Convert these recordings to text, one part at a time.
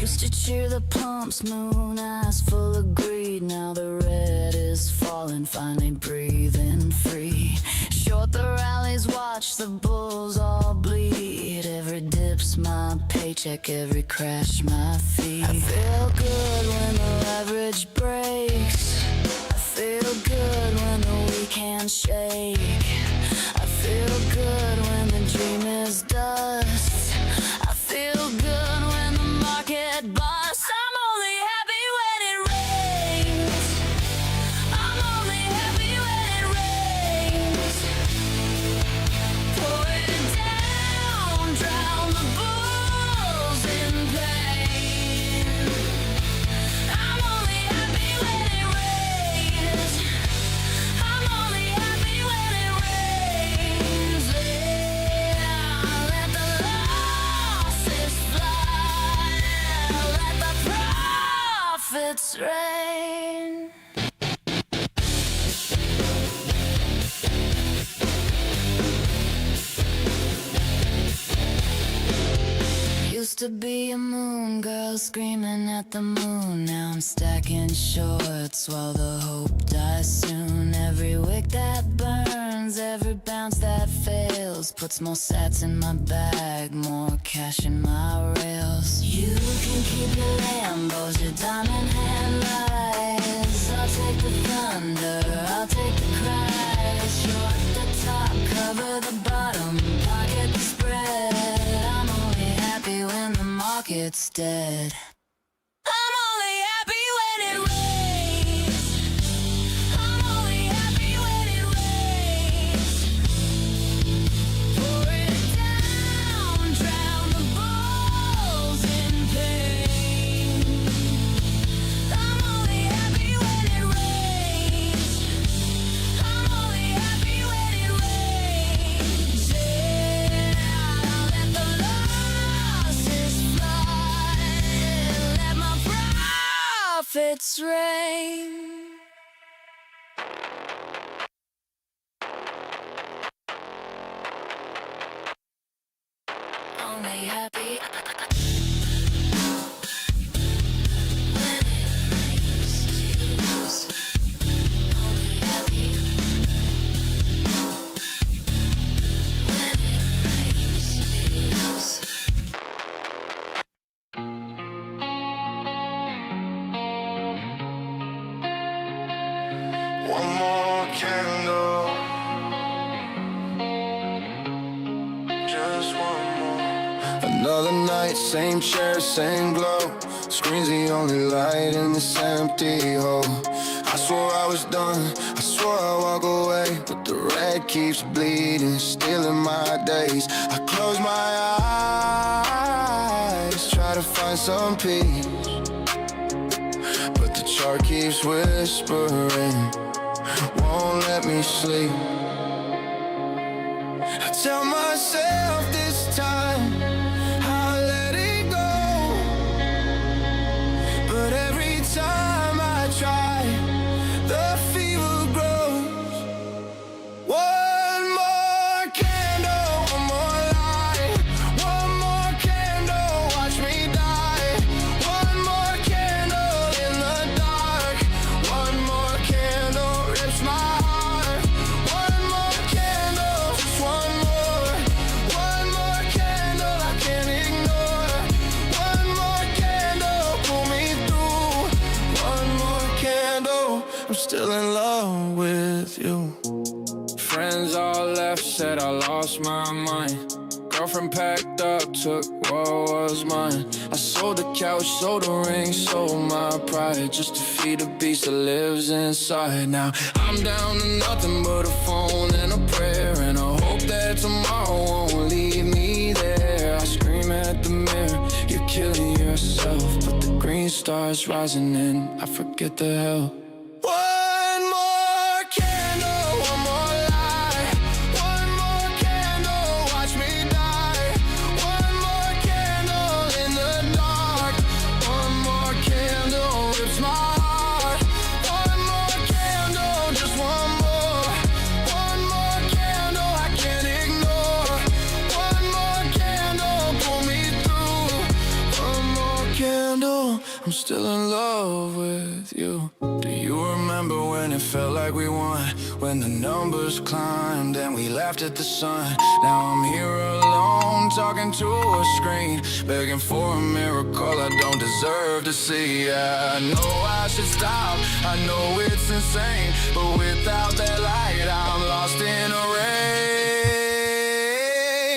Used to cheer the pumps, moon eyes full of greed. Now the red is falling, finally breathing free. Short the rallies, watch the bulls all bleed. Every dip's my paycheck, every crash my fee. I feel good when the leverage breaks. I feel good when the weak hand shake. I feel good when the dream is dust. I feel good when the market busts. I'm only happy when it rains. I'm only happy when it rains. Pour it down, drown the bulls in pain. I'm only happy when it rains. I'm only happy when it rains. Yeah, let the losses fly. Let the profits rain. Used to be a moon girl screaming at the moon. Now I'm stacking shorts while the hope dies soon. Every wick that burns, every bounce that fails, puts more sats in my bag, more cash in my rails. You can keep your Lambos, your diamond handlights. I'll take the thunder, I'll take the crash. Short the top, cover the bottom, pocket the spread. I'm only happy when the market's dead. I'm only happy when it rains. I'm only happy when it rains. Pour it down, drown the bulls in pain. I'm only happy when it rains. I'm only happy when it rains. Yeah, let the losses fly. Let my profits rain. Only happy when it rains. Only happy when it rains. One more candle, just one more. Another night, same chair, same glow. Screen's the only light in this empty hole. I swore I was done, I swore I'd walk away, but the red keeps bleeding, stealing my days. I close my eyes, try to find some peace, but the chart keeps whispering, won't let me sleep. I tell myself this time I'll let it go, but every time I try, the fever grows. One more candle, one more light. One more candle, watch me die. One more candle in the dark. One more candle rips my heart. One more candle, just one more. One more candle I can't ignore. One more candle, pull me through. One more candle, I'm still in love with you. Friends all left, said I lost my mind. Girlfriend packed up, took what was mine. I sold the couch, sold the ring, sold my pride, just to feed the beast that lives inside. Now I'm down to nothing but a phone and a prayer, and I hope that tomorrow won't leave me there. I scream at the mirror, you're killing yourself, but the green star's rising and I forget the hell. One more candle, one more light. One more candle, watch me die. One more candle in the dark. I'm still in love with you. Do you remember when it felt like we won? When the numbers climbed and we laughed at the sun. Now I'm here alone, talking to a screen, begging for a miracle I don't deserve to see. I know I should stop, I know it's insane, but without that light I'm lost in a rain.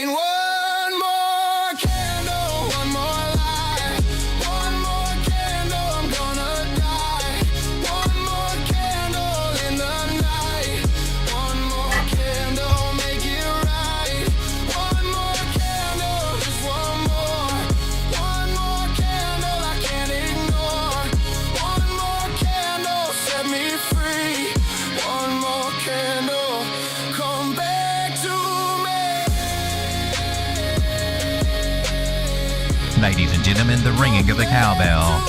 One more candle, one more light, one more candle, I'm gonna die. One more candle in the night, one more candle, make it right. One more candle, just one more candle I can't ignore. One more candle, set me free. One more candle, come back to me. Ladies and gentlemen, the ringing of the cowbell.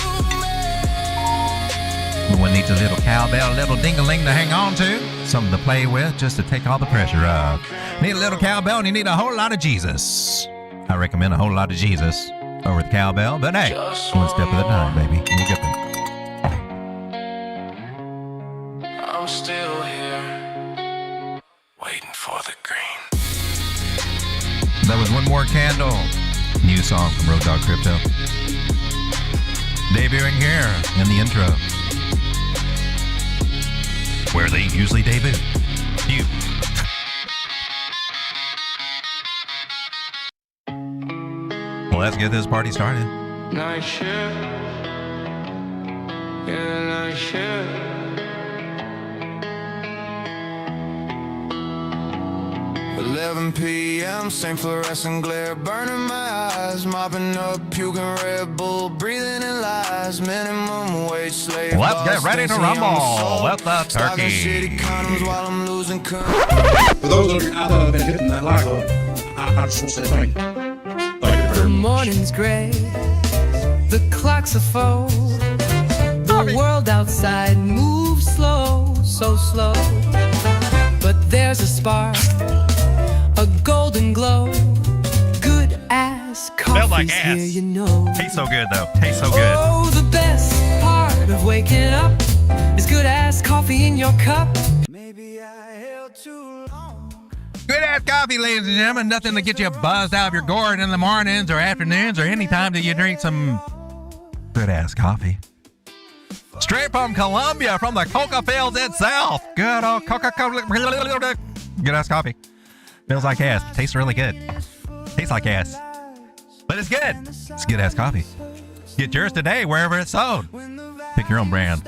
Everyone needs a little cowbell, a little ding-a-ling to hang on to, something to play with just to take all the pressure off. Need a little cowbell and you need a whole lot of Jesus. I recommend a whole lot of Jesus over the cowbell, but hey, one step at a time, baby. You get there. I'm still here, waiting for the green. That was One More Candle. New song from Road Dogg Crypto. Debuting here in the intro, where they usually debut. You. Well, let's get this party started. Night shift, yeah, night shift. 11 p.m., same fluorescent glare burning my eyes, mopping up, puking Red Bull, breathing in lies, minimum wage slave. Let's get ready to rumble with the turkey. Shitty condoms while I'm losing For those of you out there that have been hitting that like button, I just want to say thank you. Thank you The very much. morning's gray, the clocks are full. The world outside moves slow, so slow. But there's a spark, a golden glow. Good ass coffee's like ass. here, you know. Tastes so good, though. Tastes so good. Oh, the best part of waking up is good ass coffee in your cup. Maybe I held too long. Good ass coffee, ladies and gentlemen. Nothing to get you buzzed out of your gourd in the mornings or afternoons or any time that you drink some good ass coffee. Straight from Colombia, from the coca fields itself. Good old Coca-Cola. Good ass coffee. Feels like ass. Tastes really good. Tastes like ass. But it's good. It's good ass coffee. Get yours today wherever it's sold. Pick your own brand.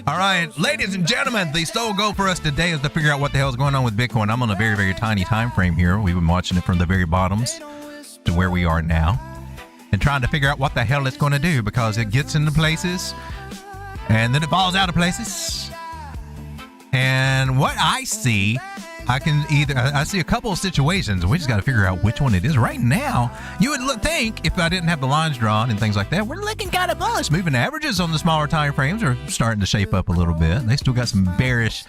All right, ladies and gentlemen, the sole goal for us today is to figure out what the hell is going on with Bitcoin. I'm on a very, very tiny time frame here. We've been watching it from the very bottoms to where we are now and trying to figure out what the hell it's going to do, because it gets into places and then it falls out of places. And what I see, I see a couple of situations. We just got to figure out which one it is. Right now, you would think if I didn't have the lines drawn and things like that, we're looking kind of bullish. Moving averages on the smaller time frames are starting to shape up a little bit. They still got some bearish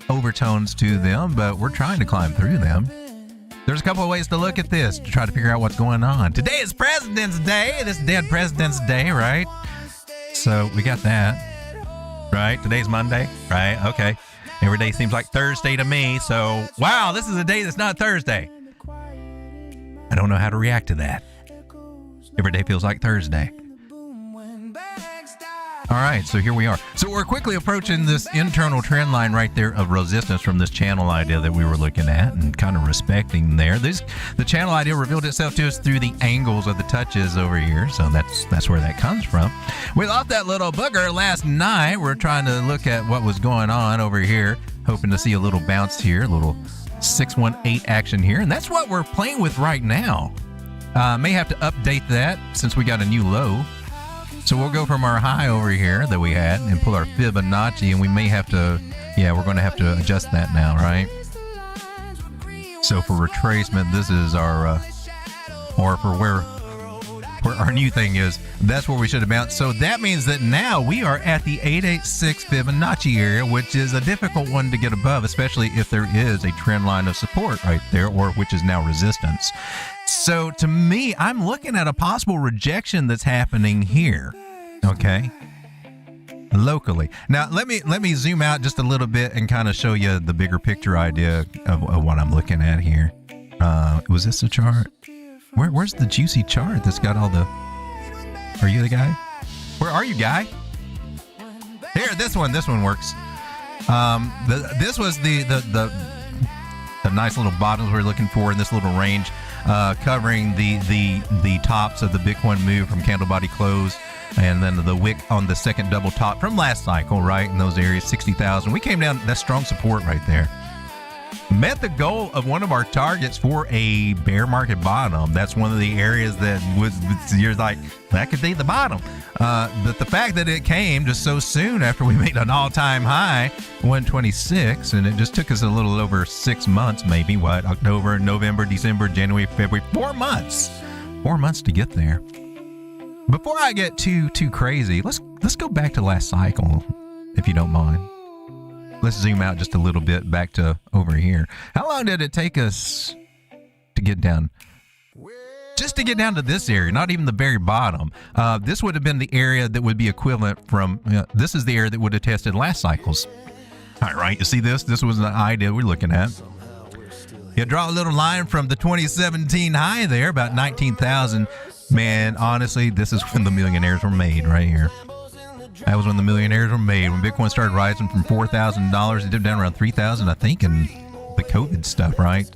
overtones to them, but we're trying to climb through them. There's a couple of ways to look at this to try to figure out what's going on. Today is President's Day. This dead President's Day, right? So we got that. Right? Today's Monday, right? Okay. Every day seems like Thursday to me, so wow, this is a day that's not Thursday. I don't know how to react to that. Every day feels like Thursday. All right, so here we are. So we're quickly approaching this internal trend line right there of resistance from this channel idea that we were looking at and kind of respecting there. The channel idea revealed itself to us through the angles of the touches over here, so that's where that comes from. We lost that little booger last night. We're trying to look at what was going on over here, hoping to see a little bounce here, a little 618 action here, and that's what we're playing with right now. May have to update that since we got a new low. So we'll go from our high over here that we had and pull our Fibonacci, and we may have to, we're going to have to adjust that now, right? So for retracement, this is our, or for where our new thing is, that's where we should have bounced. So that means that now we are at the 886 Fibonacci area, which is a difficult one to get above, especially if there is a trend line of support right there, or which is now resistance. So to me, I'm looking at a possible rejection that's happening here. Okay. Locally. Now let me zoom out just a little bit and kind of show you the bigger picture idea of what I'm looking at here. Was this a chart? Where's the juicy chart that's got all the... Are you the guy? Where are you, guy? Here, this one works. This was the nice little bottoms we're looking for in this little range, covering the tops of the Bitcoin move from candle body close, and then the wick on the second double top from last cycle, right in those areas, 60,000. We came down, that's strong support right there. Met the goal of one of our targets for a bear market bottom. That's one of the areas that you're like, that could be the bottom. But the fact that it came just so soon after we made an all-time high, 126, and it just took us a little over 6 months, maybe, October, November, December, January, February, 4 months. 4 months to get there. Before I get too crazy, let's go back to last cycle, if you don't mind. Let's zoom out just a little bit back to over here. How long did it take us to get down? Just to get down to this area, not even the very bottom. This would have been the area that would be equivalent from, this is the area that would have tested last cycles. All right, you see this? This was the idea we're looking at. You draw a little line from the 2017 high there, about 19,000. Man, honestly, this is when the millionaires were made right here. That was when the millionaires were made. When Bitcoin started rising from $4,000, it dipped down around $3,000, I think, and the COVID stuff, right?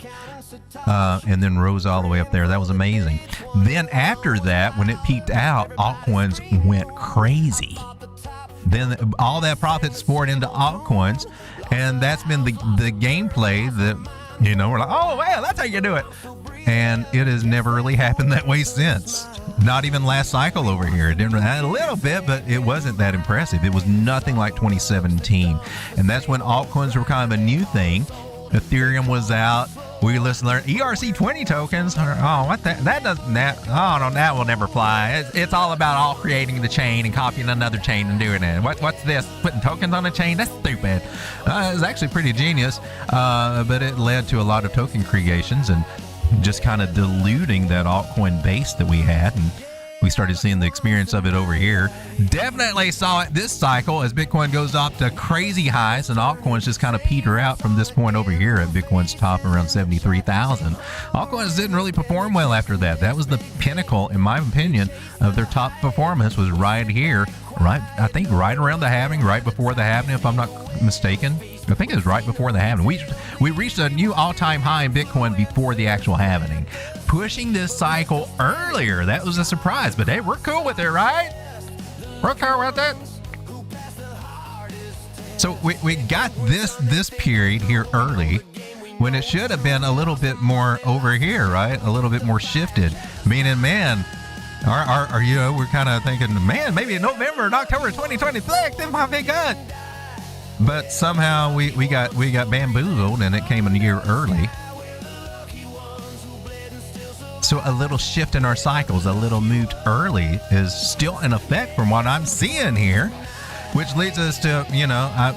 And then rose all the way up there. That was amazing. Then after that, when it peaked out, altcoins went crazy. Then all that profit poured into altcoins, and that's been the gameplay that, we're like, oh, well, that's how you do it. And it has never really happened that way since. Not even last cycle over here. It didn't a little bit, but it wasn't that impressive. It was nothing like 2017. And that's when altcoins were kind of a new thing. Ethereum was out. We just learned ERC20 tokens. Oh, what that doesn't that? Oh no, that will never fly. It's all about all creating the chain and copying another chain and doing it. What's this? Putting tokens on a chain? That's stupid. It was actually pretty genius, but it led to a lot of token creations and just kind of diluting that altcoin base that we had, and we started seeing the experience of it over here. Definitely saw it this cycle as Bitcoin goes up to crazy highs and altcoins just kind of peter out from this point over here at Bitcoin's top around 73,000. Altcoins didn't really perform well after that. That was the pinnacle, in my opinion, of their top performance was right here, I think right around the halving, right before the halving, if I'm not mistaken. I think it was right before the halving. We reached a new all-time high in Bitcoin before the actual halving, pushing this cycle earlier. That was a surprise, but hey, we're cool with it, right? We're cool with it. So we got this period here early when it should have been a little bit more over here, right? A little bit more shifted, meaning, man, we're kind of thinking, man, maybe in November and October 2026, this might be good. But somehow we got bamboozled and it came a year early. So a little shift in our cycles, a little moved early is still in effect from what I'm seeing here, which leads us to,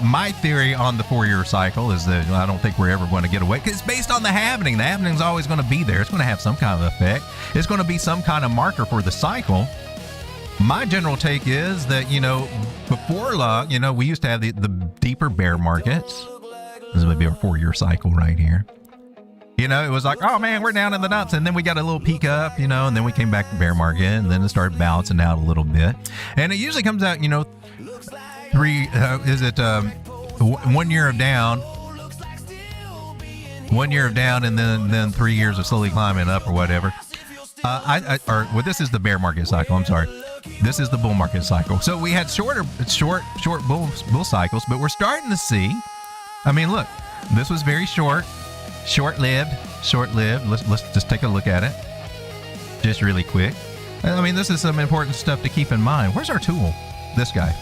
my theory on the 4-year cycle is that I don't think we're ever going to get away because it's based on the halving. The halving is always going to be there. It's going to have some kind of effect. It's going to be some kind of marker for the cycle. My general take is that, before long, we used to have the deeper bear markets. This would be our 4-year cycle right here. It was like, oh man, we're down in the dumps. And then we got a little peak up, and then we came back to bear market and then it started balancing out a little bit. And it usually comes out, 1 year of down, 1 year of down, and then 3 years of slowly climbing up or whatever. This is the bear market cycle. I'm sorry. This is the bull market cycle. So we had short bull cycles, but we're starting to see. I mean, look, this was very short-lived. Let's just take a look at it, just really quick. I mean, this is some important stuff to keep in mind. Where's our tool? This guy.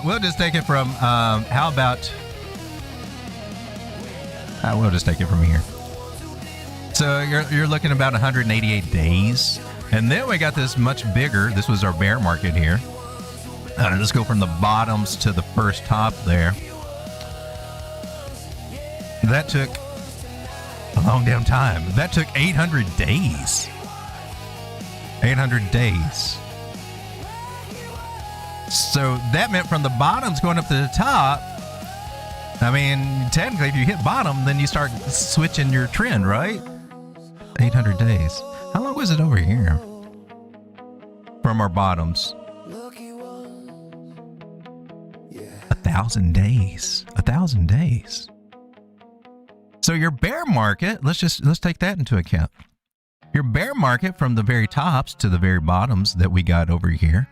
We'll just take it from. How about? We'll just take it from here. So you're looking about 188 days. And then we got this much bigger. This was our bear market here. Let's go from the bottoms to the first top there. That took a long damn time. That took 800 days. 800 days. So that meant from the bottoms going up to the top. I mean, technically, if you hit bottom, then you start switching your trend, right? 800 days. How long was it over here? From our bottoms. 1,000 days. 1,000 days. So your bear market, let's take that into account. Your bear market from the very tops to the very bottoms that we got over here,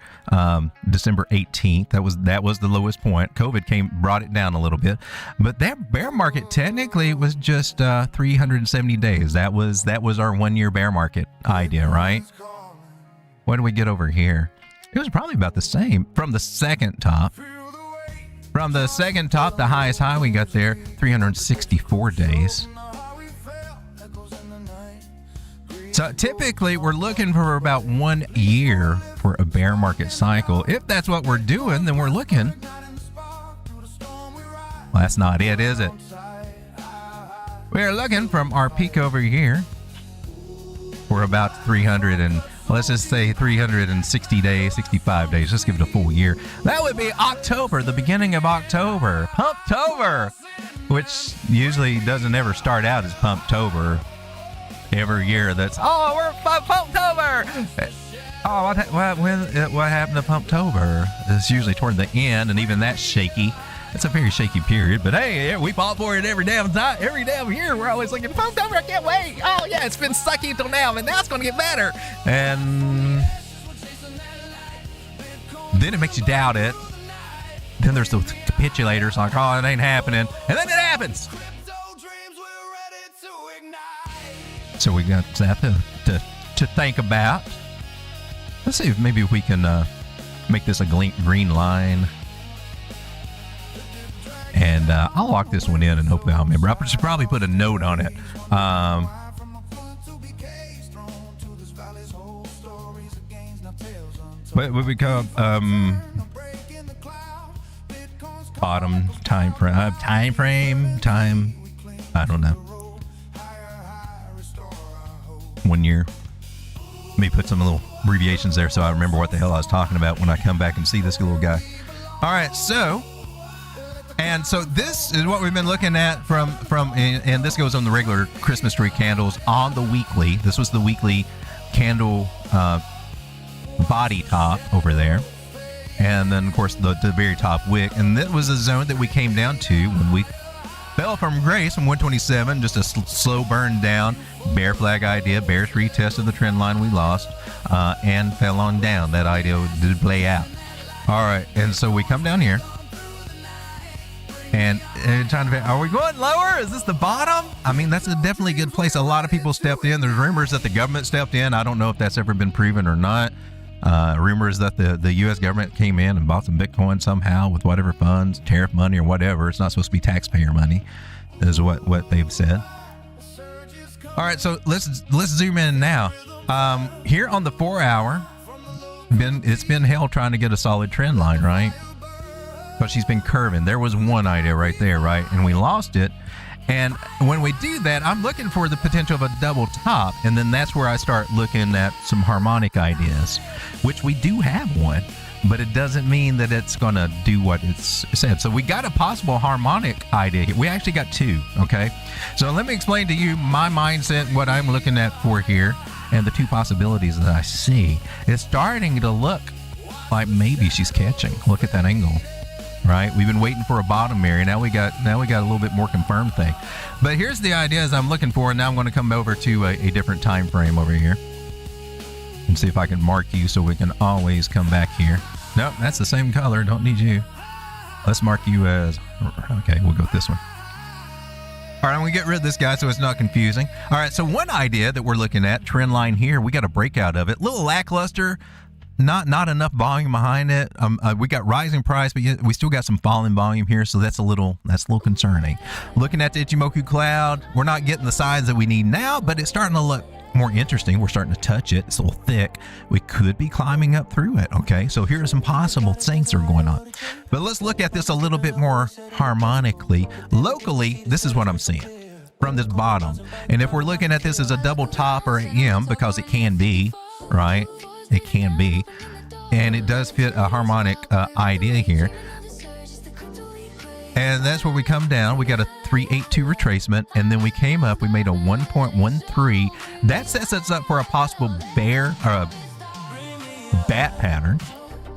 December 18th, that was the lowest point. COVID brought it down a little bit, but that bear market technically was just 370 days. That was our 1 year bear market idea, right? What did we get over here? It was probably about the same from the second top. From the second top, the highest high we got there, 364 days. So typically we're looking for about 1 year for a bear market cycle. If that's what we're doing, then we're looking. Well, that's not it, is it? We're looking from our peak over here for about 300 and let's just say 360 days, 65 days. Let's give it a full year. That would be October, the beginning of October. Pumptober, which usually doesn't ever start out as Pumptober. Every year we're Pumptober. Oh, what happened to Pumptober? It's usually toward the end, and even that's shaky. It's a very shaky period, but hey, we fought for it every damn time, every damn year. We're always looking, Pumptober, I can't wait. Oh yeah, it's been sucky until now, but now it's going to get better. And then it makes you doubt it. Then there's those capitulators like, oh, it ain't happening. And then it happens. So we got that to think about. Let's see if maybe we can make this a green line. And I'll lock this one in and hopefully I'll remember. I should probably put a note on it. What would we call bottom time frame? I don't know. 1 year. Let me put some little abbreviations there so I remember what the hell I was talking about when I come back and see this little guy. All right, so this is what we've been looking at from and this goes on the regular Christmas tree candles on the weekly. This was the weekly candle body top over there, and then of course the very top wick, and that was a zone that we came down to when we fell from grace from 127, just a slow burn down. Bear flag idea, bears retested the trend line we lost, and fell on down. That idea did play out. All right, and so we come down here, and trying to figure, are we going lower? Is this the bottom? I mean, that's a definitely good place. A lot of people stepped in. There's rumors that the government stepped in. I don't know if that's ever been proven or not. Rumors that the U.S. government came in and bought some Bitcoin somehow with whatever funds, tariff money or whatever. It's not supposed to be taxpayer money, is what they've said. All right, so let's zoom in now. Here on the 4 hour, it's been hell trying to get a solid trend line, right? But she's been curving. There was one idea right there, right? And we lost it. And when we do that, I'm looking for the potential of a double top. And then that's where I start looking at some harmonic ideas, which we do have one, but it doesn't mean that it's going to do what it's said. So we got a possible harmonic idea here. We actually got two, okay? So let me explain to you my mindset, what I'm looking at for here, and the two possibilities that I see. It's starting to look like maybe she's catching. Look at that angle. Right, we've been waiting for a bottom area. Now we got a little bit more confirmed thing. But here's the ideas I'm looking for. And now I'm going to come over to a different time frame over here and see if I can mark you so we can always come back here. Nope, that's the same color. Don't need you. Let's mark you as, okay, we'll go with this one. All right, I'm going to get rid of this guy so it's not confusing. All right, so one idea that we're looking at, trend line here, we got a breakout of it. Little lackluster. Not enough volume behind it. We got rising price, but we still got some falling volume here, so that's a little concerning. Looking at the Ichimoku cloud, we're not getting the size that we need now, but it's starting to look more interesting. We're starting to touch it. It's a little thick. We could be climbing up through it. Okay, so here are some possible things that are going on. But let's look at this a little bit more harmonically. Locally, this is what I'm seeing from this bottom. And if we're looking at this as a double top or an M, because it can be, right? It can be. and it does fit a harmonic idea here. And that's where we come down. We got a 382 retracement, and then we came up. We made a 1.13. That sets us up for a possible bear or a bat pattern,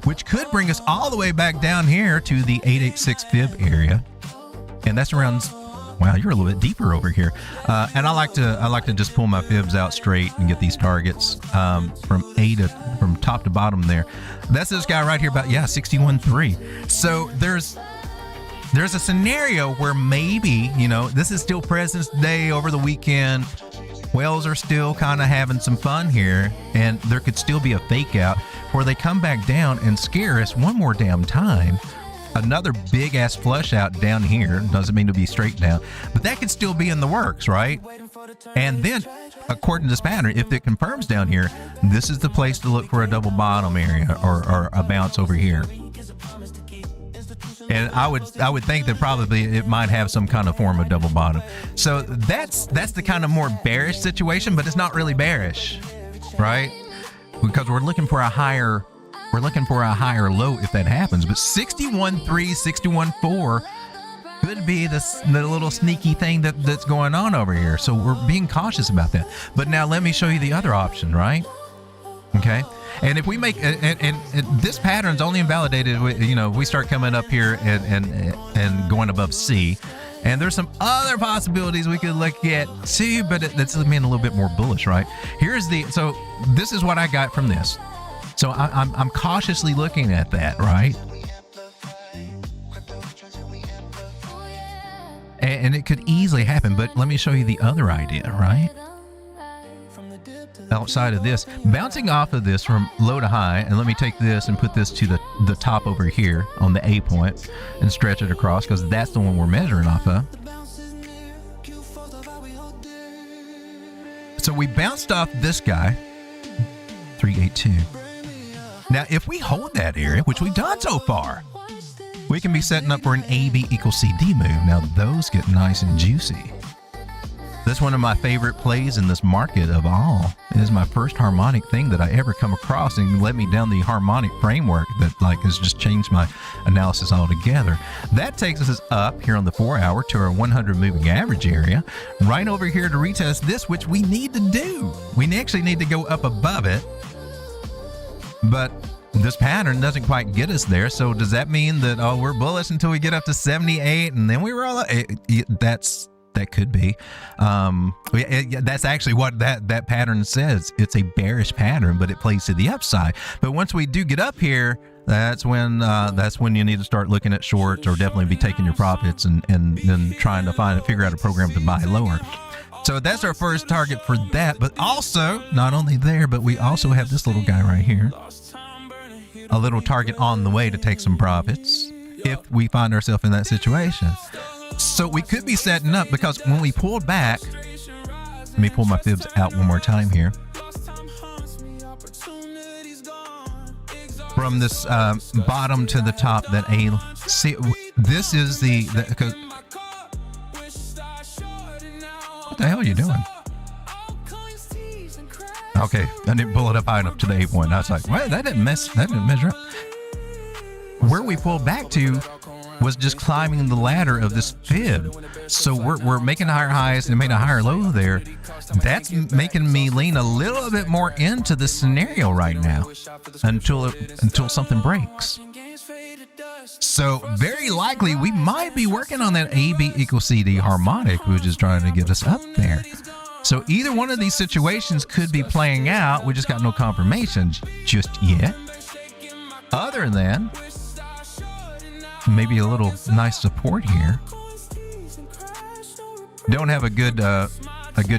which could bring us all the way back down here to the 886 fib area, and that's around. Wow, you're a little bit deeper over here. And I like to just pull my fibs out straight and get these targets from top to bottom there. That's this guy right here, about 61.3. So there's a scenario where maybe, this is still President's Day over the weekend. Whales are still kind of having some fun here, and there could still be a fake out where they come back down and scare us one more damn time. Another big ass flush out down here. Doesn't mean to be straight down, but that could still be in the works, right? And then, according to this pattern, if it confirms down here, this is the place to look for a double bottom area or a bounce over here. And I would think that probably it might have some kind of form of double bottom. So that's the kind of more bearish situation, but it's not really bearish, right? Because we're looking for a higher low if that happens. But 61.3, 61.4 could be the little sneaky thing that's going on over here. So we're being cautious about that. But now let me show you the other option, right? Okay. And if we make and this pattern's only invalidated, we start coming up here and going above C, and there's some other possibilities we could look at too, but that's being a little bit more bullish, right? So this is what I got from this. So I'm cautiously looking at that, right? And it could easily happen, but let me show you the other idea, right? Outside of this, bouncing off of this from low to high, and let me take this and put this to the top over here on the A point and stretch it across, because that's the one we're measuring off of. So we bounced off this guy, 382. Now, if we hold that area, which we've done so far, we can be setting up for an AB equals CD move. Now, those get nice and juicy. That's one of my favorite plays in this market of all. It is my first harmonic thing that I ever come across, and led me down the harmonic framework that has just changed my analysis altogether. That takes us up here on the 4 hour to our 100 moving average area, right over here to retest this, which we need to do. We actually need to go up above it, but this pattern doesn't quite get us there. So does that mean that, we're bullish until we get up to 78 and then we roll up? That could be. That's actually what that pattern says. It's a bearish pattern, but it plays to the upside. But once we do get up here, that's when you need to start looking at shorts, or definitely be taking your profits and then trying to figure out a program to buy lower. So that's our first target for that. But also, not only there, but we also have this little guy right here, a little target on the way to take some profits if we find ourselves in that situation. So we could be setting up, because when we pulled back, let me pull my fibs out one more time here. From this bottom to the top, that see, this is the what the hell are you doing? Okay, I didn't pull it up high enough to the A point. I was like, well, that didn't measure up. Where we pulled back to was just climbing the ladder of this fib. So we're making higher highs and made a higher low there. That's making me lean a little bit more into this scenario right now until something breaks. So very likely we might be working on that AB equals CD harmonic, which is trying to get us up there. So either one of these situations could be playing out. We just got no confirmation just yet. Other than maybe a little nice support here. Don't have a good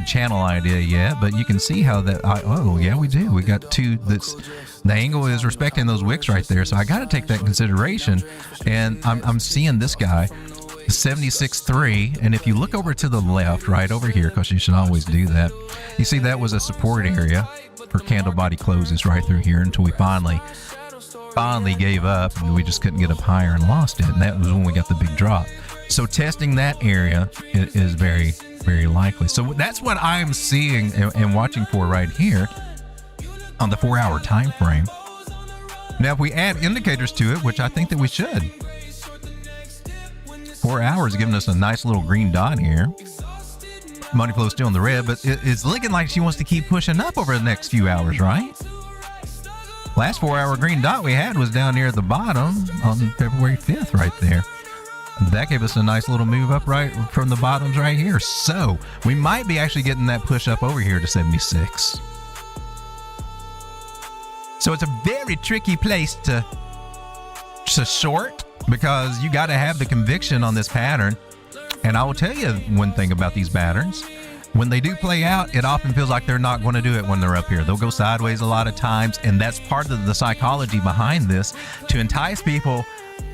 channel idea yet, but you can see how that. Oh yeah, we do. We got two. The angle is respecting those wicks right there, so I got to take that in consideration. And I'm seeing this guy, 76.3, and if you look over to the left, right over here, because you should always do that, you see that was a support area for candle body closes right through here until we finally gave up, and we just couldn't get up higher and lost it, and that was when we got the big drop. So testing that area is very, very likely. So that's what I'm seeing and watching for right here on the 4 hour time frame. Now, if we add indicators to it, which I think that we should, 4 hours giving us a nice little green dot here. Money flow still in the red, but it's looking like she wants to keep pushing up over the next few hours, right? Last 4 hour green dot we had was down near the bottom on February 5th right there. That gave us a nice little move up right from the bottoms right here. So we might be actually getting that push up over here to 76. So it's a very tricky place to short, because you got to have the conviction on this pattern. And I will tell you one thing about these patterns. When they do play out, it often feels like they're not going to do it when they're up here. They'll go sideways a lot of times, and that's part of the psychology behind this, to entice people.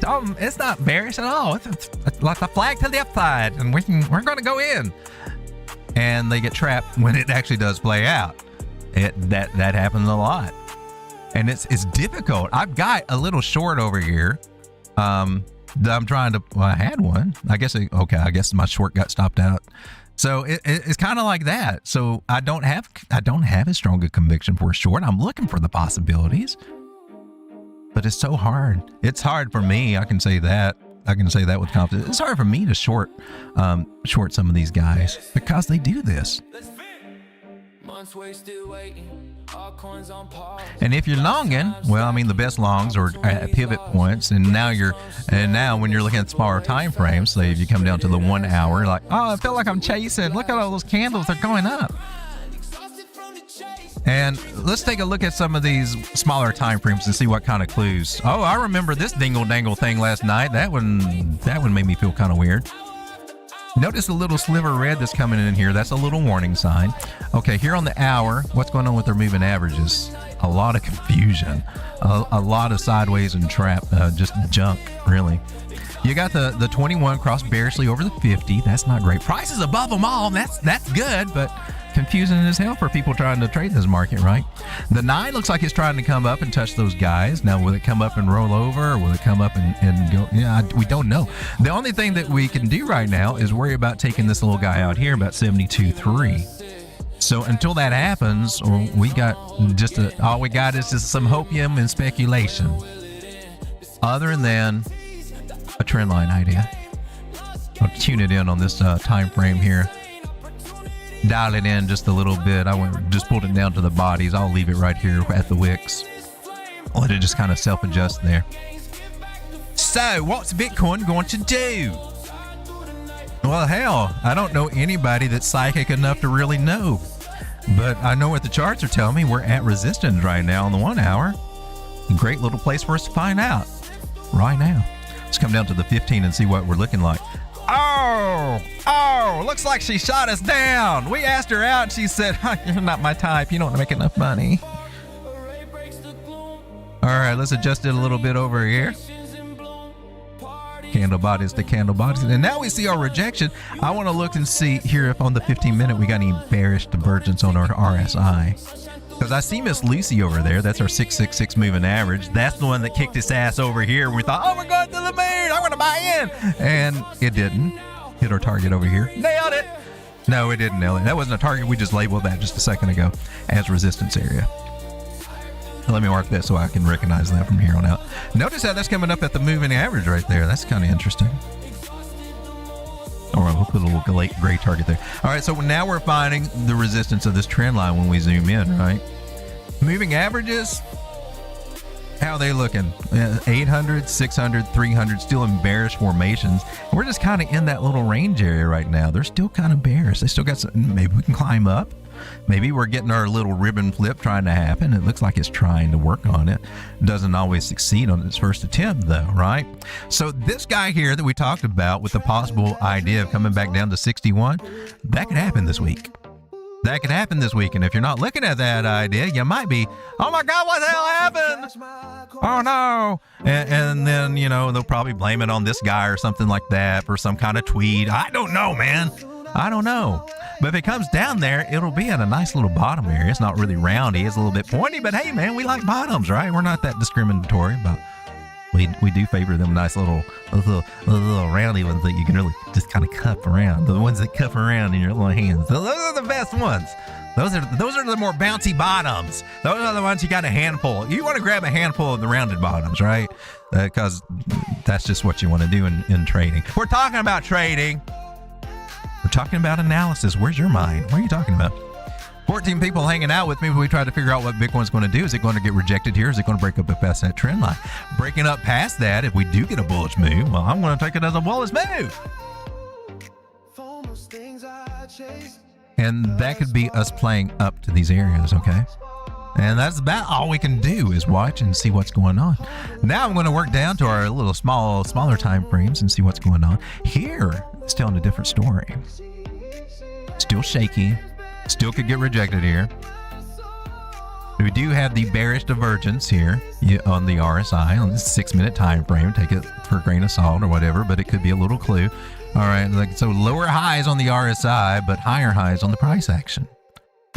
It's not bearish at all. It's like a flag to the upside, and we're going to go in. And they get trapped when it actually does play out. That happens a lot. And it's difficult. I've got a little short over here. That I'm trying to, well, I had one. I guess my short got stopped out. So it's kind of like that. So I don't have as strong a conviction for a short. I'm looking for the possibilities, but it's so hard. It's hard for me. I can say that. I can say that with confidence. It's hard for me to short some of these guys because they do this. And if you're longing, well, I mean, the best longs are at pivot points, and now when you're looking at smaller time frames, say if you come down to the 1 hour, like, oh, I feel like I'm chasing. Look at all those candles; they're going up. And let's take a look at some of these smaller time frames and see what kind of clues. Oh, I remember this dingle dangle thing last night. That one made me feel kind of weird. Notice the little sliver red that's coming in here. That's a little warning sign. Okay, here on the hour, what's going on with their moving averages? A lot of confusion, a lot of sideways and trap, just junk, really. You got the 21 cross bearishly over the 50. That's not great. Prices above them all. That's good, but confusing as hell for people trying to trade this market, right? The 9 looks like it's trying to come up and touch those guys. Now, will it come up and roll over, or will it come up and go? Yeah, we don't know. The only thing that we can do right now is worry about taking this little guy out here, about 72.3. So until that happens, we got all we got is just some hopium and speculation, other than a trend line idea. I'll tune it in on this time frame here. Dial it in just a little bit. Just pulled it down to the bodies. I'll leave it right here at the wicks. Let it just kind of self-adjust there. So, what's Bitcoin going to do? Well, hell, I don't know anybody that's psychic enough to really know. But I know what the charts are telling me. We're at resistance right now on the 1 hour. Great little place for us to find out right now. Let's come down to the 15 and see what we're looking like. Oh, looks like she shot us down. We asked her out and she said, you're not my type. You don't make enough money. All right, let's adjust it a little bit over here. Candle bodies to candle bodies. And now we see our rejection. I want to look and see here if on the 15-minute we got any bearish divergence on our RSI. Because I see Miss Lucy over there. That's our 666 moving average. That's the one that kicked its ass over here. We thought, oh, we're going to the moon. I'm going to buy in. And it didn't. Hit our target over here. Nailed it. No, it didn't nail it. That wasn't a target. We just labeled that just a second ago as resistance area. Let me mark that so I can recognize that from here on out. Notice how that's coming up at the moving average right there. That's kind of interesting. All right, we'll put a little gray target there. All right, so now we're finding the resistance of this trend line when we zoom in, right? Moving averages, how are they looking? 800, 600, 300, still in bearish formations. We're just kind of in that little range area right now. They're still kind of bearish. They still got some, maybe we can climb up. Maybe we're getting our little ribbon flip trying to happen. It looks like it's trying to work on it. Doesn't always succeed on its first attempt though, right? So this guy here that we talked about with the possible idea of coming back down to 61, that could happen this week. That could happen this week. And if you're not looking at that idea, you might be, oh my God, what the hell happened? Oh no. And then, you know, they'll probably blame it on this guy or something like that for some kind of tweet. I don't know, man. I don't know. But if it comes down there, it'll be at a nice little bottom area. It's not really roundy. It's a little bit pointy, but hey, man, we like bottoms, right? We're not that discriminatory, but we do favor them nice little roundy ones that you can really just kind of cuff around. The ones that cuff around in your little hands. Those are the best ones. Those are the more bouncy bottoms. Those are the ones you got a handful. You want to grab a handful of the rounded bottoms, right? Because that's just what you want to do in trading. We're talking about trading. We're talking about analysis. Where's your mind? What are you talking about? 14 people hanging out with me. We try to figure out what Bitcoin's going to do. Is it going to get rejected here? Is it going to break up past that trend line? Breaking up past that, if we do get a bullish move, well, I'm going to take it as a bullish move. And that could be us playing up to these areas, okay? And that's about all we can do is watch and see what's going on. Now I'm going to work down to our little smaller time frames and see what's going on. Here, it's telling a different story. Still shaky. Still could get rejected here. We do have the bearish divergence here on the RSI on the 6-minute time frame. Take it for a grain of salt or whatever, but it could be a little clue. All right, so lower highs on the RSI, but higher highs on the price action.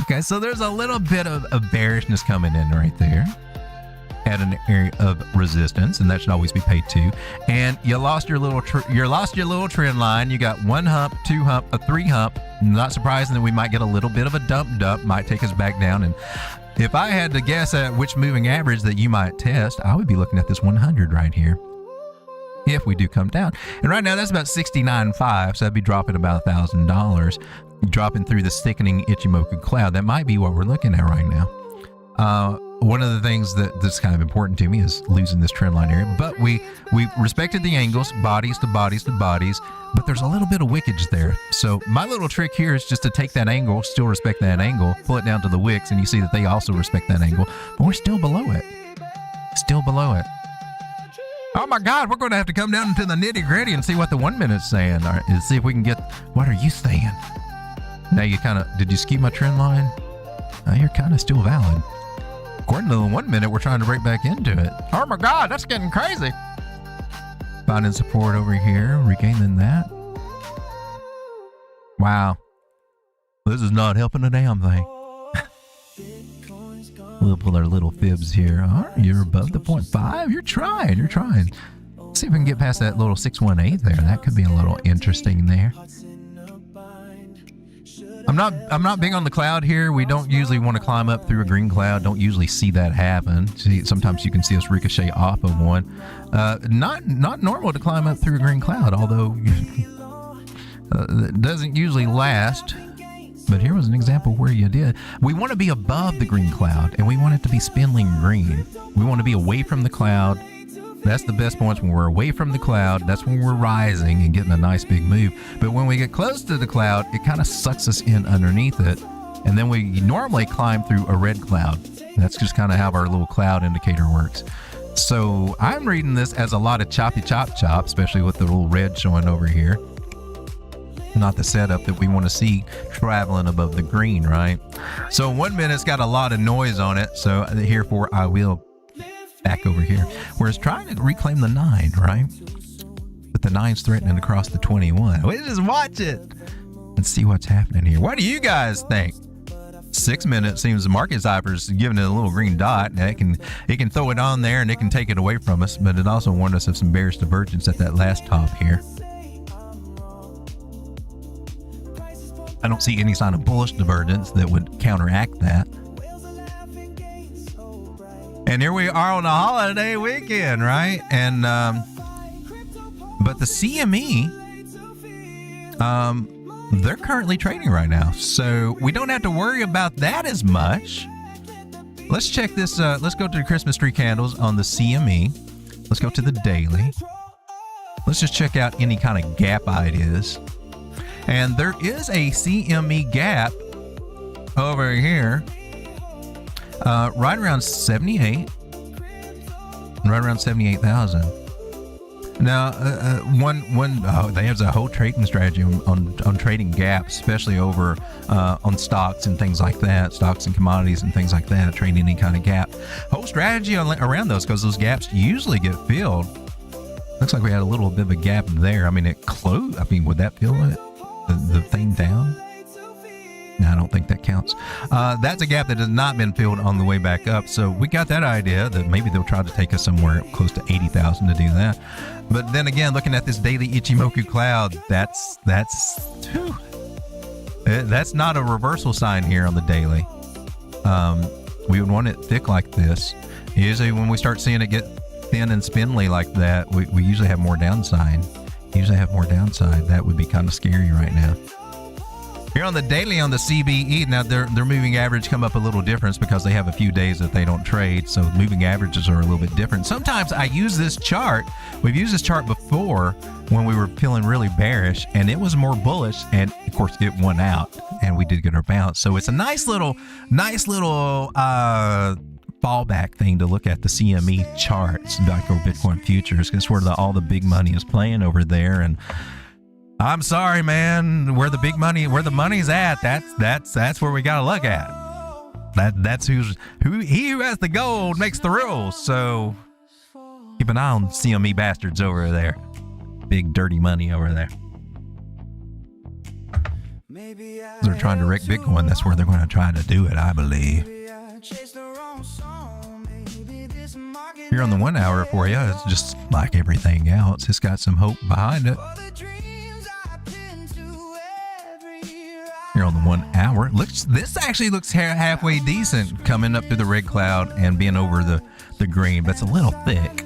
Okay, so there's a little bit of bearishness coming in right there at an area of resistance, and that should always be paid to. And you lost your little trend line. You got 1 hump, 2 hump, a 3 hump. Not surprising that we might get a little bit of a dump, might take us back down. And if I had to guess at which moving average that you might test, I would be looking at this 100 right here. If we do come down. And right now that's about 69.5, so that'd be dropping about $1,000, dropping through the thickening Ichimoku cloud. That might be what we're looking at right now. One of the things that's kind of important to me is losing this trend line area, but we respected the angles, bodies to bodies to bodies, but there's a little bit of wickage there. So my little trick here is just to take that angle, still respect that angle, pull it down to the wicks, and you see that they also respect that angle, but we're still below it. Still below it. Oh my God, we're going to have to come down into the nitty gritty and see what the 1 minute's saying, or see if we can get, what are you saying? Now you kind of, did you ski my trend line? You're kind of still valid. According to the 1 minute, we're trying to break back into it. Oh my God, that's getting crazy. Finding support over here, regaining that. Wow. This is not helping a damn thing. We'll pull our little fibs here. Oh, you're above the 0.5. You're trying. Let's see if we can get past that little 618 there. That could be a little interesting there. I'm not big on the cloud here. We don't usually want to climb up through a green cloud. Don't usually see that happen. See, sometimes you can see us ricochet off of one. Not normal to climb up through a green cloud, although it doesn't usually last. But here was an example where you did. We want to be above the green cloud, and we want it to be spindling green. We want to be away from the cloud. That's the best points when we're away from the cloud. That's when we're rising and getting a nice big move. But when we get close to the cloud, it kind of sucks us in underneath it. And then we normally climb through a red cloud. That's just kind of how our little cloud indicator works. So I'm reading this as a lot of choppy chop, especially with the little red showing over here. Not the setup that we want to see traveling above the green, right? So 1 minute's got a lot of noise on it. So therefore I will back over here, where it's trying to reclaim the 9, right? But the 9's threatening to cross the 21. We just watch it and see what's happening here. What do you guys think? 6 minutes seems the market cipher's giving it a little green dot. Now it can throw it on there and it can take it away from us, but it also warned us of some bearish divergence at that last top here. I don't see any sign of bullish divergence that would counteract that. And here we are on a holiday weekend, right? And but the CME, they're currently trading right now, so we don't have to worry about that as much. Let's check this. Let's go to the Christmas tree candles on the CME. Let's go to the daily. Let's just check out any kind of gap ideas. And there is a CME gap over here. Right around 78, right around 78,000. Now, there's a whole trading strategy on trading gaps, especially over on stocks and things like that, stocks and commodities and things like that, trading any kind of gap. Whole strategy around those, because those gaps usually get filled. Looks like we had a little bit of a gap there. I mean, it closed. I mean, would that fill it? The thing down? No, I don't think that counts. That's a gap that has not been filled on the way back up. So we got that idea that maybe they'll try to take us somewhere close to 80,000 to do that. But then again, looking at this daily Ichimoku cloud, that's That's not a reversal sign here on the daily. We would want it thick like this. Usually when we start seeing it get thin and spindly like that, we usually have more downside. That would be kind of scary right now. Here on the daily on the CBE, now their moving average come up a little different because they have a few days that they don't trade, so moving averages are a little bit different. Sometimes I use this chart. We've used this chart before when we were feeling really bearish, and it was more bullish, and of course it won out, and we did get our bounce. So it's a nice little fallback thing to look at the CME charts, micro Bitcoin futures, because where all the big money is playing over there. And I'm sorry, man, where the money's at, that's where we gotta look at. That's he who has the gold makes the rules. So keep an eye on CME bastards over there. Big dirty money over there. They're trying to wreck Bitcoin. That's where they're going to try to do it, I believe. Here on the 1 hour for you, it's just like everything else. It's got some hope behind it. Here on the 1 hour, this actually looks halfway decent, coming up through the red cloud and being over the green, but it's a little thick.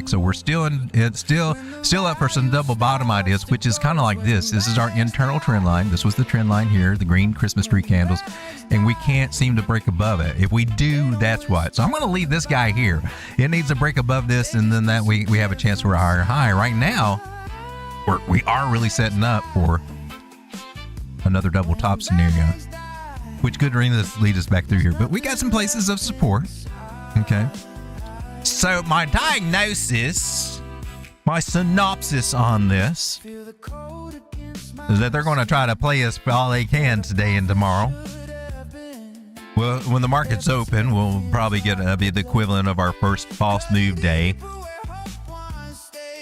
So we're still up for some double bottom ideas, which is kind of like this. This is our internal trend line. This was the trend line here, the green Christmas tree candles, and we can't seem to break above it. If we do, that's what. So I'm going to leave this guy here. It needs to break above this, and then that we have a chance for a higher high. Right now, we are really setting up for another double top scenario, which could lead us back through here. But we got some places of support. Okay. So my diagnosis, my synopsis on this is that they're going to try to play us all they can today and tomorrow. Well, when the market's open, we'll probably be the equivalent of our first false move day.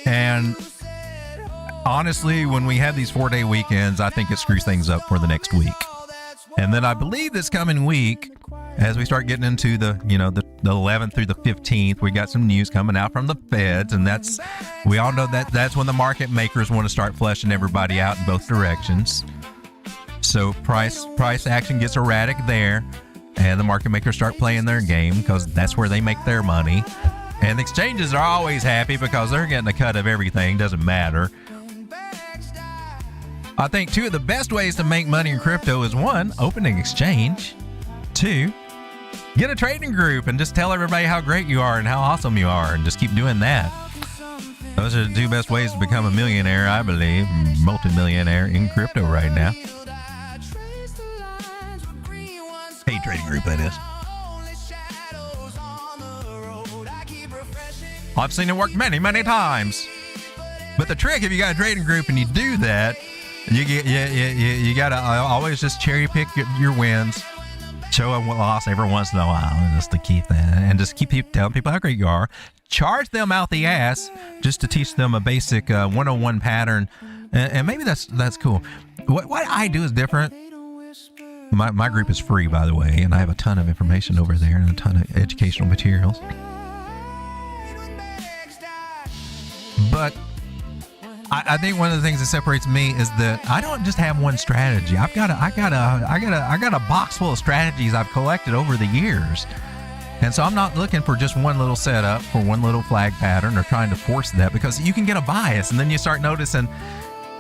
And honestly, when we have these 4-day weekends, I think it screws things up for the next week. And then I believe this coming week, as we start getting into the 11th through the 15th, we got some news coming out from the feds, and we all know that's when the market makers want to start flushing everybody out in both directions. So price action gets erratic there, and the market makers start playing their game because that's where they make their money. And the exchanges are always happy because they're getting a cut of everything, doesn't matter. I think two of the best ways to make money in crypto is 1, open an exchange. 2, get a trading group and just tell everybody how great you are and how awesome you are, and just keep doing that. Those are the 2 best ways to become a millionaire, I believe, multimillionaire in crypto right now. Hey, trading group, that is. I've seen it work many, many times. But the trick, if you got a trading group and you do that, you gotta always just cherry pick your wins. Show a loss every once in a while, and just to keep that, and just keep telling people how great you are. Charge them out the ass just to teach them a basic 101 pattern, and maybe that's cool. What I do is different. My group is free, by the way, and I have a ton of information over there and a ton of educational materials. But I think one of the things that separates me is that I don't just have one strategy. I got a box full of strategies I've collected over the years. And so I'm not looking for just one little setup for one little flag pattern or trying to force that, because you can get a bias and then you start noticing,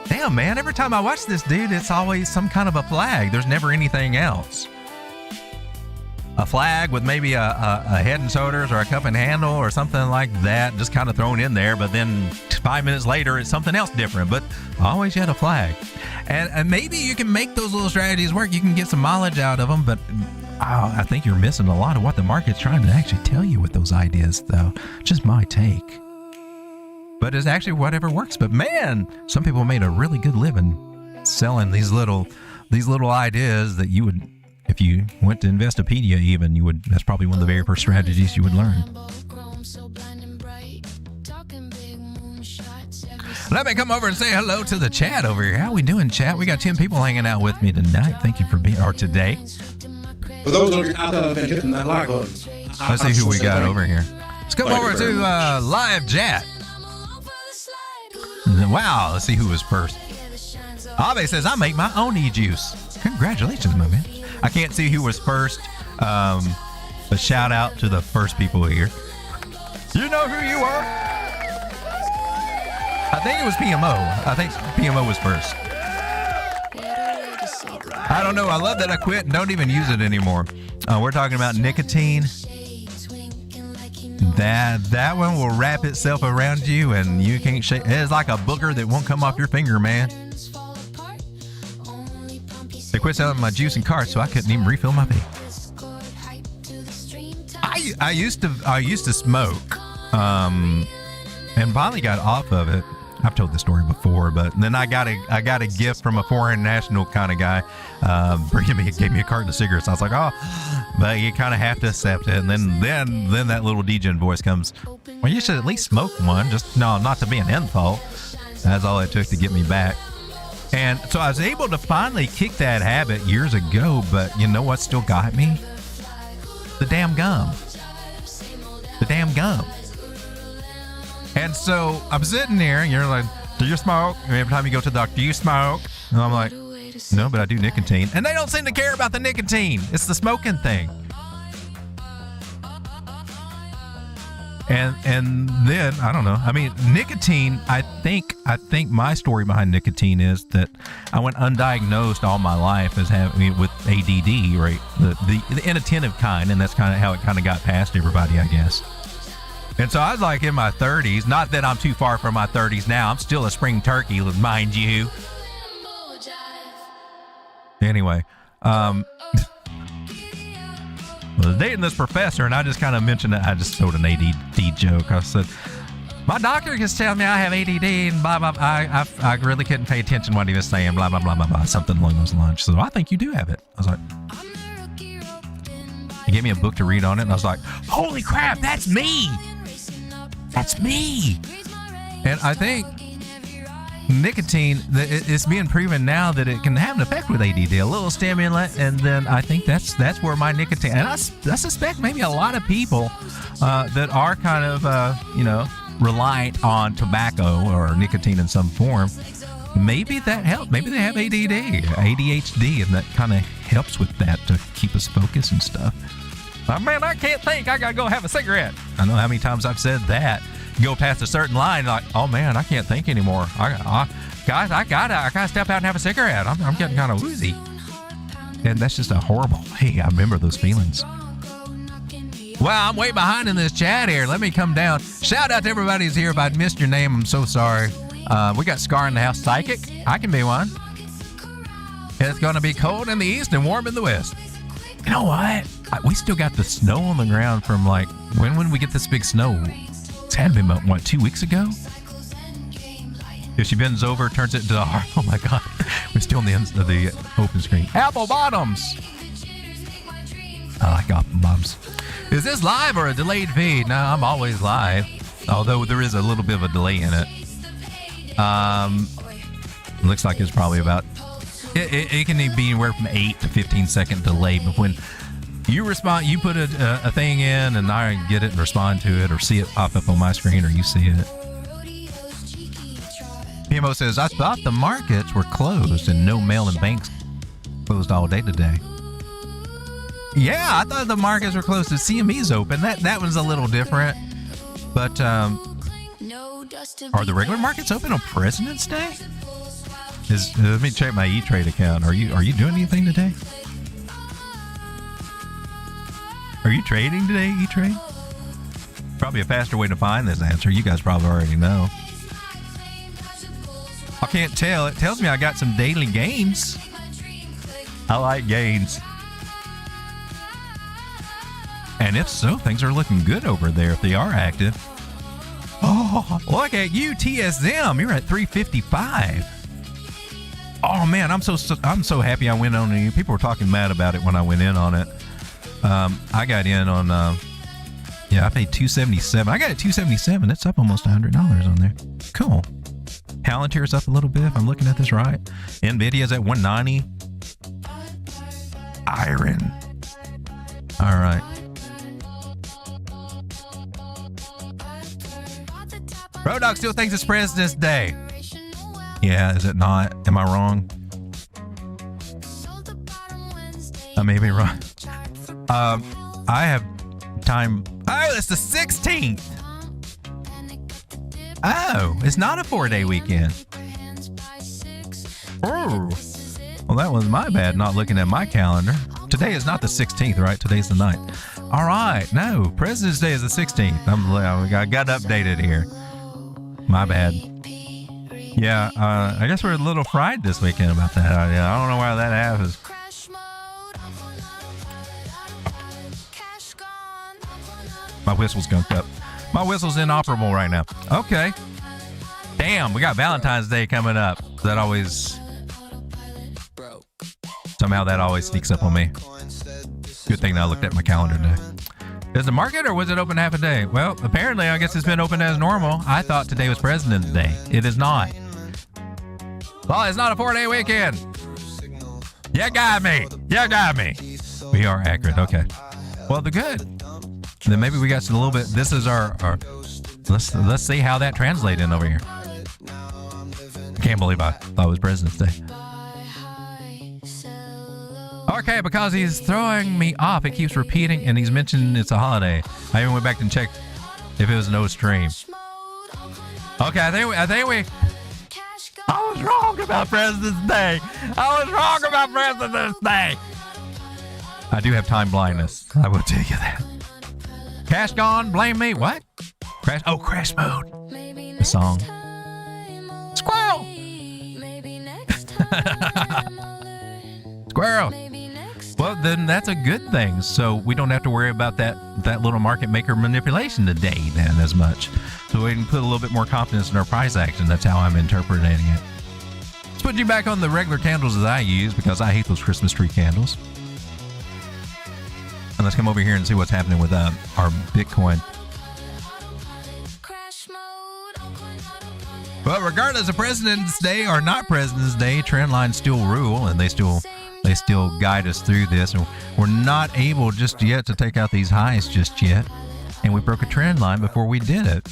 damn man, every time I watch this dude, it's always some kind of a flag. There's never anything else. A flag with maybe a head and shoulders or a cup and handle or something like that, just kind of thrown in there, but then 5 minutes later it's something else different, but always you had a flag. And maybe you can make those little strategies work, you can get some mileage out of them, but I think you're missing a lot of what the market's trying to actually tell you with those ideas, though. Just my take. But it's actually whatever works. But man, some people made a really good living selling these little ideas that you would, if you went to Investopedia even, you would, that's probably one of the very first strategies you would learn. Let me come over and say hello to the chat over here. How we doing, chat? We got 10 people hanging out with me tonight. Thank you for being, or today. For those of you out there that have been hitting that like button, let's see who we got over here. Let's come over to live chat. Wow, let's see who was first. Abe says, I make my own e-juice. Congratulations, my man. I can't see who was first, but shout out to the first people here. You know who you are? I think it was PMO. I think PMO was first. I don't know. I love that I quit and don't even use it anymore. We're talking about nicotine. That one will wrap itself around you and you can't shake. It's like a booger that won't come off your finger, man. They quit selling my juice and carts, so I couldn't even refill my vape. I used to smoke, and finally got off of it. I've told this story before, but then I got a gift from a foreign national kind of guy, gave me a carton of cigarettes. I was like, oh, but you kind of have to accept it. And then that little degen voice comes, well, you should at least smoke one. Just no, not to be an insult. That's all it took to get me back. And so I was able to finally kick that habit years ago. But you know what still got me? The damn gum. The damn gum. And so I'm sitting there and you're like, do you smoke? And every time you go to the doctor, do you smoke? And I'm like, no, but I do nicotine. And they don't seem to care about the nicotine. It's the smoking thing. And then, I don't know. I mean, nicotine, I think my story behind nicotine is that I went undiagnosed all my life as having with ADD, right? The inattentive kind. And that's kind of how it kind of got past everybody, I guess. And so I was like in my 30s. Not that I'm too far from my 30s now. I'm still a spring turkey, mind you. Anyway, I was dating this professor, and I just kind of mentioned it. I just told an ADD joke. I said, my doctor is telling me I have ADD, and blah, blah, blah. I really couldn't pay attention to what he was saying, blah, blah, blah, blah, blah, something along those lines. So I think you do have it. I was like, he gave me a book to read on it, and I was like, holy crap, that's me. That's me. And I think nicotine, it's being proven now that it can have an effect with ADD, a little stimulant, and then I think that's where my nicotine, and I suspect maybe a lot of people that are kind of, reliant on tobacco or nicotine in some form, maybe that helps. Maybe they have ADHD, and that kind of helps with that to keep us focused and stuff. Man, I can't think. I gotta go have a cigarette. I know how many times I've said that. You go past a certain line, like, oh man, I can't think anymore. I gotta step out and have a cigarette. I'm getting kind of woozy. And that's just a horrible. Hey, I remember those feelings. Wow, I'm way behind in this chat here. Let me come down. Shout out to everybody who's here. If I missed your name, I'm so sorry. We got Scar in the house. Psychic. I can be one. It's gonna be cold in the east and warm in the west. You know what? We still got the snow on the ground from like, when we get this big snow? It's had to be about, what, 2 weeks ago? If she bends over, turns it into a heart. Oh my God. We're still on the end of the open screen. Apple bottoms. I like apple bottoms. Is this live or a delayed feed? No, I'm always live. Although there is a little bit of a delay in it. Looks like it's probably about, it can be anywhere from 8 to 15 second delay, but when you respond, you put a thing in and I get it and respond to it or see it pop up on my screen or you see it. PMO says, I thought the markets were closed and no mail and banks closed all day today. Yeah, I thought the markets were closed. The CME's open. That one's a little different. But are the regular markets open on President's Day? Let me check my E-Trade account. Are you doing anything today? Are you trading today, E-Trade? Probably a faster way to find this answer. You guys probably already know. I can't tell. It tells me I got some daily gains. I like gains. And if so, things are looking good over there if they are active. Oh, look at you, TSM. You're at 355. Oh man, I'm so happy I went on you. People were talking mad about it when I went in on it. I got in on I paid $277. I got it $277. It's up almost $100 on there. Cool. Palantir's up a little bit if I'm looking at this right. Nvidia's at 190. Iron. All right. Roadog still thinks it's President's Day. Yeah, is it not? Am I wrong? I may be wrong. I have time. Oh, it's the 16th. Oh, it's not a 4-day weekend. Oh, well, that was my bad not looking at my calendar. Today is not the 16th, right? Today's the 9th. All right. No, President's Day is the 16th. I got updated here. My bad. Yeah, I guess we're a little fried this weekend about that. I don't know why that happens. My whistle's gunked up. My whistle's inoperable right now. Okay. Damn, we got Valentine's Day coming up. That always... Somehow that always sneaks up on me. Good thing that I looked at my calendar today. Is the market or was it open half a day? Well, apparently I guess it's been open as normal. I thought today was President's Day. It is not. Well, it's not a 4-day weekend. You got me. You got me. We are accurate. Okay. Well, they're good. Then maybe we got a little bit. This is our let's see how that translates in over here. Can't believe I thought it was President's Day. Okay, because he's throwing me off. It keeps repeating, and he's mentioning it's a holiday. I even went back and checked if it was no stream. Okay, I think we. I was wrong about President's Day. I was wrong about President's Day. I do have time blindness. I will tell you that. Cash gone. Blame me. What? Crash. Oh, crash mode. The song. Squirrel. Squirrel. Well, then that's a good thing. So we don't have to worry about that little market maker manipulation today then as much. So we can put a little bit more confidence in our price action. That's how I'm interpreting it. Let's put you back on the regular candles that I use because I hate those Christmas tree candles. And let's come over here and see what's happening with our Bitcoin. But regardless of President's Day or not President's Day, trend lines still rule and they still guide us through this. And we're not able just yet to take out these highs just yet. And we broke a trend line before we did it.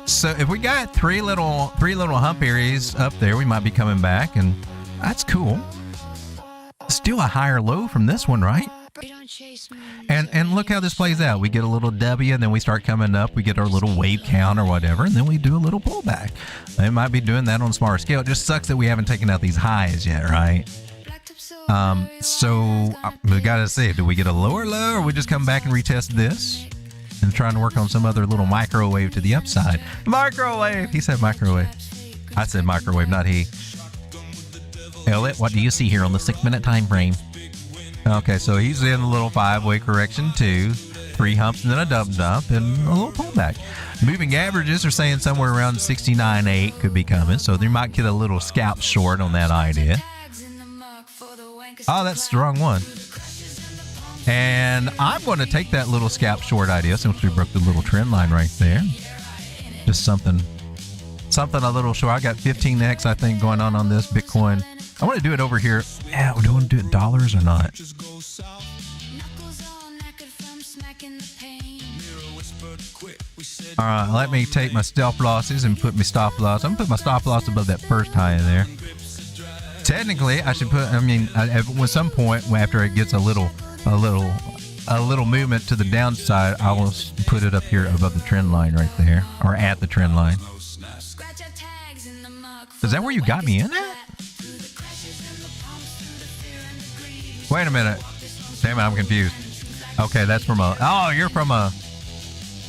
So if we got three little hump areas up there, we might be coming back, and that's cool. Still a higher low from this one, right? And look how this plays out. We get a little W, and then we start coming up. We get our little wave count or whatever, and then we do a little pullback. They might be doing that on a smaller scale. It just sucks that we haven't taken out these highs yet, right? So we gotta see, do we get a lower low, or we just come back and retest this and trying to work on some other little microwave to the upside? Microwave. He said microwave. I said microwave, not he. Elliot, what do you see here on the 6-minute time frame? Okay, so he's in a little 5-way correction too. 3 humps and then a dump and a little pullback. Moving averages are saying somewhere around 69.8 could be coming, so they might get a little scalp short on that idea. Oh, that's the wrong one. And I'm going to take that little scalp short idea since we broke the little trend line right there. Just something a little short. I got 15x, I think, going on this Bitcoin. I want to do it over here. Yeah, do you want to do it dollars or not? All right, let me take my stop losses and put my stop loss. I'm going to put my stop loss above that first high in there. Technically, I should put, at some point after it gets a little movement to the downside, I will put it up here above the trend line right there, or at the trend line. Is that where you got me in at? Wait a minute. Damn it, I'm confused. Okay, that's from a, oh, you're from a,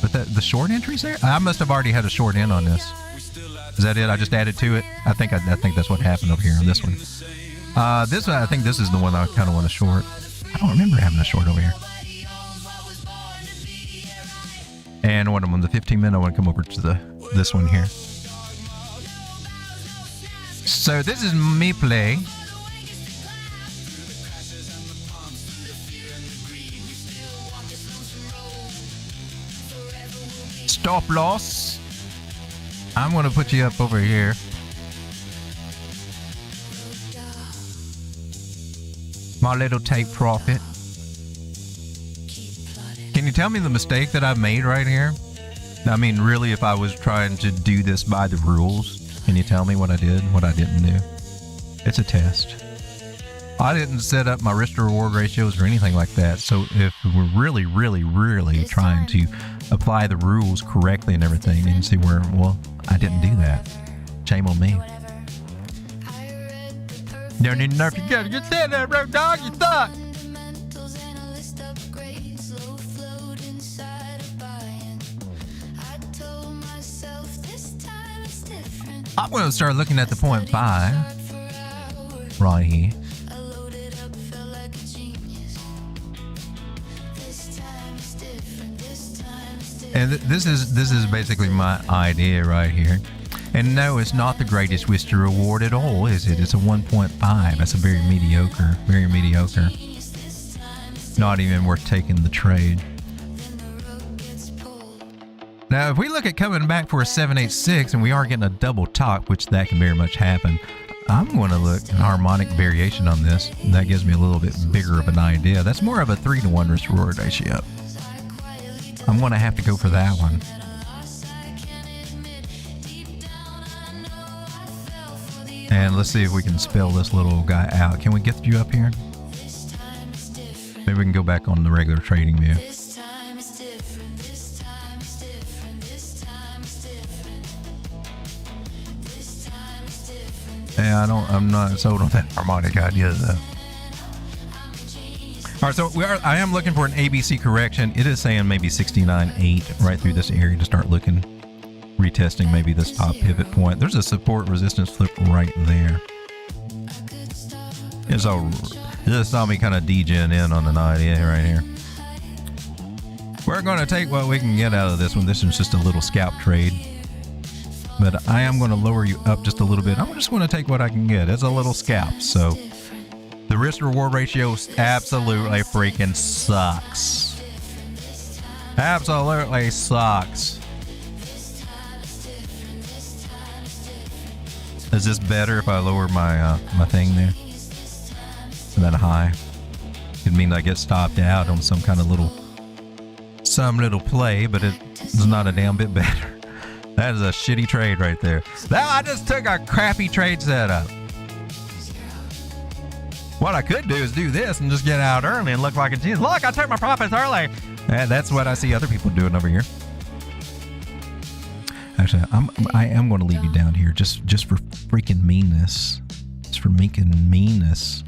but the short entries there? I must have already had a short in on this. Is that it? I just added to it? I think that's what happened over here on this one. This one, I think this is the one I kind of want to short. I don't remember having a short over here. And what I'm on the 15-minute, I want to come over to this one here. So this is me playing. Stop loss. I'm going to put you up over here. My little take profit. Can you tell me the mistake that I made right here? I mean, really, if I was trying to do this by the rules Can you tell me what I did, what I didn't do? It's a test. I didn't set up my risk to reward ratios or anything like that. So if we're really, really, really trying to apply the rules correctly and everything, and see where, well, I didn't do that. Shame on me. Don't even know if you gotta get set up, bro, dog. You suck. I'm going to start looking at the 0.5 right here. And this is basically my idea right here. And no, it's not the greatest risk to reward at all, is it? It's a 1.5. That's a very mediocre. Not even worth taking the trade. Now, if we look at coming back for a 786 and we are getting a double top, which that can very much happen, I'm going to look at harmonic variation on this. And that gives me a little bit bigger of an idea. That's more of a 3-to-1 risk reward ratio. I'm going to have to go for that one. And let's see if we can spell this little guy out. Can we get you up here? Maybe we can go back on the regular trading view. Yeah, I'm not sold on that harmonic idea though. All right, so I am looking for an ABC correction. It is saying maybe 69.8 right through this area to start looking, retesting maybe this top pivot point. There's a support resistance flip right there. It's all, this saw me kind of degen in on an idea right here. We're going to take what we can get out of this one. This is just a little scalp trade. But I am going to lower you up just a little bit. I'm just going to take what I can get. It's a little scalp. So the risk reward ratio absolutely freaking sucks. Absolutely sucks. Is this better if I lower my my thing there? Is that high? It means I get stopped out on some kind of little play, but it's not a damn bit better. That is a shitty trade right there. Now I just took a crappy trade setup. What I could do is do this and just get out early and look like a genius. Look, I took my profits early. And that's what I see other people doing over here. Actually, I am going to leave you down here just for freaking meanness. Just for making meanness.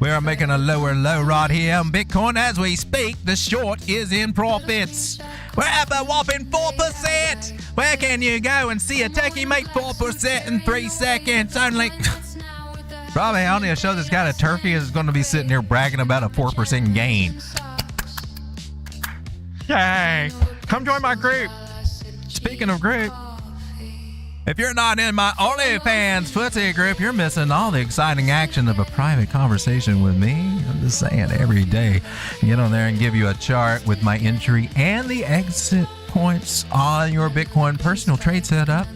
We are making a lower low right here on Bitcoin as we speak. The short is in profits. We're at a whopping 4%. Where can you go and see a techie make 4% in 3 seconds? Only probably only a show that's got a turkey is going to be sitting here bragging about a 4% gain. Yay! Come join my group. Speaking of group, if you're not in my OnlyFans footsie group, you're missing all the exciting action of a private conversation with me. I'm just saying, every day, get on there and give you a chart with my entry and the exit points on your Bitcoin personal trade setup.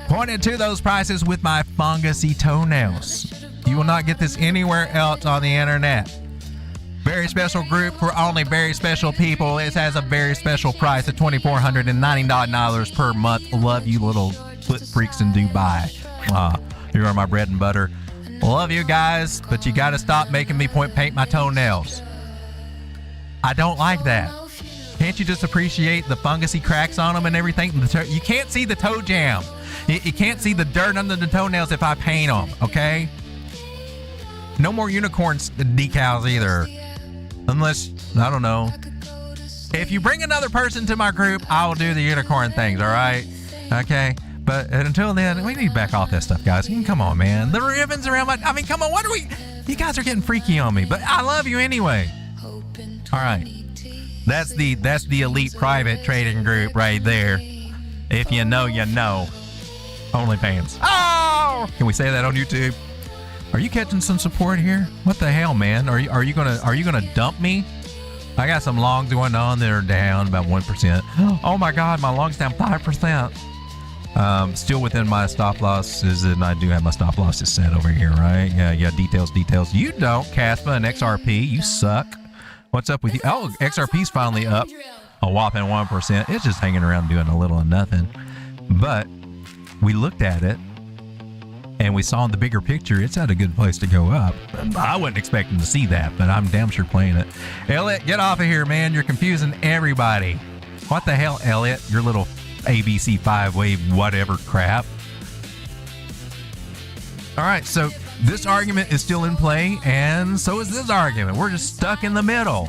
Pointed to those prices with my fungusy toenails. You will not get this anywhere else on the internet. Very special group for only very special people. It has a very special price of $2,499 per month. Love you little foot freaks in Dubai. You are my bread and butter. Love you guys, but you got to stop making me paint my toenails. I don't like that. Can't you just appreciate the fungusy cracks on them and everything? You can't see the toe jam. You can't see the dirt under the toenails if I paint them, okay? No more unicorn decals either. Unless, I don't know. If you bring another person to my group, I will do the unicorn things, all right? Okay? But until then, we need to back off that stuff, guys. Come on, man. The ribbons around my... I mean, come on. What are we... You guys are getting freaky on me, but I love you anyway. All right. That's the elite private trading group right there. If you know, you know. OnlyFans. Oh! Can we say that on YouTube? Are you catching some support here? What the hell, man? Are you gonna dump me? I got some longs going on that are down about 1%. Oh my God, my longs down 5%. Still within my stop losses, and I do have my stop losses set over here, right? Yeah. Details. You don't, Caspa and XRP. You suck. What's up with you? Oh, XRP's finally up a whopping 1%. It's just hanging around doing a little of nothing. But we looked at it and we saw in the bigger picture, it's at a good place to go up. I wasn't expecting to see that, but I'm damn sure playing it. Elliot, get off of here, man. You're confusing everybody. What the hell, Elliot? Your little ABC 5-wave whatever crap. All right, so this argument is still in play, and so is this argument. We're just stuck in the middle.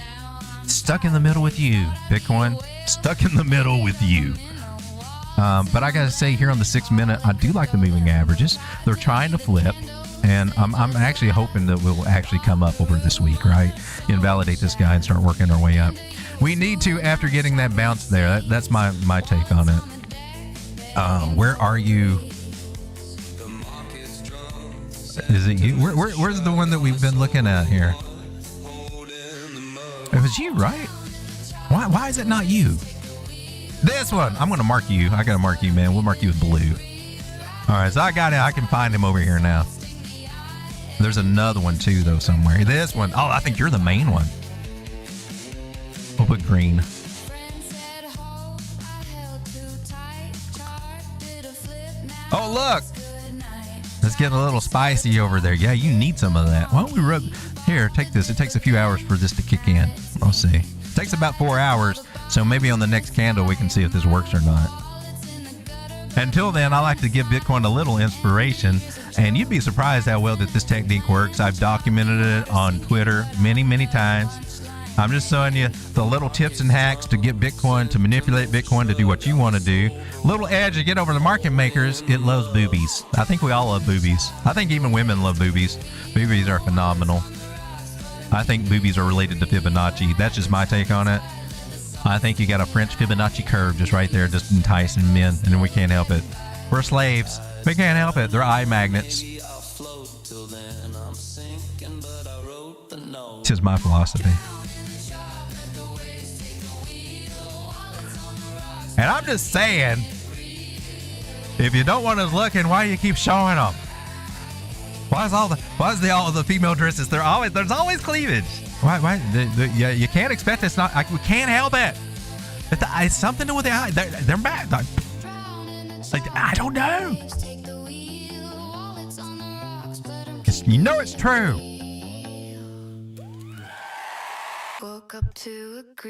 Stuck in the middle with you, Bitcoin. Stuck in the middle with you. But I gotta say, here on the 6 minute, I do like the moving averages. They're trying to flip, and I'm actually hoping that we'll actually come up over this week, right? Invalidate this guy and start working our way up. We need to, after getting that bounce there. That's my take on it. Where are you? Is it you? Where's the one that we've been looking at here? It was you, right? Why is it not you? This one. I'm going to mark you. I got to mark you, man. We'll mark you with blue. All right, so I got it. I can find him over here now. There's another one, too, though, somewhere. This one. Oh, I think you're the main one. We'll put green. Oh, look. It's getting a little spicy over there. Yeah, you need some of that. Why don't we rub... Here, take this. It takes a few hours for this to kick in. We'll see. It takes about 4 hours, so maybe on the next candle we can see if this works or not. Until then, I like to give Bitcoin a little inspiration, and you'd be surprised how well that this technique works. I've documented it on Twitter many, many times. I'm just showing you the little tips and hacks to get Bitcoin, to manipulate Bitcoin to do what you want to do. Little edge to get over the market makers. It loves boobies. I think we all love boobies. I think even women love boobies. Boobies are phenomenal. I think boobies are related to Fibonacci. That's just my take on it. I think you got a French Fibonacci curve just right there, just enticing men, and then we can't help it. We're slaves. We can't help it. They're eye magnets. This is my philosophy. And I'm just saying, if you don't want us looking, why do you keep showing them? Why is all the female dresses? There's always cleavage. Why? You can't expect it's not. We can't help it. It's something to do with the eye. They're bad. I don't know. You know it's true.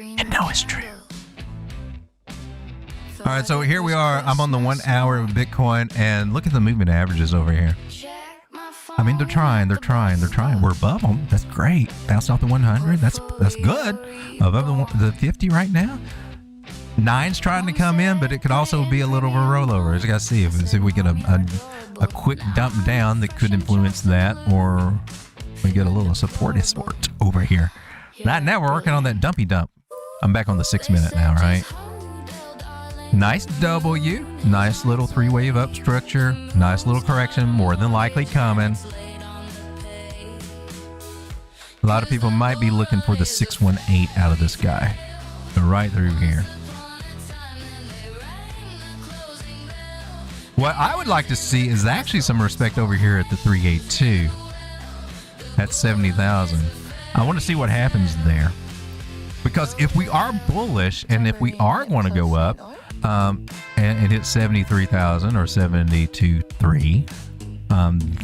You know it's true. All right, so here we are. I'm on the 1 hour of Bitcoin, and look at the movement averages over here. I mean, they're trying. We're above them. That's great. Bounced off the 100. That's good. Above the 50 right now. 9's trying to come in, but it could also be a little of a rollover. I just got to see if we get a quick dump down that could influence that, or we get a little support over here. Right now, we're working on that dumpy dump. I'm back on the 6 minute now, right? Nice W, nice little 3-wave up structure, nice little correction, more than likely coming. A lot of people might be looking for the 618 out of this guy. But right through here. What I would like to see is actually some respect over here at the 382. That's 70,000. I want to see what happens there. Because if we are bullish and if we are going to go up, and hit 73,000 or 72.3,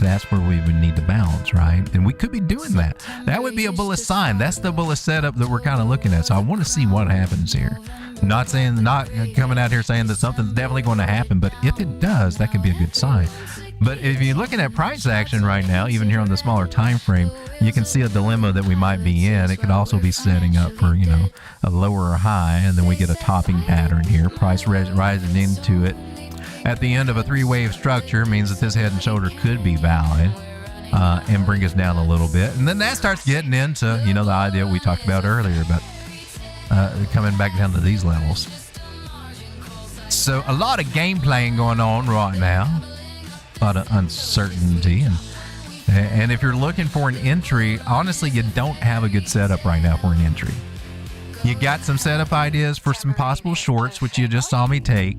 that's where we would need to balance, right? And we could be doing that. That would be a bullish sign. That's the bullish setup that we're kind of looking at. So I want to see what happens here. Not coming out here saying that something's definitely going to happen, but if it does, that could be a good sign. But if you're looking at price action right now, even here on the smaller time frame, you can see a dilemma that we might be in. It could also be setting up for, a lower high, and then we get a topping pattern here. Price rising into it at the end of a 3-wave structure means that this head and shoulder could be valid and bring us down a little bit. And then that starts getting into, the idea we talked about earlier about coming back down to these levels. So a lot of game playing going on right now. A lot of uncertainty, and if you're looking for an entry, honestly, you don't have a good setup right now for an entry. You got some setup ideas for some possible shorts, which you just saw me take,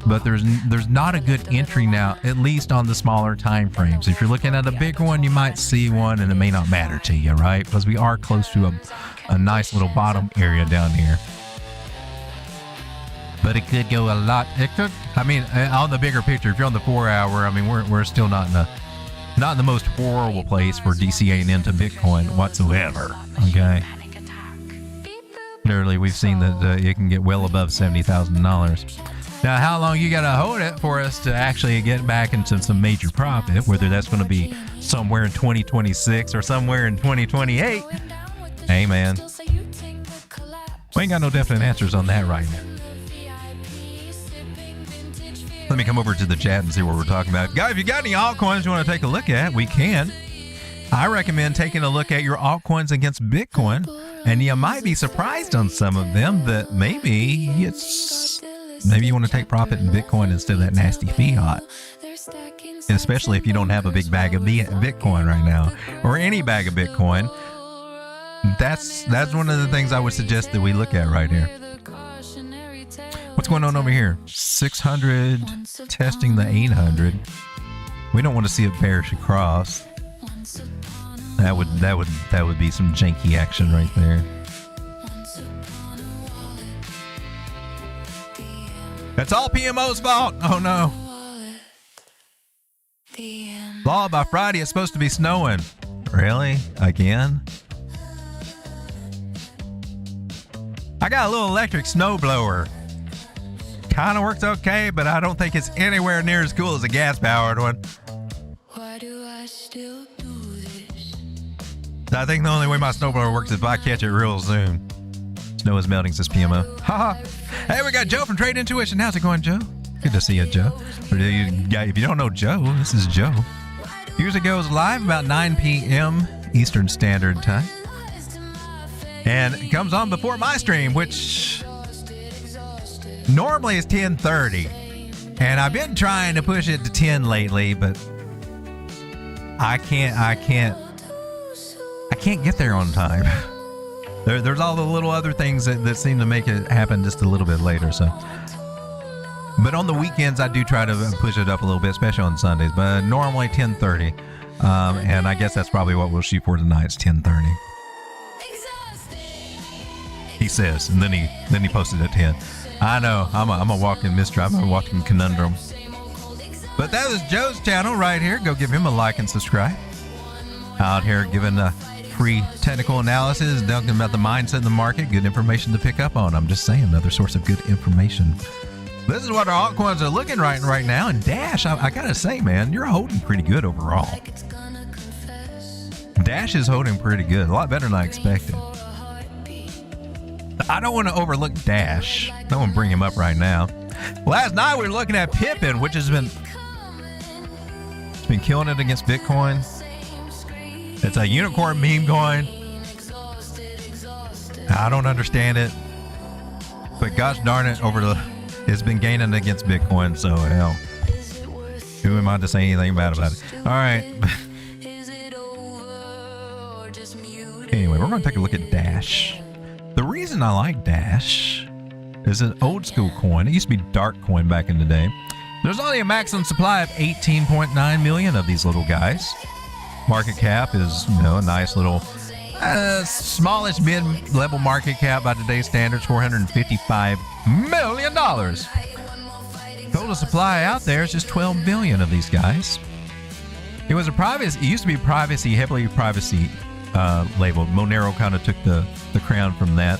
but there's not a good entry now, at least on the smaller time frames. If you're looking at a bigger one, you might see one and it may not matter to you, right? Because we are close to a nice little bottom area down here. But it could go a lot. It could. I mean, on the bigger picture, if you're on the 4 hour, I mean, we're still not in the most horrible place for DCAing into Bitcoin whatsoever. Okay. Literally, we've seen that it can get well above $70,000. Now, how long you got to hold it for us to actually get back into some major profit, whether that's going to be somewhere in 2026 or somewhere in 2028? Hey, man. We ain't got no definite answers on that right now. Let me come over to the chat and see what we're talking about. Guys, if you got any altcoins you want to take a look at, we can. I recommend taking a look at your altcoins against Bitcoin, and you might be surprised on some of them that maybe you want to take profit in Bitcoin instead of that nasty fiat. Especially if you don't have a big bag of Bitcoin right now, or any bag of Bitcoin. That's one of the things I would suggest that we look at right here. What's going on over here? 600 testing the 800. We don't want to see it bearish across. That would be some janky action right there. That's all PMO's fault. Oh no. Law, by Friday it's supposed to be snowing. Really? Again? I got a little electric snow blower. Kind of works okay, but I don't think it's anywhere near as cool as a gas-powered one. Why do I still do this? I think the only way my snowblower works is if I catch it real soon. Snow is melting, says PMO. Haha. Hey, we got Joe from Trade Intuition. How's it going, Joe? Good to see you, Joe. If you don't know Joe, this is Joe. Usually goes live about 9 p.m. Eastern Standard Time. And it comes on before my stream, which normally is 10:30. And I've been trying to push it to 10 lately, but I can't get there on time. There's all the little other things that seem to make it happen just a little bit later. So, but on the weekends I do try to push it up a little bit, especially on Sundays. But normally 10:30, and I guess that's probably what we'll shoot for tonight. It's 10:30. He says, and then he posted at 10. I know, I'm a walking mystery. I'm a walking conundrum. But that is Joe's channel right here. Go give him a like and subscribe. Out here giving free technical analysis, talking about the mindset in the market, good information to pick up on. I'm just saying, another source of good information. This is what our altcoins are looking right now. And Dash, I gotta say, man, you're holding pretty good overall. Dash is holding pretty good, a lot better than I expected. I don't want to overlook Dash. I don't want to bring him up right now. Last night we were looking at Pippin, which has been killing it against Bitcoin. It's a unicorn meme coin. I don't understand it, but gosh darn it, it's been gaining against Bitcoin. So hell, who am I to say anything bad about it? All right. Anyway, we're going to take a look at Dash. The reason I like Dash is an old school coin. It used to be dark coin back in the day. There's only a maximum supply of 18.9 million of these little guys. Market cap is, a nice little, smallish mid-level market cap by today's standards, $455 million. Total supply out there is just 12 billion of these guys. It used to be heavily privacy labeled. Monero kind of took the crown from that.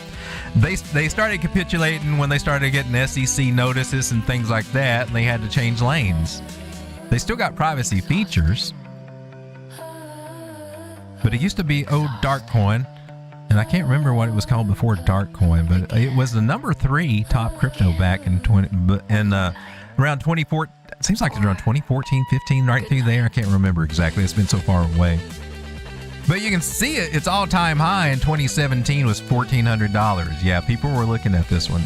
They started capitulating when they started getting SEC notices and things like that, and they had to change lanes. They still got privacy features, but it used to be old dark coin, and I can't remember what it was called before dark coin, but it was the number 3 top crypto back in around 2014. It seems like it's around 2014, 15, right through there. I can't remember exactly. It's been so far away. But you can see it. Its all-time high in 2017 was $1,400. Yeah, people were looking at this one.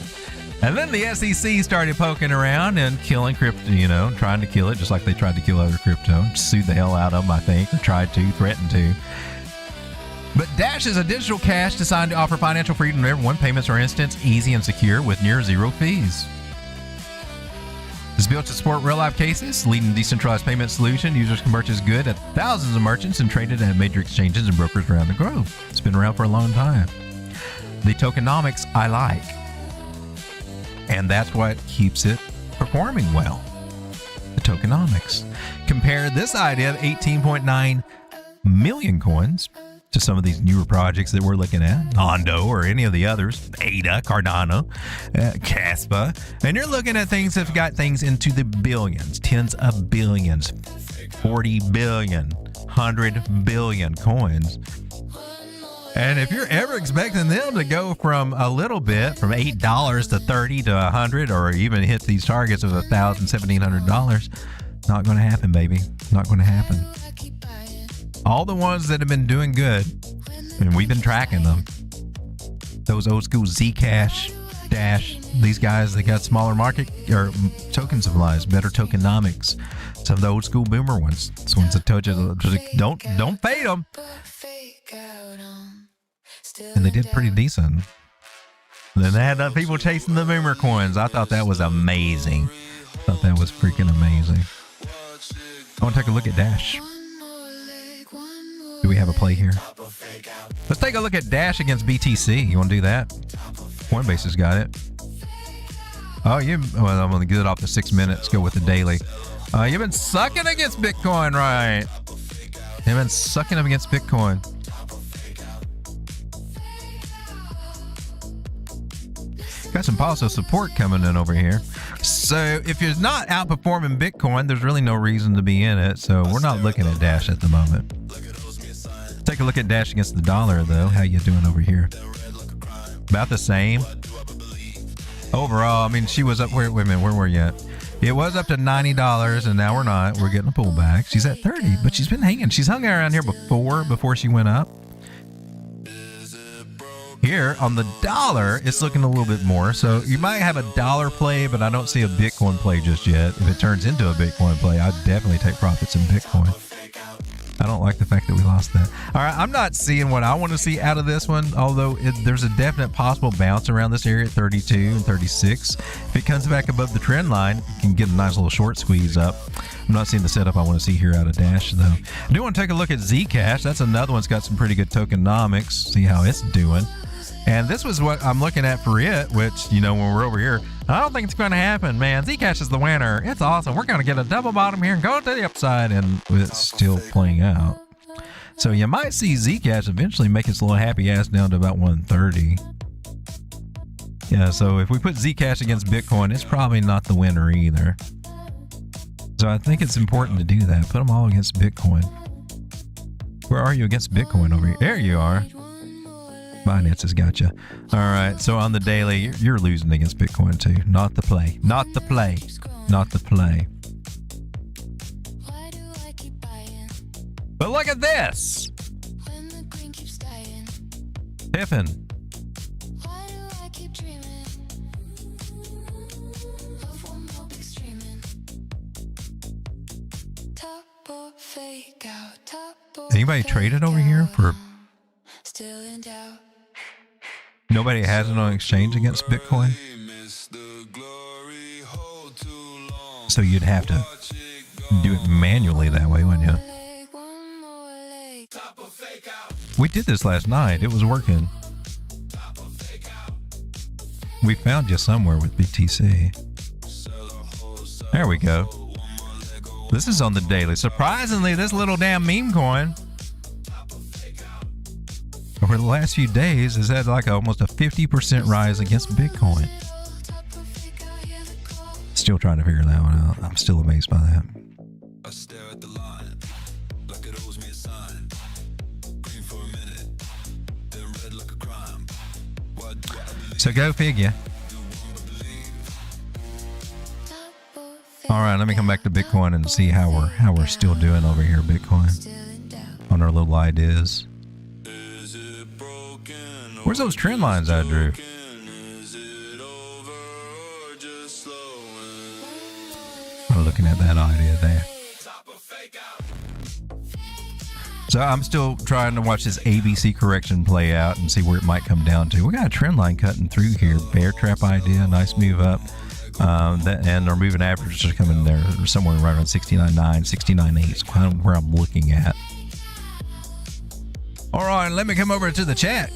And then the SEC started poking around and killing crypto, trying to kill it, just like they tried to kill other crypto. Sued the hell out of them, I think, or tried to, threatened to. But Dash is a digital cash designed to offer financial freedom to everyone. Payments are instant, easy, and secure with near zero fees. It's built to support real-life cases, leading decentralized payment solution. Users can purchase good at thousands of merchants and trade it at major exchanges and brokers around the globe. It's been around for a long time. The tokenomics I like. And that's what keeps it performing well. The tokenomics. Compare this idea of 18.9 million coins to some of these newer projects that we're looking at, Ondo or any of the others, Ada, Cardano, Caspa, and you're looking at things that have got things into the billions, tens of billions, 40 billion, 100 billion coins. And if you're ever expecting them to go from a little bit, from $8 to 30 to 100, or even hit these targets of $1,000, $1,700, not going to happen, baby. Not going to happen. All the ones that have been doing good, and we've been tracking them, those old school Zcash, Dash, these guys that got smaller market or token supplies, better tokenomics. Some of the old school boomer ones. These ones that told you, don't fade them. And they did pretty decent. Then they had people chasing the boomer coins. I thought that was amazing. I thought that was freaking amazing. I want to take a look at Dash. Do we have a play here? Let's take a look at Dash against BTC. You want to do that? Coinbase has got it. Oh, well, I'm going to get it off the 6 minutes. Go with the daily. You've been sucking against Bitcoin, right? You've been sucking up against Bitcoin. Got some positive support coming in over here. So if you're not outperforming Bitcoin, there's really no reason to be in it. So we're not looking at Dash at the moment. Take a look at Dash against the dollar, though. How you doing over here? About the same. Overall, I mean, she was up. Wait a minute, where were you at? It was up to $90, and now we're not. We're getting a pullback. She's at 30, but she's been hanging. She's hung around here before she went up. Here on the dollar, it's looking a little bit more. So you might have a dollar play, but I don't see a Bitcoin play just yet. If it turns into a Bitcoin play, I'd definitely take profits in Bitcoin. I don't like the fact that we lost that. All right, I'm not seeing what I want to see out of this one, although there's a definite possible bounce around this area at 32 and 36. If it comes back above the trend line, you can get a nice little short squeeze up. I'm not seeing the setup I want to see here out of Dash, though. I do want to take a look at Zcash. That's another one's got some pretty good tokenomics. See how it's doing. And this was what I'm looking at for it, which, you know, when we're over here, I don't think it's going to happen, man. Zcash is the winner. It's awesome. We're going to get a double bottom here and go to the upside, and it's still playing out. So you might see Zcash eventually make its little happy ass down to about 130. Yeah, so if we put Zcash against Bitcoin, it's probably not the winner either. So I think it's important to do that. Put them all against Bitcoin. Where are you against Bitcoin over here? There you are. Binance has got you. All right. So on the daily, you're losing against Bitcoin too. Not the play. Not the play. Not the play. But look at this. Piffin. Anybody traded over here for? Nobody has it on exchange against Bitcoin. So you'd have to do it manually that way, wouldn't you? We did this last night. It was working. We found you somewhere with BTC. There we go. This is on the daily. Surprisingly, this little damn meme coin over the last few days has had like almost a 50% rise against Bitcoin. Still trying to figure that one out. I'm still amazed by that. I stare at the line like it owes me a sign. Green for a minute, then red like a crime. So go figure. All right, let me come back to Bitcoin and see how we're still doing over here, Bitcoin, on our little ideas. Where's those trend lines I drew? I'm looking at that idea there. So I'm still trying to watch this ABC correction play out and see where it might come down to. We got a trend line cutting through here. Bear trap idea, nice move up. And our moving averages are coming there somewhere right around 69.9, 69.8 is kind of where I'm looking at. All right, let me come over to the chat.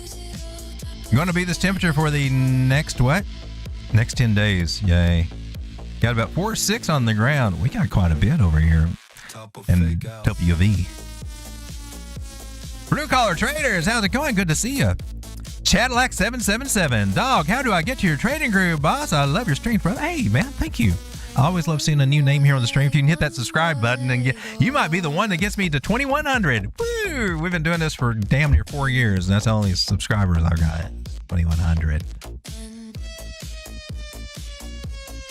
Going to be this temperature for the next what? Next 10 days. Yay. Got about 4 or 6 on the ground. We got quite a bit over here. And WV. Blue collar traders, how's it going? Good to see you. Cadillac777. Dog, how do I get to your trading group, boss? I love your stream, brother. Hey, man, thank you. I always love seeing a new name here on the stream. If you can hit that subscribe button and you might be the one that gets me to 2,100. Woo! We've been doing this for damn near 4 years, and that's how many subscribers I've got. 2,100.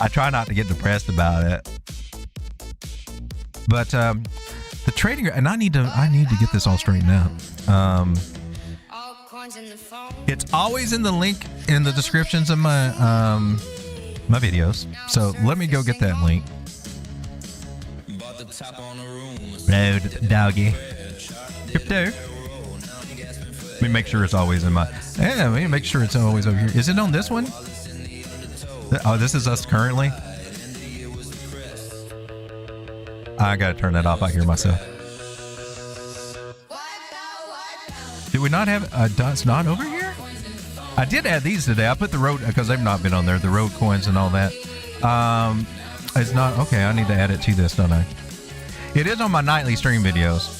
I try not to get depressed about it, but the trading, and I need to get this all straightened out. It's always in the link in the descriptions of my my videos. So let me go get that link. Road doggy. Crypto. Let me make sure it's always in my. Yeah, let me make sure it's always over here. Is it on this one? Oh, this is us currently. I gotta turn that off. I hear myself. Did we not have it's not over here? I did add these today. I put the road because they've not been on there. The road coins and all that. It's not okay. I need to add it to this, don't I? It is on my nightly stream videos.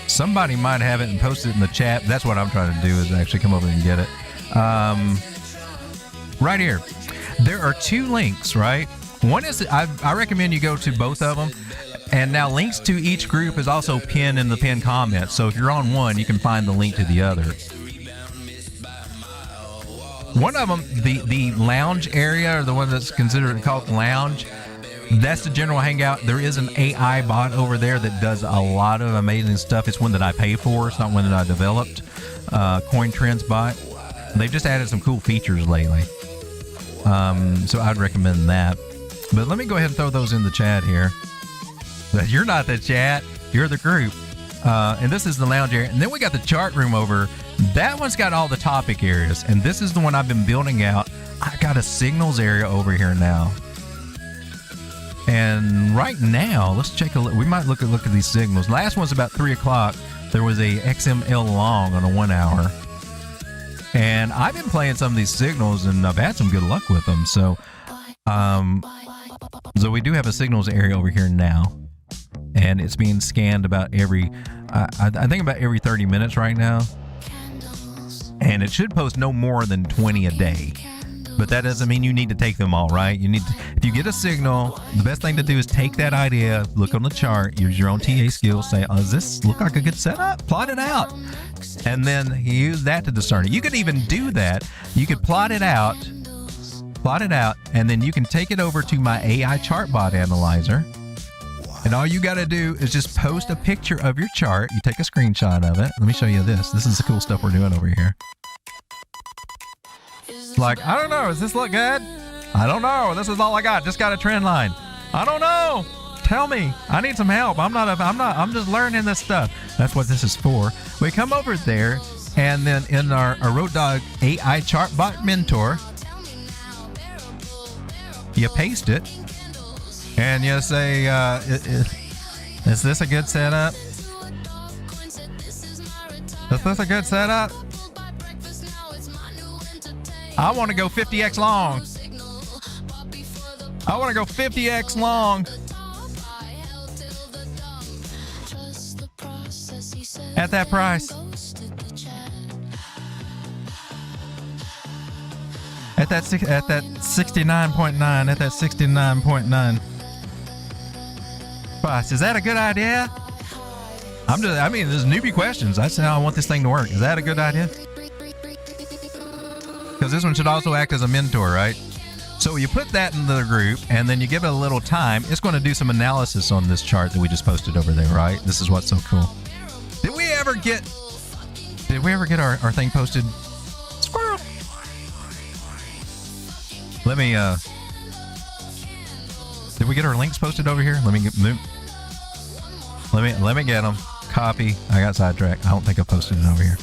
Somebody might have it and post it in the chat. That's what I'm trying to do is actually come over and get it. Right here. There are 2 links, right? One is I recommend you go to both of them. And now links to each group is also pinned in the pinned comments. So if you're on one, you can find the link to the other. One of them, the lounge area, or the one that's considered called lounge, that's the general hangout. There is an AI bot over there that does a lot of amazing stuff. It's one that I pay for. It's not one that I developed. CoinTrendz bot. They've just added some cool features lately. So I'd recommend that. But let me go ahead and throw those in the chat here. You're not the chat. You're the group. And this is the lounge area. And then we got the chart room over. That one's got all the topic areas. And this is the one I've been building out. I got a signals area over here now. And right now, let's take a look. We might look at these signals. Last one's about 3 o'clock. There was a XML long on a 1 hour. And I've been playing some of these signals and I've had some good luck with them. So, so we do have a signals area over here now. And it's being scanned about every, I think about every 30 minutes right now. And it should post no more than 20 a day. But that doesn't mean you need to take them all, right? You need to, if you get a signal, the best thing to do is take that idea, look on the chart, use your own TA skills, say, oh, does this look like a good setup? Plot it out. And then use that to discern it. You could even do that. You could plot it out, and then you can take it over to my AI chart bot analyzer. And all you got to do is just post a picture of your chart. You take a screenshot of it. Let me show you this. This is the cool stuff we're doing over here. Like, I don't know. Does this look good? I don't know. This is all I got. Just got a trend line. I don't know. Tell me. I need some help. I'm just learning this stuff. That's what this is for. We come over there, and then in our Road Dog AI chart bot mentor, you paste it, and you say, is this a good setup? Is this a good setup? I want to go 50x long. I want to go 50x long. At that price. At that 69.9. At that 69.9 price. Is that a good idea? There's newbie questions. That's how I want this thing to work. Is that a good idea? Because this one should also act as a mentor, right? So you put that in the group, and then you give it a little time. It's going to do some analysis on this chart that we just posted over there, right? This is what's so cool. Did we ever get our thing posted? Squirrel. Let me, did we get our links posted over here? Let me get them. Copy. I got sidetracked. I don't think I posted it over here.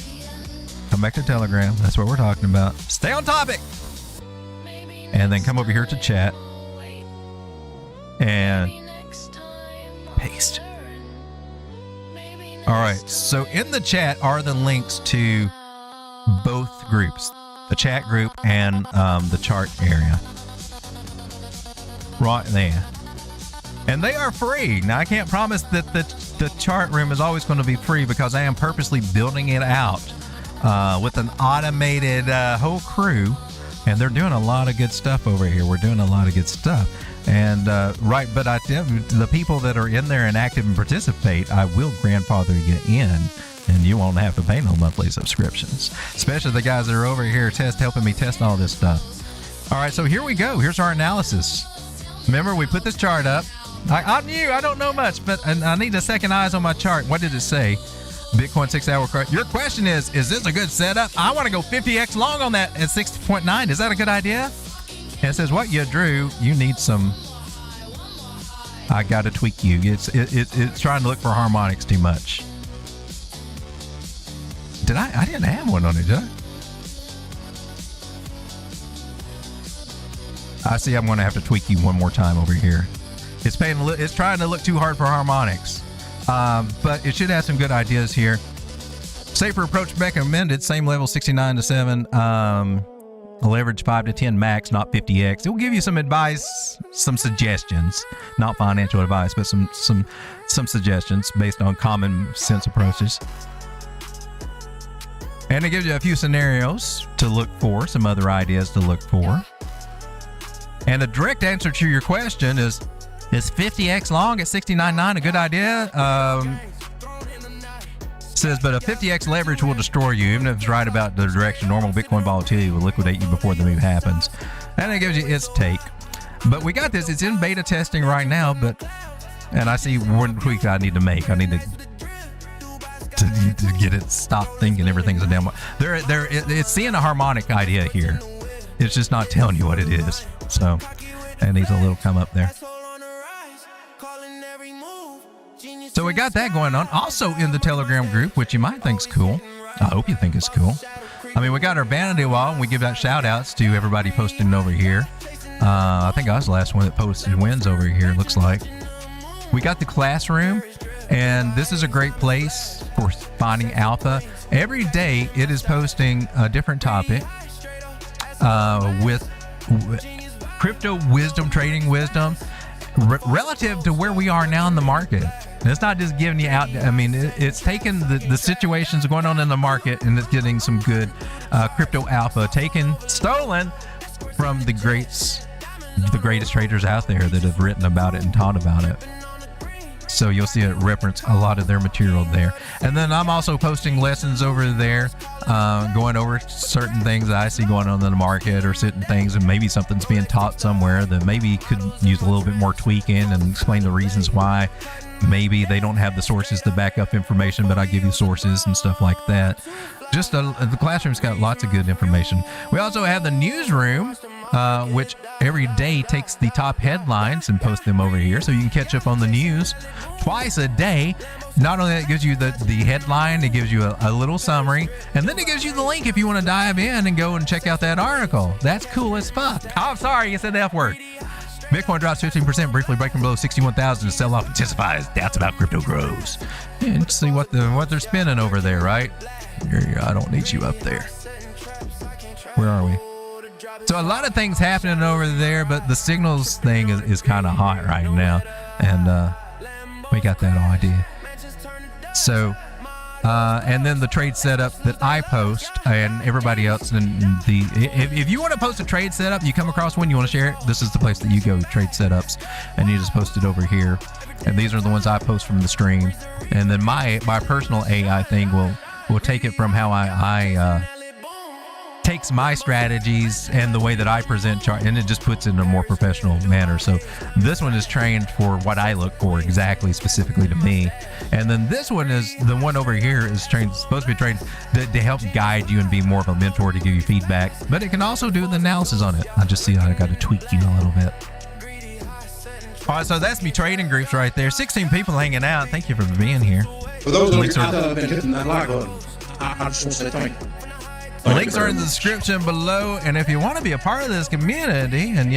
Come back to Telegram. That's what we're talking about. Stay on topic. and then come over here to chat and paste. All right, so in the chat are the links to both groups, the chat group and the chart area. Right there. And they are free. Now, I can't promise that the chart room is always going to be free because I am purposely building it out with an automated whole crew. And they're doing a lot of good stuff over here. We're doing a lot of good stuff. And but I tell you, the people that are in there and active and participate, I will grandfather you in, and you won't have to pay no monthly subscriptions. Especially the guys that are over here helping me test all this stuff. All right, so here we go. Here's our analysis. Remember, we put this chart up. I'm new. I don't know much, but I need a second eyes on my chart. What did it say? Bitcoin 6-hour chart. Your question is this a good setup? I want to go 50x long on that at 60.9. Is that a good idea? And it says, what you drew, you need some. I got to tweak you. It's trying to look for harmonics too much. Did I didn't have one on it, did I? I see I'm going to have to tweak you one more time over here. It's trying to look too hard for harmonics. But it should have some good ideas here. Safer approach recommended, same level 69 to 7. Leverage 5 to 10 max, not 50x. It will give you some advice, some suggestions, not financial advice, but some suggestions based on common sense approaches. And it gives you a few scenarios to look for, some other ideas to look for. And the direct answer to your question is 50x long at 69.9 a good idea? Says, but a 50x leverage will destroy you, even if it's right about the direction. Normal Bitcoin volatility will liquidate you before the move happens. And it gives you its take. But we got this. It's in beta testing right now, and I see one tweak I need to make. I need to get it stop thinking everything's a damn. It's seeing a harmonic idea here. It's just not telling you what it is. So it needs a little come up there. So we got that going on. Also in the Telegram group, which you might think's cool. I hope you think it's cool. I mean, we got our vanity wall, and we give out shout outs to everybody posting over here. I think I was the last one that posted wins over here, it looks like. We got the classroom, and this is a great place for finding alpha. Every day it is posting a different topic with crypto wisdom, trading wisdom, relative to where we are now in the market. And it's not just giving you out. I mean, it's taking the situations going on in the market, and it's getting some good crypto alpha stolen from the greatest traders out there that have written about it and taught about it. So you'll see it reference a lot of their material there. And then I'm also posting lessons over there, going over certain things that I see going on in the market, or certain things, and maybe something's being taught somewhere that maybe could use a little bit more tweaking, and explain the reasons why. Maybe they don't have the sources to back up information, but I give you sources and stuff like that. Just the classroom's got lots of good information. We also have the newsroom, which every day takes the top headlines and posts them over here, so you can catch up on the news twice a day. Not only that, it gives you the headline, it gives you a little summary, and then it gives you the link if you want to dive in and go and check out that article. That's cool as fuck. Oh, I'm sorry, you said the F word. Bitcoin drops 15%, briefly breaking below 61,000 to sell off intensifies. Doubts about crypto grows. Yeah, let's see what they're spinning over there, right? I don't need you up there. Where are we? So a lot of things happening over there, but the signals thing is kind of hot right now, and we got that idea. So, and then the trade setup that I post and everybody else, and if you want to post a trade setup, you come across one, you want to share it, this is the place that you go, trade setups, and you just post it over here. And these are the ones I post from the stream, and then my personal AI thing will take it from how I takes my strategies and the way that I present chart, and it just puts it in a more professional manner. So this one is trained for what I look for exactly, specifically to me. And then this one is the one over here is supposed to be trained to help guide you and be more of a mentor, to give you feedback, but it can also do the analysis on it. I just see I got to tweak you a little bit. All right, so that's me trading groups right there. 16 people hanging out. Thank you for being here. For those of you out there that have been hitting that like button, I just want to say thank you. Links are in the description below. And if you want to be a part of this community, and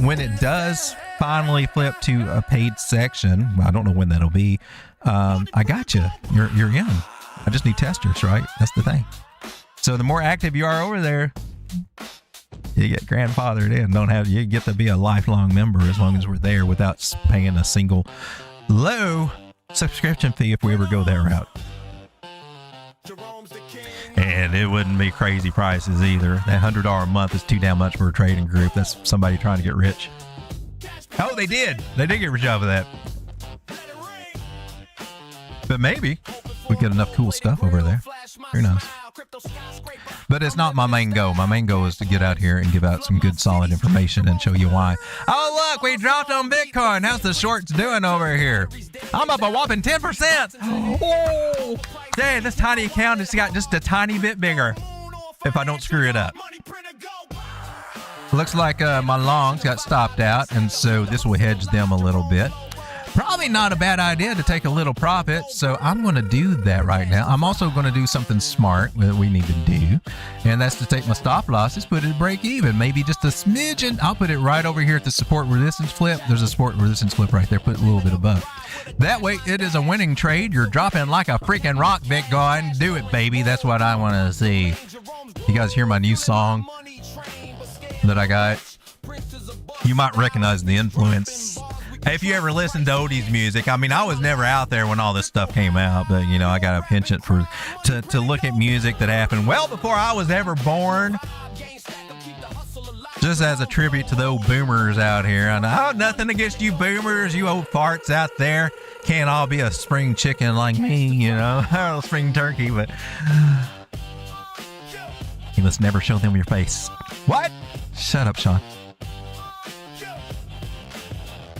when it does finally flip to a paid section, I don't know when that'll be. I got you. You're in. I just need testers, right? That's the thing. So the more active you are over there, you get grandfathered in. You get to be a lifelong member as long as we're there without paying a single low subscription fee if we ever go that route. And it wouldn't be crazy prices either. That $100 a month is too damn much for a trading group. That's somebody trying to get rich. Oh, they did get rich off of that. But maybe we get enough cool stuff over there. Who knows? But it's not my main goal. My main goal is to get out here and give out some good, solid information and show you why. Oh, look, we dropped on Bitcoin. How's the shorts doing over here? I'm up a whopping 10%. Oh, dang, this tiny account has got just a tiny bit bigger if I don't screw it up. Looks like my longs got stopped out, and so this will hedge them a little bit. Probably not a bad idea to take a little profit, so I'm going to do that right now. I'm also going to do something smart that we need to do, and that's to take my stop losses, put it at break even, maybe just a smidgen. I'll put it right over here at the support resistance flip. There's a support resistance flip right there. Put it a little bit above. That way, it is a winning trade. You're dropping like a freaking rock, Bitcoin. Do it, baby. That's what I want to see. You guys hear my new song that I got? You might recognize the influence. If you ever listen to oldies music, I mean, I was never out there when all this stuff came out, but you know, I got a penchant to look at music that happened well before I was ever born. Just as a tribute to the old boomers out here. And nothing against you boomers, you old farts out there. Can't all be a spring chicken like me, you know, or a spring turkey, but you must never show them your face. What? Shut up, Sean.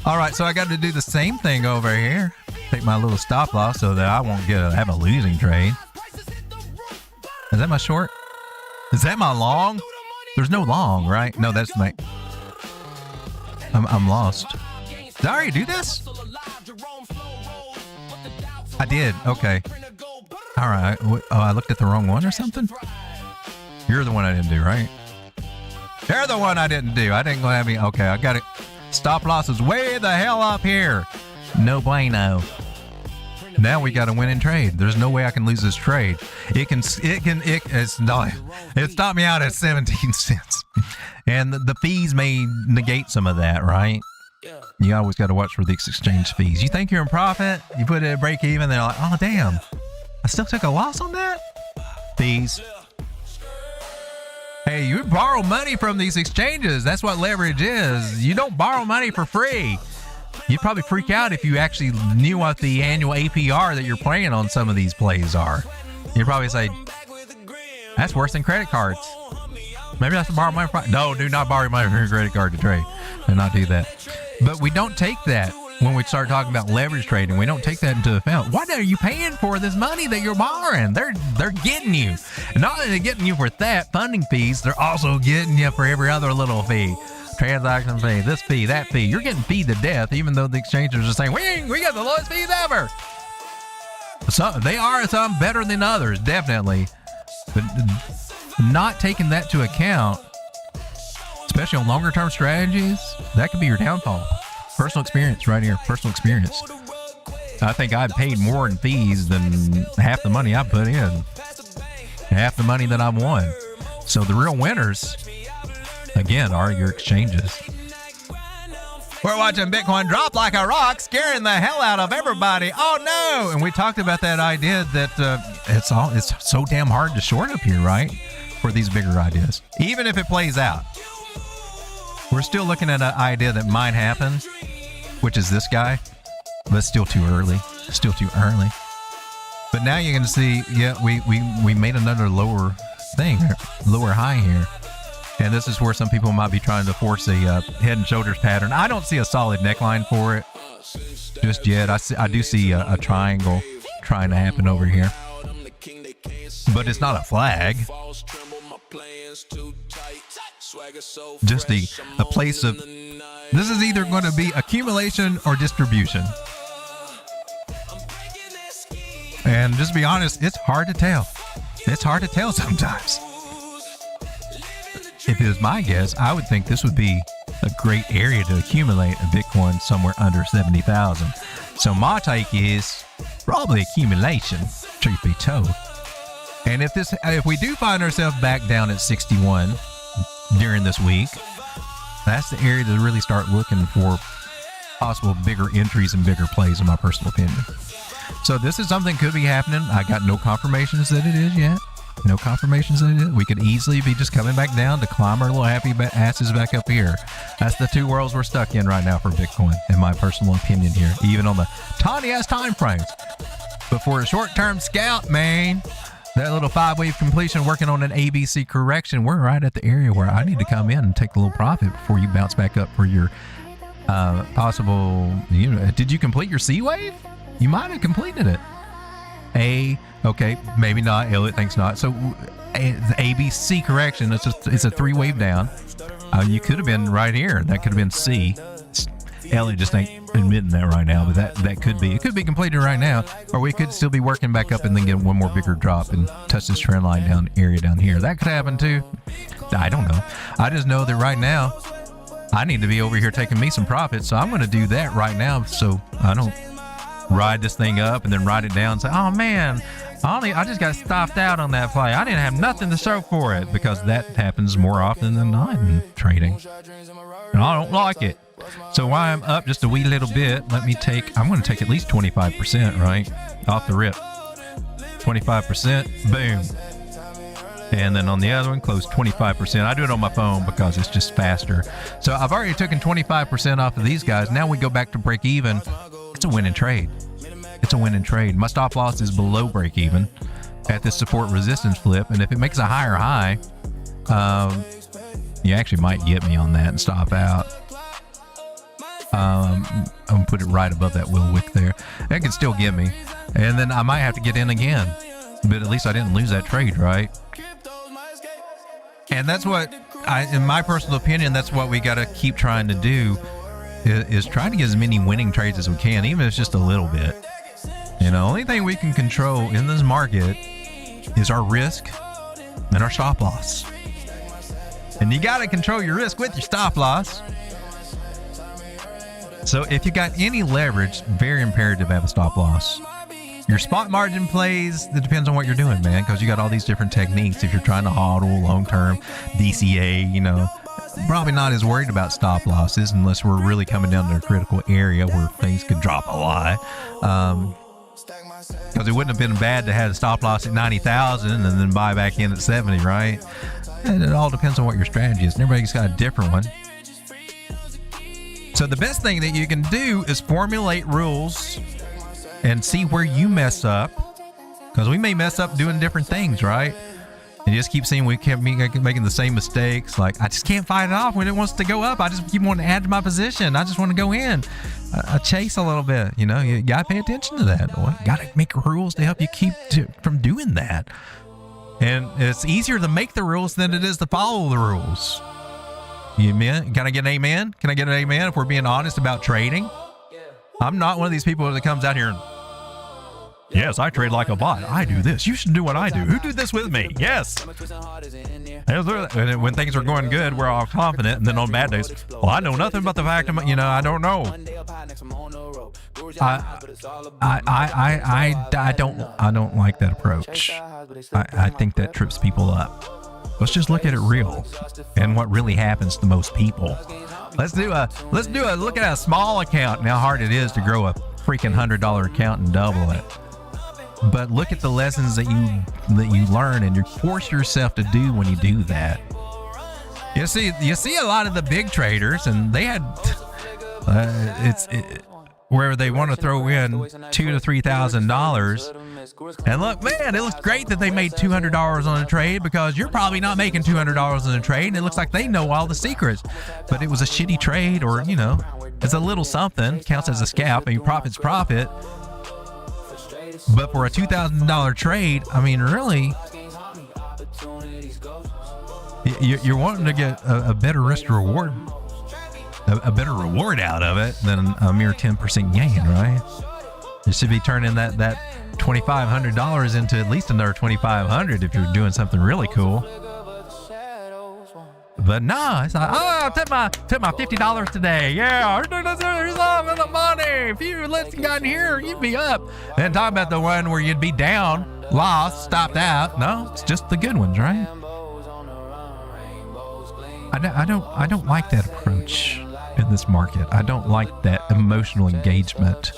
All right, so I got to do the same thing over here. Take my little stop loss so that I won't have a losing trade. Is that my short? Is that my long? There's no long, right? No, that's my... I'm lost. Did I already do this? I did. Okay. All right. Oh, I looked at the wrong one or something? You're the one I didn't do, right? You're the one I didn't do. I didn't go have any... Okay, I got it. Stop loss is way the hell up here. No bueno. Now we got to win in trade. There's no way I can lose this trade. It's not. It stopped me out at 17 cents. And the fees may negate some of that, right? You always got to watch for these exchange fees. You think you're in profit, you put it at break even, they're like, oh, damn. I still took a loss on that? Fees. Hey, you borrow money from these exchanges. That's what leverage is. You don't borrow money for free. You'd probably freak out if you actually knew what the annual APR that you're paying on some of these plays are. You'd probably say, that's worse than credit cards. Maybe I have to borrow money from... No, do not borrow money from your credit card to trade. Do not do that. But we don't take that when we start talking about leverage trading. We don't take that into account. What are you paying for this money that you're borrowing? They're getting you. And not only are they getting you for that funding fees, they're also getting you for every other little fee. Transaction fee, this fee, that fee. You're getting feed to death, even though the exchanges are saying, we got the lowest fees ever. They are some better than others, definitely. But not taking that to account, especially on longer term strategies, that could be your downfall. Personal experience right here. Personal experience. I think I've paid more in fees than half the money I put in. Half the money that I've won. So the real winners, again, are your exchanges. We're watching Bitcoin drop like a rock, scaring the hell out of everybody. Oh no! And we talked about that idea that it's so damn hard to short up here, right? For these bigger ideas. Even if it plays out. We're still looking at an idea that might happen, which is this guy, but it's still too early. Still too early. But now you can see, yeah, we made another lower thing, lower high here. And this is where some people might be trying to force a head and shoulders pattern. I don't see a solid neckline for it just yet. I do see a triangle trying to happen over here. But it's not a flag. Just a place of, this is either going to be accumulation or distribution. And just to be honest, it's hard to tell. It's hard to tell sometimes. if it was my guess, I would think this would be a great area to accumulate a Bitcoin somewhere under 70,000. So my take is probably accumulation, truth be told. And if we do find ourselves back down at 61 during this week, that's the area to really start looking for possible bigger entries and bigger plays, in my personal opinion. So this is something could be happening. I got no confirmations that it is yet. No confirmations that it is. We could easily be just coming back down to climb our little happy asses back up here. That's the two worlds we're stuck in right now for Bitcoin, in my personal opinion here, even on the tiny ass time frames. But for a short-term scout, man, that little 5-wave completion working on an ABC correction, we're right at the area where I need to come in and take a little profit before you bounce back up for your possible, did you complete your C wave? You might have completed it. Okay, maybe not. Elliot thinks not. So the ABC correction, it's a 3-wave down. You could have been right here. That could have been C. Elliot just ain't admitting that right now, but that could be. It could be completed right now, or we could still be working back up and then get one more bigger drop and touch this trend line area down here. That could happen too. I don't know. I just know that right now I need to be over here taking me some profits, so I'm going to do that right now so I don't ride this thing up and then ride it down and say, oh man, I just got stopped out on that play. I didn't have nothing to show for it, because that happens more often than not in trading. And I don't like it. So while I'm up just a wee little bit, I'm going to take at least 25%, right? Off the rip. 25%, boom. And then on the other one, close 25%. I do it on my phone because it's just faster. So I've already taken 25% off of these guys. Now we go back to break even. It's a winning trade. It's a winning trade. My stop loss is below break even at this support resistance flip. And if it makes a higher high, you actually might get me on that and stop out. I'm gonna put it right above that little wick there. That can still get me, and then I might have to get in again, but at least I didn't lose that trade, right? And that's what in my personal opinion, that's what we got to keep trying to do, is try to get as many winning trades as we can, even if it's just a little bit. The only thing we can control in this market is our risk and our stop loss, and you got to control your risk with your stop loss. So if you got any leverage, very imperative to have a stop loss. Your spot margin plays, it depends on what you're doing, man, because you got all these different techniques. If you're trying to hodl, long-term, DCA, probably not as worried about stop losses unless we're really coming down to a critical area where things could drop a lot. Because it wouldn't have been bad to have a stop loss at 90,000 and then buy back in at 70, right? And it all depends on what your strategy is. And everybody's got a different one. So the best thing that you can do is formulate rules and see where you mess up, because we may mess up doing different things, right? And you just keep seeing we keep making the same mistakes. Like, I just can't fight it off when it wants to go up. I just keep wanting to add to my position. I just want to go in. I chase a little bit. You got to pay attention to that. You got to make rules to help you keep from doing that. And it's easier to make the rules than it is to follow the rules. Amen? Can I get an amen? Can I get an amen if we're being honest about trading? I'm not one of these people that comes out here and, yes, I trade like a bot. I do this. You should do what I do. Who did this with me? Yes. And when things are going good, we're all confident. And then on bad days, well, I know nothing about the fact of, I don't know. I don't like that approach. I think that trips people up. Let's just look at it real and what really happens to most people. Let's do a look at a small account and how hard it is to grow a freaking $100 account and double it. But look at the lessons that you learn and you force yourself to do when you do that. You see a lot of the big traders, and they had where they want to throw in $2,000 to $3,000. And look, man, it looks great that they made $200 on a trade, because you're probably not making $200 on a trade, and it looks like they know all the secrets. But it was a shitty trade, or it's a little something, counts as a scalp. I mean, profit's profit. But for a $2,000 trade, I mean, really, you're wanting to get a better risk to reward, a better reward out of it than a mere 10% gain, right? You should be turning that $2,500 into at least another $2,500 if you're doing something really cool. But no, it's like, oh, I took my $50 today. Yeah, here's all of the money. If you listen gotten here, you'd be up. And talking about the one where you'd be down, lost, stopped out. No, it's just the good ones, right? I don't like that approach in this market. I don't like that emotional engagement,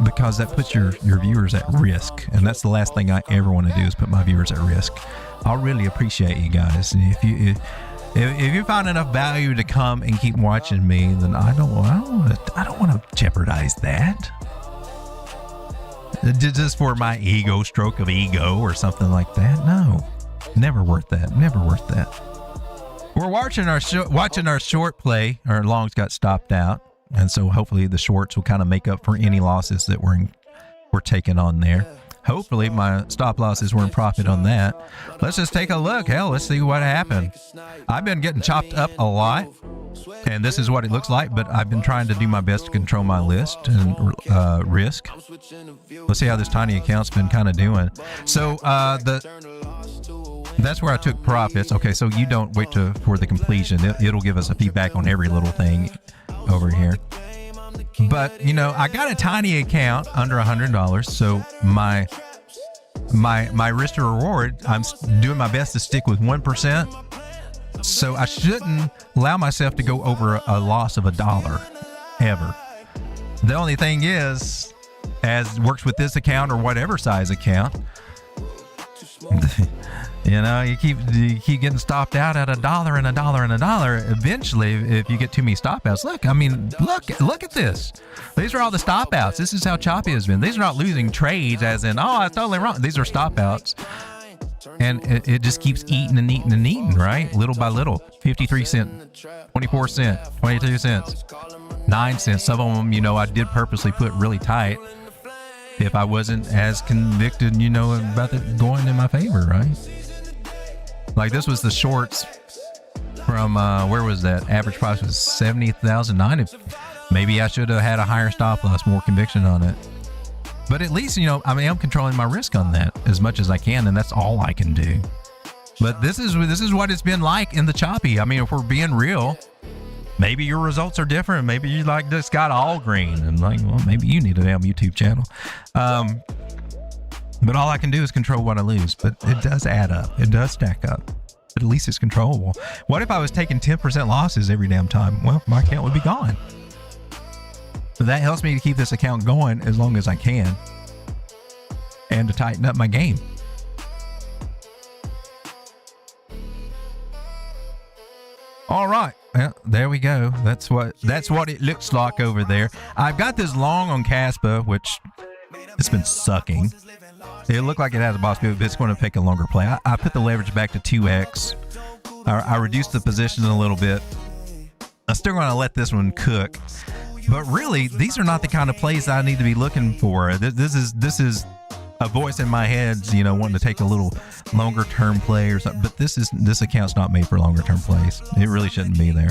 because that puts your viewers at risk, and that's the last thing I ever want to do is put my viewers at risk. I'll really appreciate you guys if you find enough value to come and keep watching me. Then I don't want to jeopardize that just for my ego stroke of ego or something like that. No, never worth that. Never worth that. We're watching our short play. Our longs got stopped out, and so hopefully the shorts will kind of make up for any losses that we're taking on there. Hopefully my stop losses were in profit on that. Let's just take a look. Hell, let's see what happened. I've been getting chopped up a lot, and this is what it looks like, but I've been trying to do my best to control my list and risk. Let's see how this tiny account's been kind of doing. So that's where I took profits. Okay, so you don't wait for the completion. It'll give us a feedback on every little thing over here. But, you know, I got a tiny account under $100, so my risk to reward, I'm doing my best to stick with 1%. So I shouldn't allow myself to go over a loss of $1 ever. The only thing is, as works with this account or whatever size account, you know, you keep getting stopped out at $1 and $1 and $1. Eventually, if you get too many stop outs, look at this. These are all the stop outs. This is how choppy it's been. These are not losing trades as in, oh, that's totally wrong. These are stop outs. And it just keeps eating and eating and eating, right? Little by little. 53 cents, 24 cents, 22 cents, 9 cents. Some of them, you know, I did purposely put really tight if I wasn't as convicted, you know, about it going in my favor, right? Like this was the shorts from, where was that? Average price was 70,009. Maybe I should have had a higher stop loss, more conviction on it. But at least, you know, I mean, I'm controlling my risk on that as much as I can, and that's all I can do. But this is what it's been like in the choppy. I mean, if we're being real, maybe your results are different. Maybe you like just got all green, and like, well, maybe you need a damn YouTube channel. But all I can do is control what I lose. But it does add up. It does stack up. But at least it's controllable. What if I was taking 10% losses every damn time? Well, my account would be gone. But that helps me to keep this account going as long as I can, and to tighten up my game. All right. Well, there we go. That's what it looks like over there. I've got this long on Caspa, which it's been sucking. It looked like it has a possibility, but it's going to take a longer play. I put the leverage back to 2x. I reduced the position a little bit. I'm still going to let this one cook. But really, these are not the kind of plays that I need to be looking for. This is a voice in my head, you know, wanting to take a little longer term play or something. But this account's not made for longer term plays. It really shouldn't be there.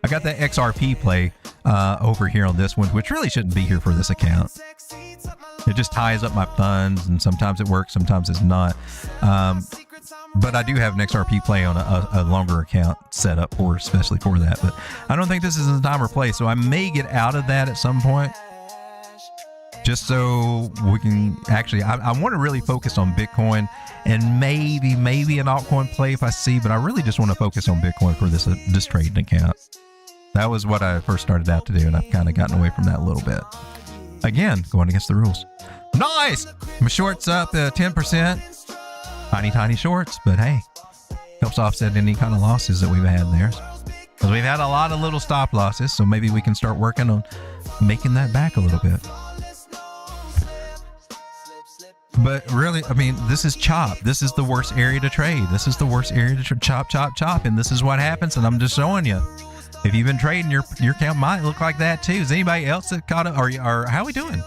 I got that XRP play over here on this one, which really shouldn't be here for this account. It just ties up my funds, and sometimes it works, sometimes it's not. But I do have an XRP play on a longer account set up for, especially for that. But I don't think this is the time or place, so I may get out of that at some point. Just so we can actually, I want to really focus on Bitcoin and maybe an altcoin play if I see, but I really just want to focus on Bitcoin for this trading account. That was what I first started out to do, and I've kind of gotten away from that a little bit. Again, going against the rules. Nice! My shorts up 10%. Tiny shorts, but hey, helps offset any kind of losses that we've had there. Because we've had a lot of little stop losses, so maybe we can start working on making that back a little bit. But really, I mean, this is chop. This is the worst area to trade. This is the worst area to chop. And this is what happens. And I'm just showing you. If you've been trading, your account might look like that too. Is anybody else that caught it? Or how are we doing?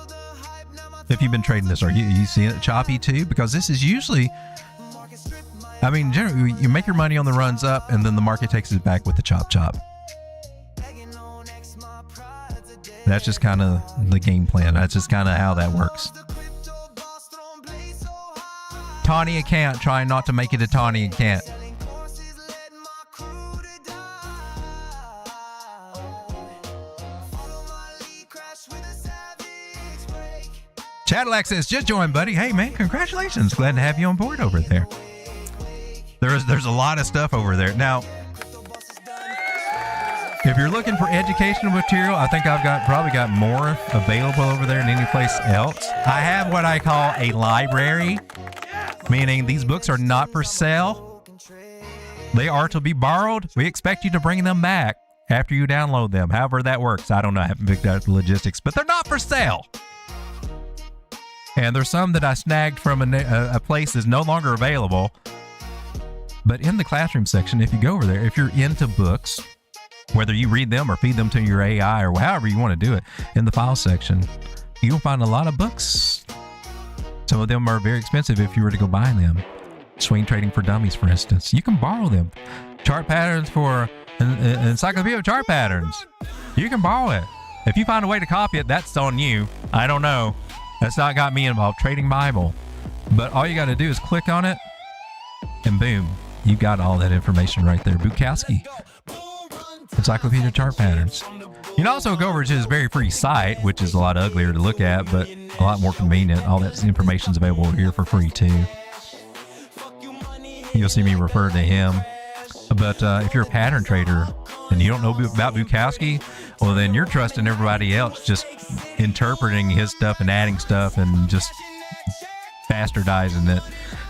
If you've been trading this, are you seeing it choppy too? Because this is usually, I mean, generally, you make your money on the runs up, and then the market takes it back with the chop. That's just kind of the game plan. That's just kind of how that works. Tawny account, trying not to make it a tawny account. Cadillac says, just joined, buddy. Hey, man, congratulations. Glad to have you on board over there. There's a lot of stuff over there. Now, if you're looking for educational material, I think I've probably got more available over there than any place else. I have what I call a library, meaning these books are not for sale. They are to be borrowed. We expect you to bring them back after you download them. However that works, I don't know. I haven't figured out the logistics, but they're not for sale. And there's some that I snagged from a place that's no longer available. But in the classroom section, if you go over there, if you're into books, whether you read them or feed them to your AI or however you want to do it, in the file section, you'll find a lot of books. Some of them are very expensive if you were to go buy them. Swing Trading for Dummies, for instance. You can borrow them. Chart Patterns for Encyclopedia of Chart Patterns. You can borrow it. If you find a way to copy it, that's on you. I don't know. That's not got me involved. Trading Bible. But all you got to do is click on it, and boom, you got all that information right there. Bukowski. Encyclopedia of Chart Patterns. You can also go over to his very free site, which is a lot uglier to look at, but a lot more convenient. All that information is available here for free too. You'll see me refer to him. But if you're a pattern trader and you don't know about Bukowski, well, then you're trusting everybody else just interpreting his stuff and adding stuff and just bastardizing it.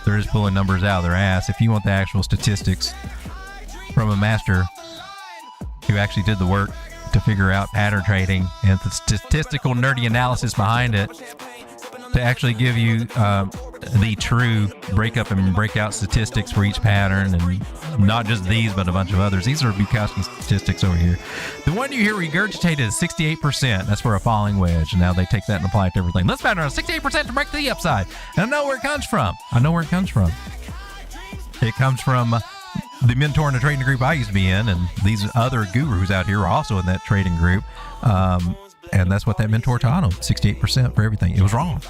They're just pulling numbers out of their ass. If you want the actual statistics from a master who actually did the work to figure out pattern trading and the statistical nerdy analysis behind it to actually give you the true breakup and breakout statistics for each pattern, and not just these, but a bunch of others. These are Bukowski statistics over here. The one you hear regurgitated is 68%. That's for a falling wedge. And now they take that and apply it to everything. Let's pattern on 68% to break to the upside. And I know where it comes from. It comes from the mentor in the trading group I used to be in, and these other gurus out here are also in that trading group. And that's what that mentor taught them, 68% for everything. It was wrong.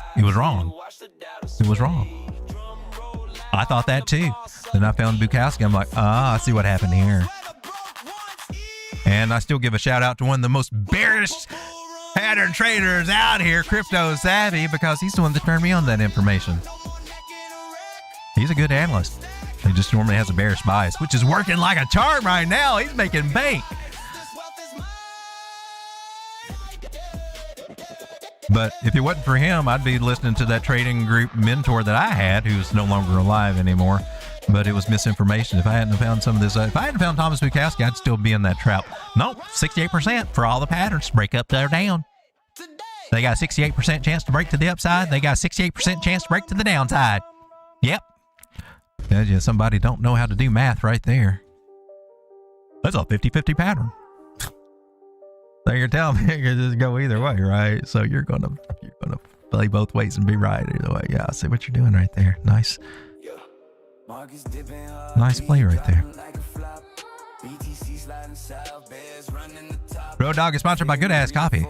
I thought that too. Then I found Bukowski. I'm like, I see what happened here. And I still give a shout out to one of the most bearish pattern traders out here, Crypto Savvy, because he's the one that turned me on that information. He's a good analyst. He just normally has a bearish bias, which is working like a charm right now. He's making bank. But if it wasn't for him, I'd be listening to that trading group mentor that I had, who's no longer alive anymore. But it was misinformation. If I hadn't found some of this, if I hadn't found Thomas Bukowski, I'd still be in that trap. Nope, 68% for all the patterns. Break up or down. They got a 68% chance to break to the upside. They got a 68% chance to break to the downside. Yep. Yeah, somebody don't know how to do math right there. That's a 50-50 pattern. So you're telling me you can just go either way, right? So you're gonna play both ways and be right either way. Yeah, I see what you're doing right there. Nice play right there. Road Dog is sponsored by Good Ass Coffee.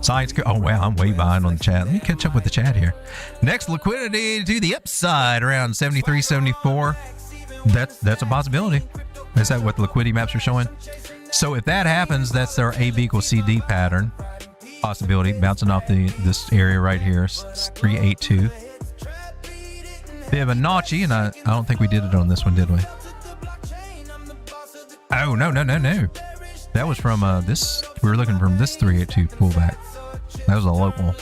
Science. Oh wow, I'm way behind on the chat. Let me catch up with the chat here. Next, liquidity to the upside around 73, 74. That's a possibility. Is that what the liquidity maps are showing? So if that happens, that's our AB equals CD pattern possibility, bouncing off this area right here. It's 382. Fibonacci, and I don't think we did it on this one, did we? Oh no. That was from this. We were looking from this 382 pullback. That was a local.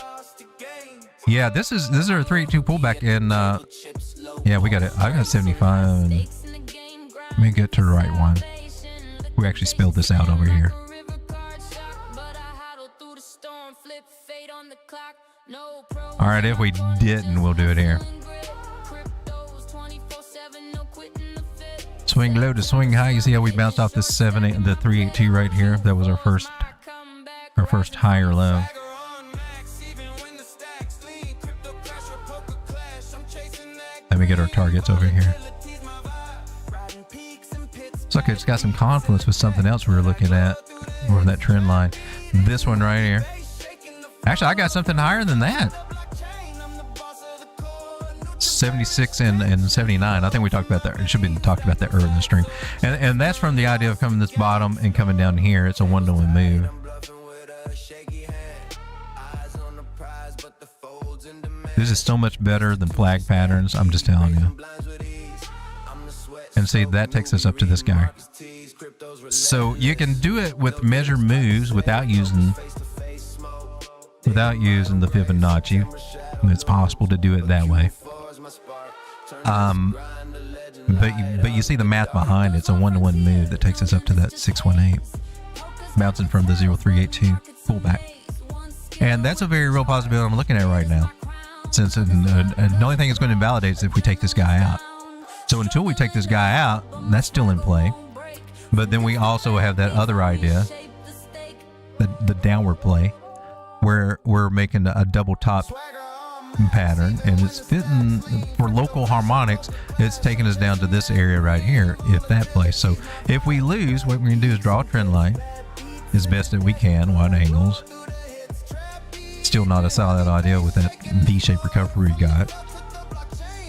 Yeah, this is our 382 pullback, and yeah, we got it. I got 75. And let me get to the right one. We actually spelled this out over here. All right, if we didn't, we'll do it here. Swing low to swing high. You see how we bounced off this 382 right here? That was our first higher low. Let me get our targets over here. Looks like it's got some confluence with something else we were looking at over that trend line. This one right here. Actually, I got something higher than that. 76 and 79. I think we talked about that. It should have been talked about that earlier in the stream. And that's from the idea of coming this bottom and coming down here. It's a one-to-one move. moves is so much better than flag patterns. I'm just telling you. And see, that takes us up to this guy. So you can do it with measure moves without using the Fibonacci. It's possible to do it that way. But you see the math behind it. It's a 1-to-1 move that takes us up to that 618, bouncing from the 0382 pullback. And that's a very real possibility I'm looking at right now. Since the only thing it's going to invalidate is if we take this guy out. So until we take this guy out, that's still in play. But then we also have that other idea, the downward play, where we're making a double top pattern, and it's fitting for local harmonics. It's taking us down to this area right here, if that plays. So if we lose, what we're going to do is draw a trend line as best that we can, wide angles. Still not a solid idea with that V-shaped recovery we got.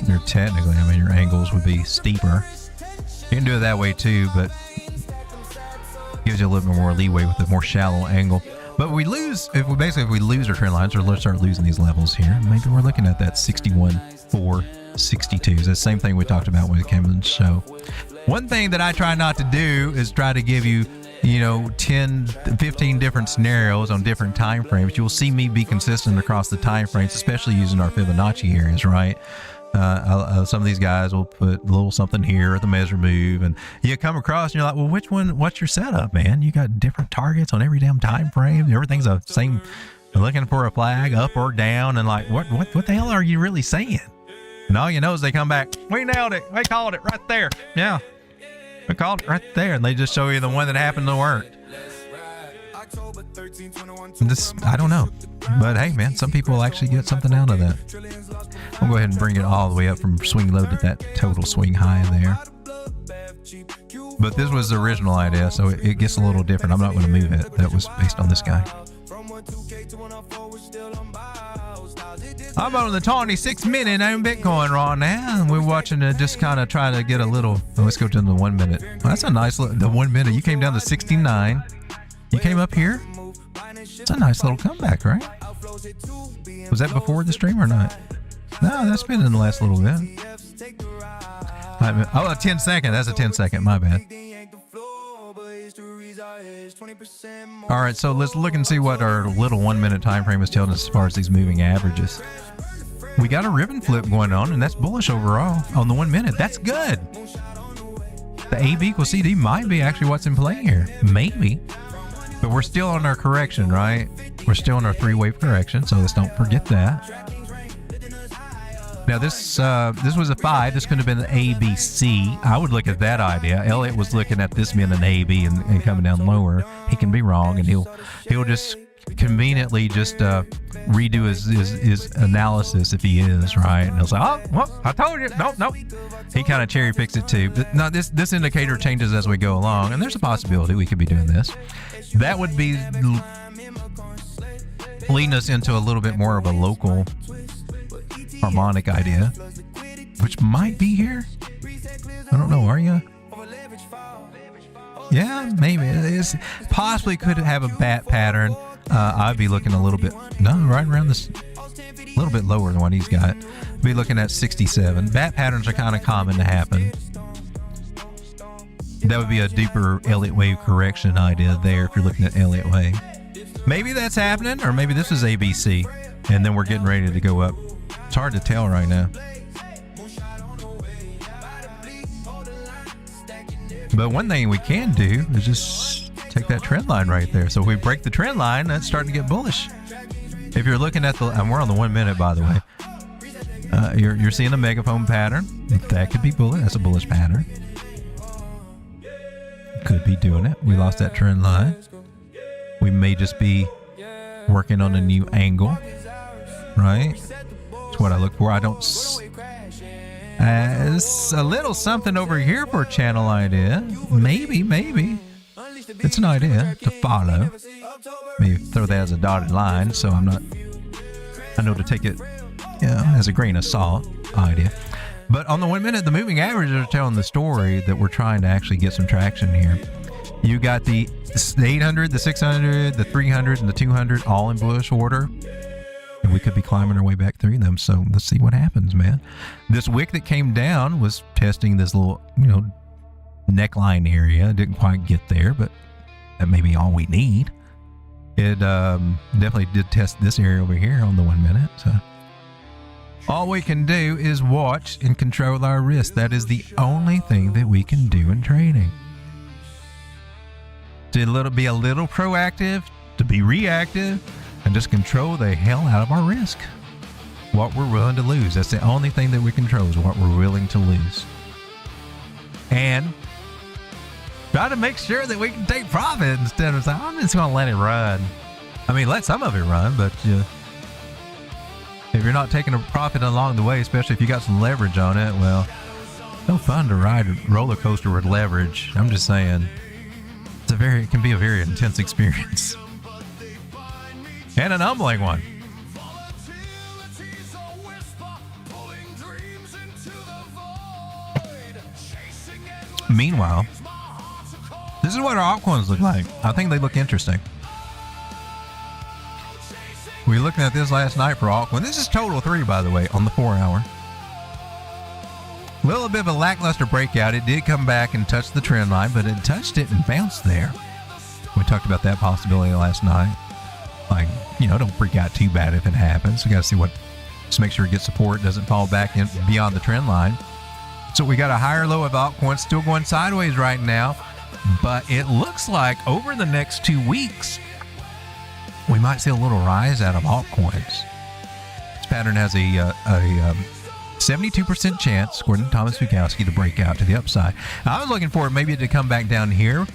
You're technically, I mean, your angles would be steeper. You can do it that way too, but gives you a little bit more leeway with a more shallow angle. But we lose, if we lose our trend lines, or let's start losing these levels here, maybe we're looking at that 61.462. It's the same thing we talked about when it came in the show. One thing that I try not to do is try to give you, 10, 15 different scenarios on different time frames. You'll see me be consistent across the time frames, especially using our Fibonacci areas, right? Some of these guys will put a little something here at the measure move, and you come across and you're like, well, what's your setup, man? You got different targets on every damn time frame. Everything's the same, looking for a flag up or down, and like, what the hell are you really saying? And all you know is they come back, we nailed it, we called it right there. Yeah, we called it right there, and they just show you the one that happened to work. I don't know, but hey, man, some people actually get something out of that. I'll go ahead and bring it all the way up from swing low to that total swing high there. But this was the original idea, so it gets a little different. I'm not going to move it. That was based on this guy. I'm on the 26-minute on Bitcoin right now, and we're watching it, just kind of try to get a little. Let's go to the 1 minute. Well, that's a nice look. The 1 minute, you came down to 69. You came up here. It's a nice little comeback, right? Was that before the stream or not? No, that's been in the last little bit. 10 second. That's a 10-second. My bad. All right, so let's look and see what our little 1 minute time frame is telling us as far as these moving averages. We got a ribbon flip going on, and that's bullish overall on the 1 minute. That's good. The AB equals CD might be actually what's in play here. Maybe. But we're still on our correction, right? We're still on our 3-wave correction, so let's don't forget that. Now this was a 5. This could have been an ABC. I would look at that idea. Elliot was looking at this being an AB and coming down lower. He can be wrong, and he'll just conveniently just redo his analysis if he is right, and he'll say, "Oh, well, I told you." Nope. He kind of cherry picks it too. But no, this indicator changes as we go along, and there's a possibility we could be doing this. That would be leading us into a little bit more of a local harmonic idea, which might be here. I don't know. Are you? Yeah, maybe. It's possibly could have a bat pattern. I'd be looking a little bit, right around this, a little bit lower than what he's got. Be looking at 67. Bat patterns are kind of common to happen. That would be a deeper Elliott wave correction idea there if you're looking at Elliott wave. Maybe that's happening, or maybe this is ABC, and then we're getting ready to go up. It's hard to tell right now. But one thing we can do is just take that trend line right there. So if we break the trend line, that's starting to get bullish. If you're looking at and we're on the 1 minute, by the way, you're seeing a megaphone pattern. That could be bullish. That's a bullish pattern. Could be doing it. We lost that trend line. We may just be working on a new angle, right? That's what I look for. I don't. It's a little something over here for a channel idea. Maybe. It's an idea to follow. Maybe throw that as a dotted line, so I know to take it, as a grain of salt idea. But on the 1 minute, the moving averages are telling the story that we're trying to actually get some traction here. You got the 800, the 600, the 300, and the 200 all in bullish order. And we could be climbing our way back through them. So let's see what happens, man. This wick that came down was testing this little, neckline area. Didn't quite get there, but that may be all we need. It definitely did test this area over here on the 1 minute. So all we can do is watch and control our risk. That is the only thing that we can do in trading. To be a little proactive, to be reactive, and just control the hell out of our risk. What we're willing to lose. That's the only thing that we control, is what we're willing to lose. And try to make sure that we can take profit instead of saying, I'm just going to let it run. I mean, let some of it run, but if you're not taking a profit along the way, especially if you got some leverage on it, well, no fun to ride a roller coaster with leverage. I'm just saying, it can be a very intense experience. And an humbling one. Meanwhile, this is what our altcoins look like. I think they look interesting. We were looking at this last night for altcoin. This is total 3, by the way, on the 4 hour. A little bit of a lackluster breakout. It did come back and touch the trend line, but it touched it and bounced there. We talked about that possibility last night. Like, don't freak out too bad if it happens. We got to see just make sure it gets support, doesn't fall back in beyond the trend line. So we got a higher low of altcoins still going sideways right now, but it looks like over the next 2 weeks, we might see a little rise out of altcoins. This pattern has a 72% chance, according to Thomas Bukowski, to break out to the upside. Now, I was looking for it maybe to come back down here,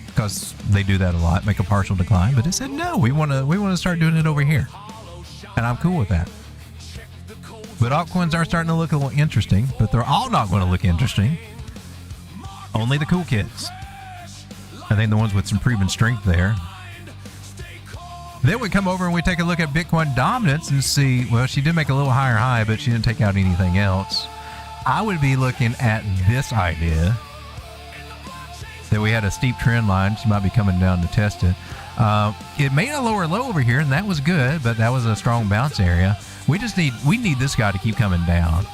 because they do that a lot, make a partial decline. But it said no, we want to start doing it over here, and I'm cool with that. But altcoins are starting to look a little interesting, but they're all not going to look interesting. Only the cool kids. I think the ones with some proven strength there. Then we come over and we take a look at Bitcoin dominance and see, well, she did make a little higher high, but she didn't take out anything else. I would be looking at this idea that we had a steep trend line. She might be coming down to test it. It made a lower low over here, and that was good, but that was a strong bounce area. We need this guy to keep coming down.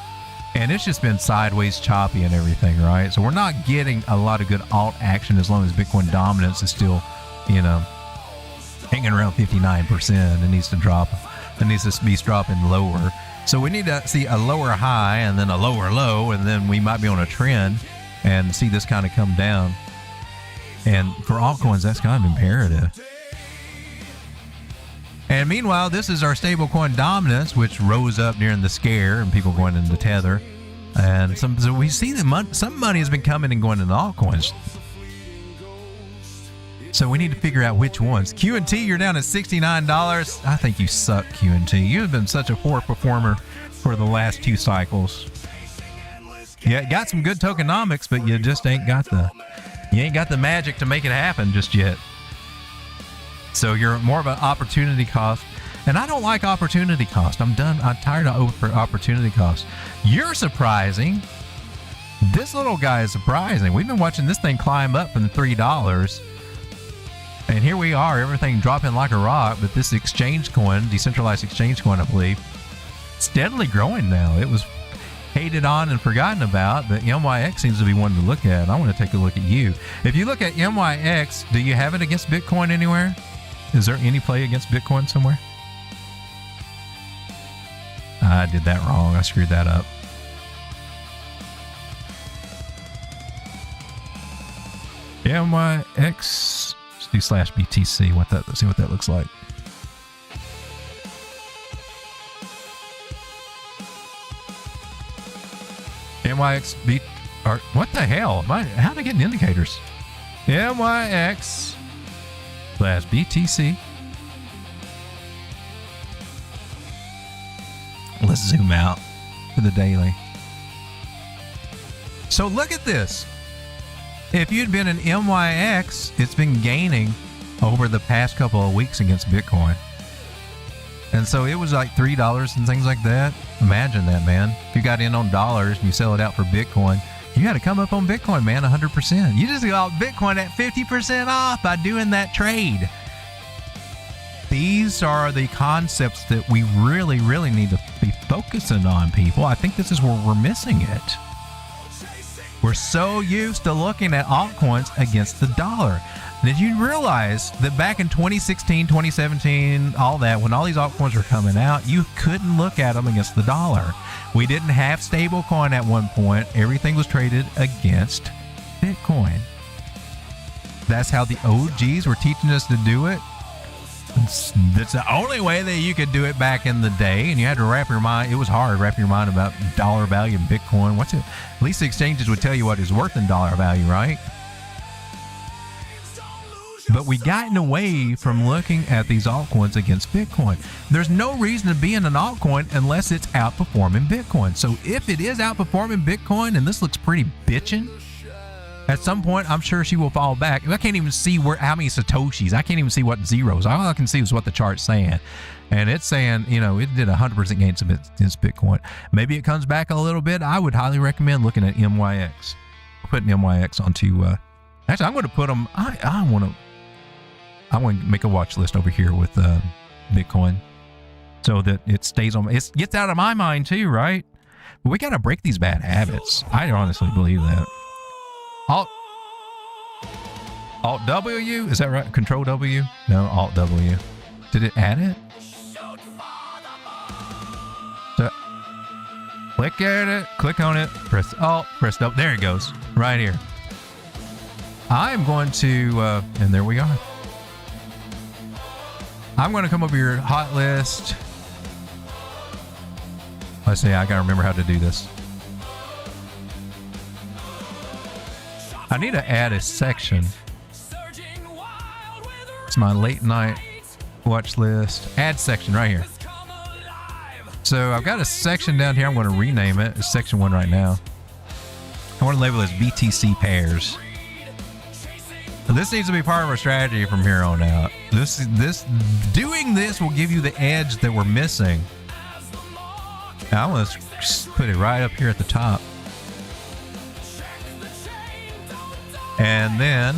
And it's just been sideways choppy and everything, right? So we're not getting a lot of good alt action as long as Bitcoin dominance is still, hanging around 59%. It needs to drop. It needs to be dropping lower. So we need to see a lower high and then a lower low, and then we might be on a trend and see this kind of come down. And for altcoins, that's kind of imperative. And meanwhile, this is our stablecoin dominance, which rose up during the scare and people going into Tether. And so we see that some money has been coming and going into altcoins. So we need to figure out which ones. Q&T, you're down at $69. I think you suck, Q&T. You have been such a poor performer for the last 2 cycles. Yeah, got some good tokenomics, but you just ain't got the magic to make it happen just yet. So you're more of an opportunity cost. And I don't like opportunity cost. I'm tired of opportunity cost. You're surprising. This little guy is surprising. We've been watching this thing climb up from $3. And here we are, everything dropping like a rock. But this exchange coin, decentralized exchange coin, I believe, steadily growing now. It was hated on and forgotten about, but MYX seems to be one to look at. I want to take a look at you. If you look at MYX, do you have it against Bitcoin anywhere? Is there any play against Bitcoin somewhere? I did that wrong. I screwed that up. MYX. Let's do /BTC. Let's see what that looks like. MYX what the hell? How am I getting indicators? MYX /BTC. Let's zoom out to the daily. So look at this. If you'd been an MYX, it's been gaining over the past couple of weeks against Bitcoin. And so it was like $3 and things like that. Imagine that, man. If you got in on dollars and you sell it out for Bitcoin, you got to come up on Bitcoin, man, 100%. You just got Bitcoin at 50% off by doing that trade. these are the concepts that we really, really need to be focusing on, people. I think this is where we're missing it. We're so used to looking at altcoins against the dollar. Did you realize that back in 2016, 2017, all that, when all these altcoins were coming out, you couldn't look at them against the dollar. We didn't have stablecoin at one point. Everything was traded against Bitcoin. That's how the OGs were teaching us to do it. That's the only way that you could do it back in the day, and you had to wrap your mind. It was hard wrapping your mind about dollar value in Bitcoin. What's it? At least the exchanges would tell you what it's worth in dollar value, right? But we gotten away from looking at these altcoins against Bitcoin. There's no reason to be in an altcoin unless it's outperforming Bitcoin. So if it is outperforming Bitcoin, and this looks pretty bitchin', at some point, I'm sure she will fall back. I can't even see how many Satoshis. I can't even see what zeros. All I can see is what the chart's saying. And it's saying, you know, it did 100% gains against Bitcoin. Maybe it comes back a little bit. I would highly recommend looking at MYX. Putting MYX onto, actually, I'm going to put them, I want to make a watch list over here with Bitcoin so that it stays on, it gets out of my mind too, right? But we got to break these bad habits. I honestly believe that. Alt W? Is that right? Control W? No, Alt W. Did it add it? So, click at it, click on it, press Alt, press W. There it goes. Right here. I'm going to, and there we are. I'm going to come over your hot list. Let's see, I got to remember how to do this. I need to add a section. It's my late night watch list. Add section right here. So I've got a section down here. I'm going to rename it. It's section 1 right now. I want to label it as BTC pairs. So this needs to be part of our strategy from here on out. Doing this will give you the edge that we're missing. Now I'm going to put it right up here at the top. And then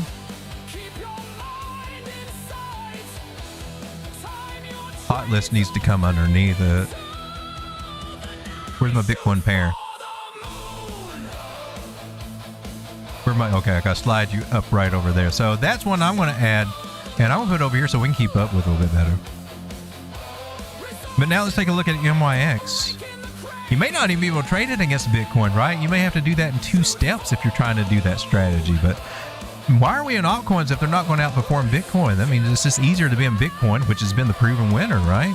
hot list needs to come underneath it. Where's my Bitcoin pair? Okay, I gotta slide you up right over there. So that's one I'm gonna add, and I'm gonna put it over here so we can keep up with it a little bit better. But now let's take a look at MYX. You may not even be able to trade it against Bitcoin, right? You may have to do that in 2 steps if you're trying to do that strategy. But why are we in altcoins if they're not going to outperform Bitcoin? I mean, it's just easier to be in Bitcoin, which has been the proven winner, right?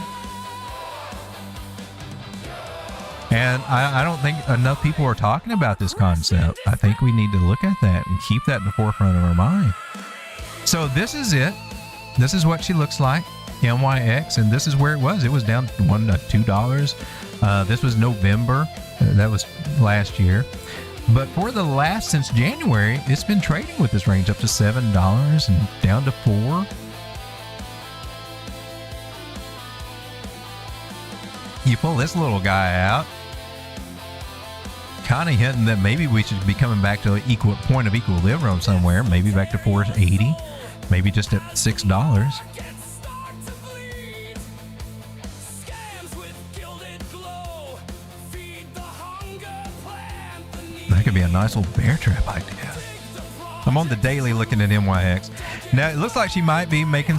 And I don't think enough people are talking about this concept. I think we need to look at that and keep that in the forefront of our mind. So this is it. This is what she looks like, MYX, and this is where it was. It was down $1 to $2. This was November. That was last year. But for the last, since January, it's been trading with this range up to $7 and down to $4. You pull this little guy out, kind of hinting that maybe we should be coming back to an equal point of equilibrium somewhere, maybe back to 480, maybe just at $6. That could be a nice little bear trap idea. I'm on the daily looking at MYX. Now, it looks like she might be having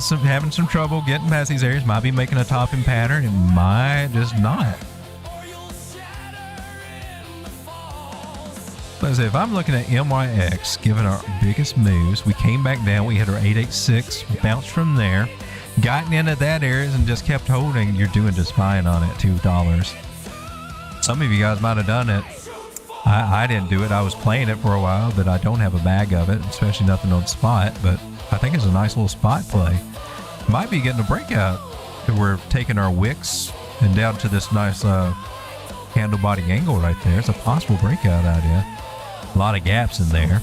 some trouble getting past these areas, might be making a topping pattern, it might just not. Let's see, if I'm looking at MYX, given our biggest moves, we came back down, we hit our 886, bounced from there, gotten into that area and just kept holding. You're doing just fine on it, $2. Some of you guys might have done it. I didn't do it. I was playing it for a while, but I don't have a bag of it, especially nothing on spot. But I think it's a nice little spot play. Might be getting a breakout. We're taking our wicks and down to this nice handle body angle right there. It's a possible breakout idea. A lot of gaps in there.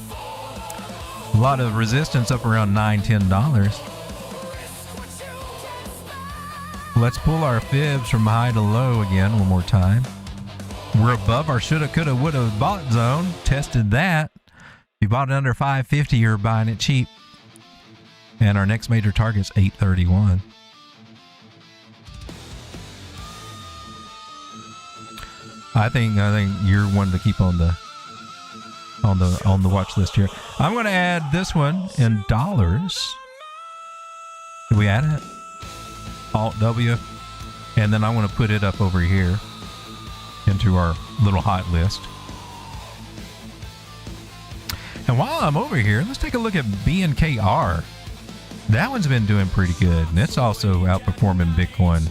A lot of resistance up around $9, $10. Let's pull our fibs from high to low again one more time. We're above our shoulda, coulda, woulda bought zone. Tested that. If you bought it under 550, you're buying it cheap. And our next major target's 831. I think you're one to keep on the watch list here. I'm going to add this one in dollars. Did we add it? Alt W, and then I want to put it up over here into our little hot list. And while I'm over here, let's take a look at BNKR. That one's been doing pretty good, and it's also outperforming Bitcoin.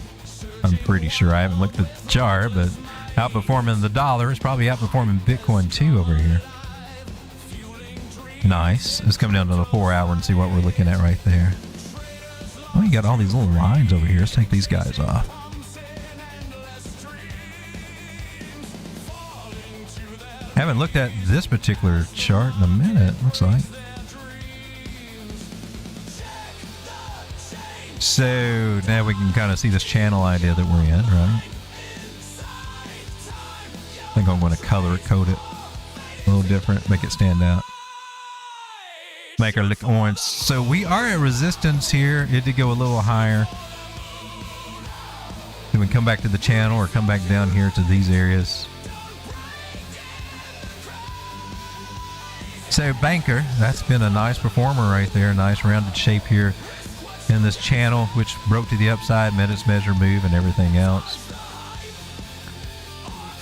I'm pretty sure. I haven't looked at the chart, but outperforming the dollar is probably outperforming Bitcoin too over here. Nice. Let's come down to the 4 hour and see what we're looking at right there. Oh, you got all these little lines over here. Let's take these guys off. Haven't looked at this particular chart in a minute, looks like. So now we can kind of see this channel idea that we're in, right? I think I'm going to color code it a little different, make it stand out. Make her look orange. So we are at resistance here. It did go a little higher. Then we come back to the channel or come back down here to these areas. So Banker, that's been a nice performer right there. Nice rounded shape here in this channel, which broke to the upside, met its measure move and everything else.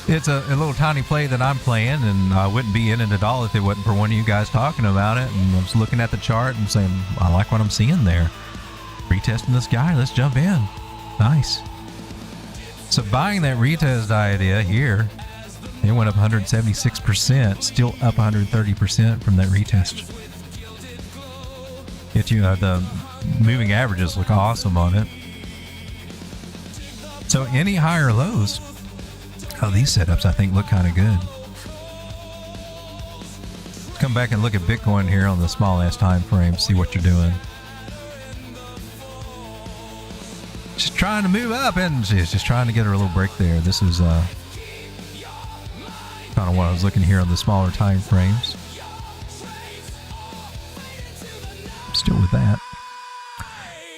It's a little tiny play that I'm playing, and I wouldn't be in it at all if it wasn't for one of you guys talking about it. And I was looking at the chart and saying, I like what I'm seeing there. Retesting this guy, let's jump in. Nice. So buying that retest idea here, it went up 176%, still up 130% from that retest. The moving averages look awesome on it. So any higher lows, these setups I think look kind of good. Let's come back and look at Bitcoin here on the small ass time frame, see what you're doing. She's trying to move up, and she's just trying to get her a little break there. This is kind of what I was looking here on the smaller time frames. Still with that.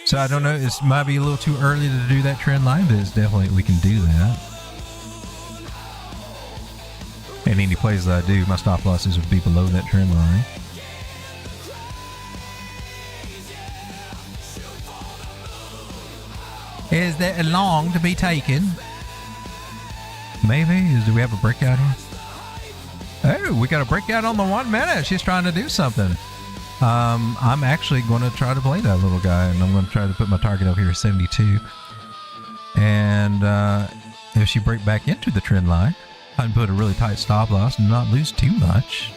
So I don't know, it might be a little too early to do that trend line, but it's definitely, we can do that. And any plays that I do, my stop losses would be below that trend line. Is that long to be taken? Maybe. Do we have a breakout here? Oh, we got a breakout on the 1 minute. She's trying to do something. I'm actually going to try to play that little guy, and I'm going to try to put my target over here at 72. And if she break back into the trend line, I can put a really tight stop loss and not lose too much.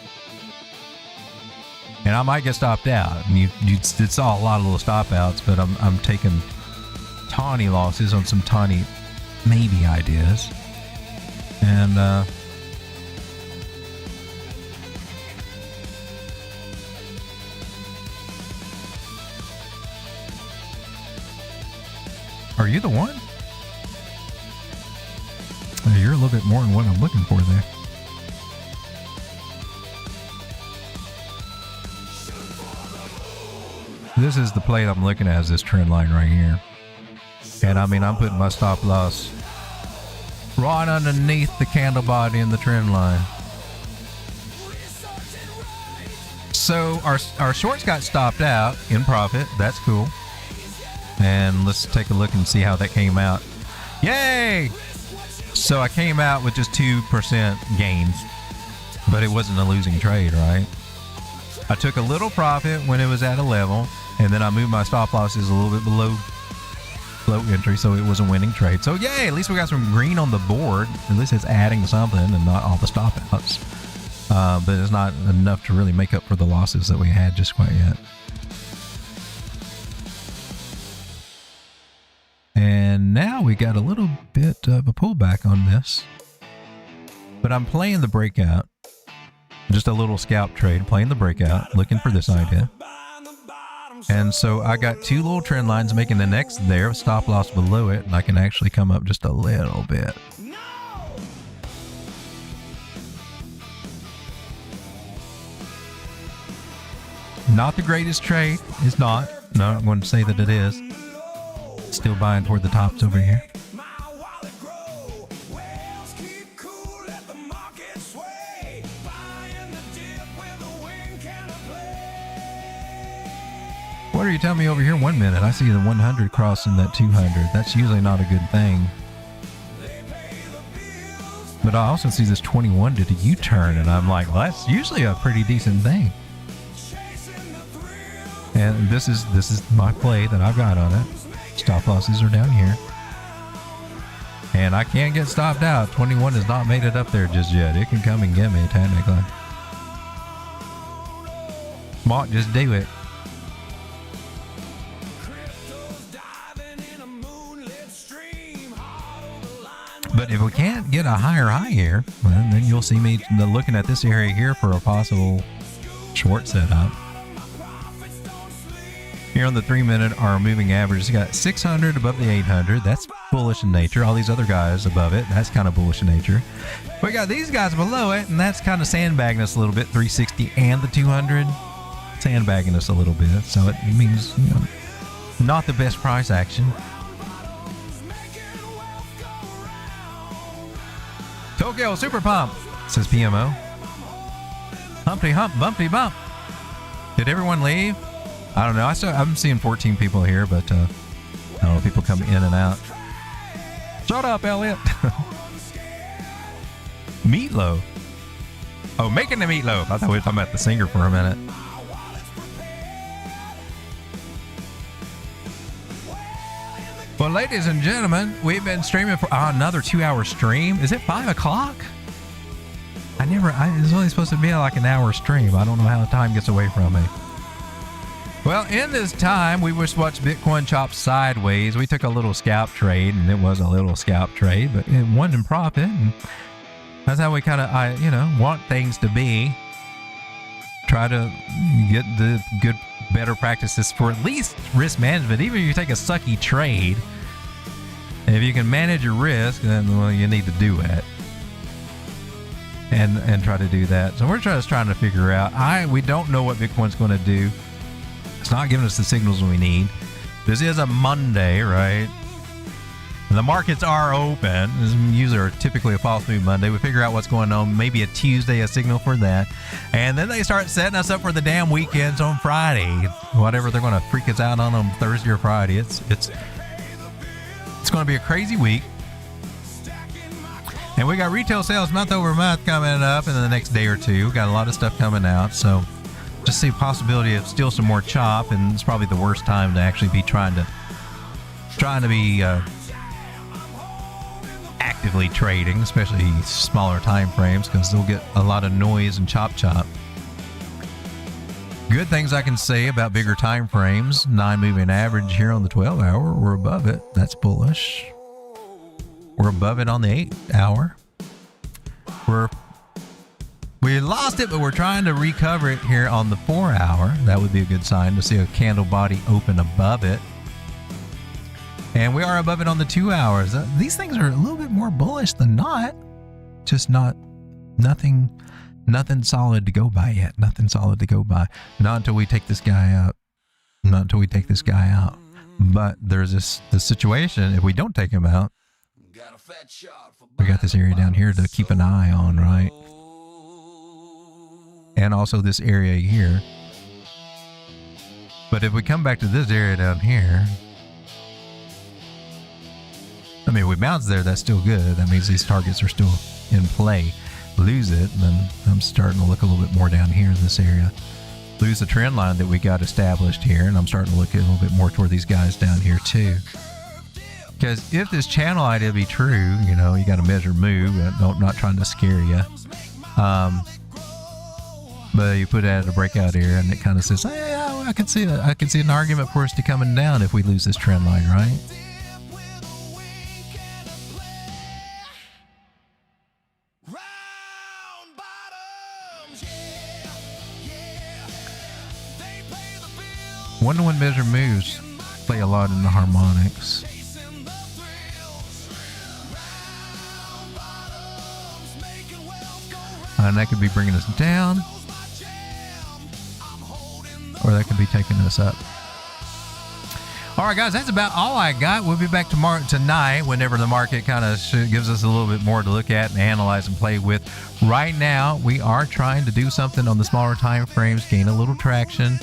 And I might get stopped out. And you saw a lot of little stop outs, but I'm taking tiny losses on some tiny maybe ideas. And are you the one? You're a little bit more than what I'm looking for there. This is the play I'm looking at, is this trend line right here. And I mean, I'm putting my stop loss right underneath the candle body in the trend line. So our shorts got stopped out in profit. That's cool. And let's take a look and see how that came out. Yay! So I came out with just 2% gains, but it wasn't a losing trade, right? I took a little profit when it was at a level, and then I moved my stop losses a little bit below entry, so it was a winning trade. So yay, at least we got some green on the board. At least it's adding something and not all the stop outs. But it's not enough to really make up for the losses that we had just quite yet. And now we got a little bit of a pullback on this, but I'm playing the breakout, just a little scalp trade, playing the breakout, looking for this idea. And so I got two little trend lines making the next there, stop loss below it, and I can actually come up just a little bit. Not the greatest trade. It's not. No, I'm going to say that it is. Still buying toward the tops over here. What are you telling me over here? 1 minute. I see the 100 crossing that 200. That's usually not a good thing. But I also see this 21 did a U-turn, and I'm like, well, that's usually a pretty decent thing. And this is my play that I've got on it. Stop losses are down here. And I can't get stopped out. 21 has not made it up there just yet. It can come and get me, technically. Mark, just do it. But if we can't get a higher high here, well, then you'll see me looking at this area here for a possible short setup. Here on the 3 minute, our moving average has got 600 above the 800. That's bullish in nature. All these other guys above it, that's kind of bullish in nature. We got these guys below it, and that's kind of sandbagging us a little bit. 360 and the 200, sandbagging us a little bit. So it means, you know, not the best price action. Tokyo Super Pump, says PMO. Humpty Hump, Bumpty Bump. Did everyone leave? I don't know. I'm seeing 14 people here, but I don't know. People come in and out. Shut up, Elliot. Meatloaf. Oh, making the meatloaf. I thought we were talking about the singer for a minute. Well, ladies and gentlemen, we've been streaming for another 2-hour stream. Is it 5 o'clock? It's only supposed to be like an hour stream. I don't know how the time gets away from me. Well, in this time, we just watched Bitcoin chop sideways. We took a little scalp trade, and it was a little scalp trade, but it wasn't in profit. And that's how we kind of, want things to be. Try to get the good, better practices for at least risk management. Even if you take a sucky trade, if you can manage your risk, then well, you need to do it. And try to do that. So we're just trying to figure out. We don't know what Bitcoin's going to do. It's not giving us the signals we need. This is a Monday, right? The markets are open. Usually are typically a false move Monday. We figure out what's going on. Maybe a Tuesday, a signal for that. And then they start setting us up for the damn weekends on Friday. Whatever they're going to freak us out on Thursday or Friday. It's going to be a crazy week. And we got retail sales month over month coming up in the next day or two. We got a lot of stuff coming out. So just see a possibility of still some more chop, and it's probably the worst time to actually be trying to be actively trading, especially smaller time frames, because they'll get a lot of noise and chop. Good things I can say about bigger time frames. 9 moving average here on the 12 hour. We're above it. That's bullish. We're above it on the 8 hour. We lost it, but we're trying to recover it here on the 4 hour. That would be a good sign to see a candle body open above it. And we are above it on the 2 hours. These things are a little bit more bullish than not. Just nothing solid to go by yet. Nothing solid to go by. Not until we take this guy out. But there's this situation, if we don't take him out, we got this area down here to keep an eye on, right? And also this area here. But if we come back to this area down here, I mean, we bounce there, that's still good. That means these targets are still in play. Lose it, then I'm starting to look a little bit more down here in this area. Lose the trend line that we got established here, and I'm starting to look a little bit more toward these guys down here too. Because if this channel idea be true, you got to measure move. I'm not trying to scare you. But you put it at a breakout area, and it kind of says, hey, I can see an argument for us to coming down if we lose this trend line, right? One-to-one measure moves play a lot in the harmonics. And that could be bringing us down, or that could be taking us up. All right, guys, that's about all I got. We'll be back tonight whenever the market kind of gives us a little bit more to look at and analyze and play with. Right now, we are trying to do something on the smaller time frames, gain a little traction.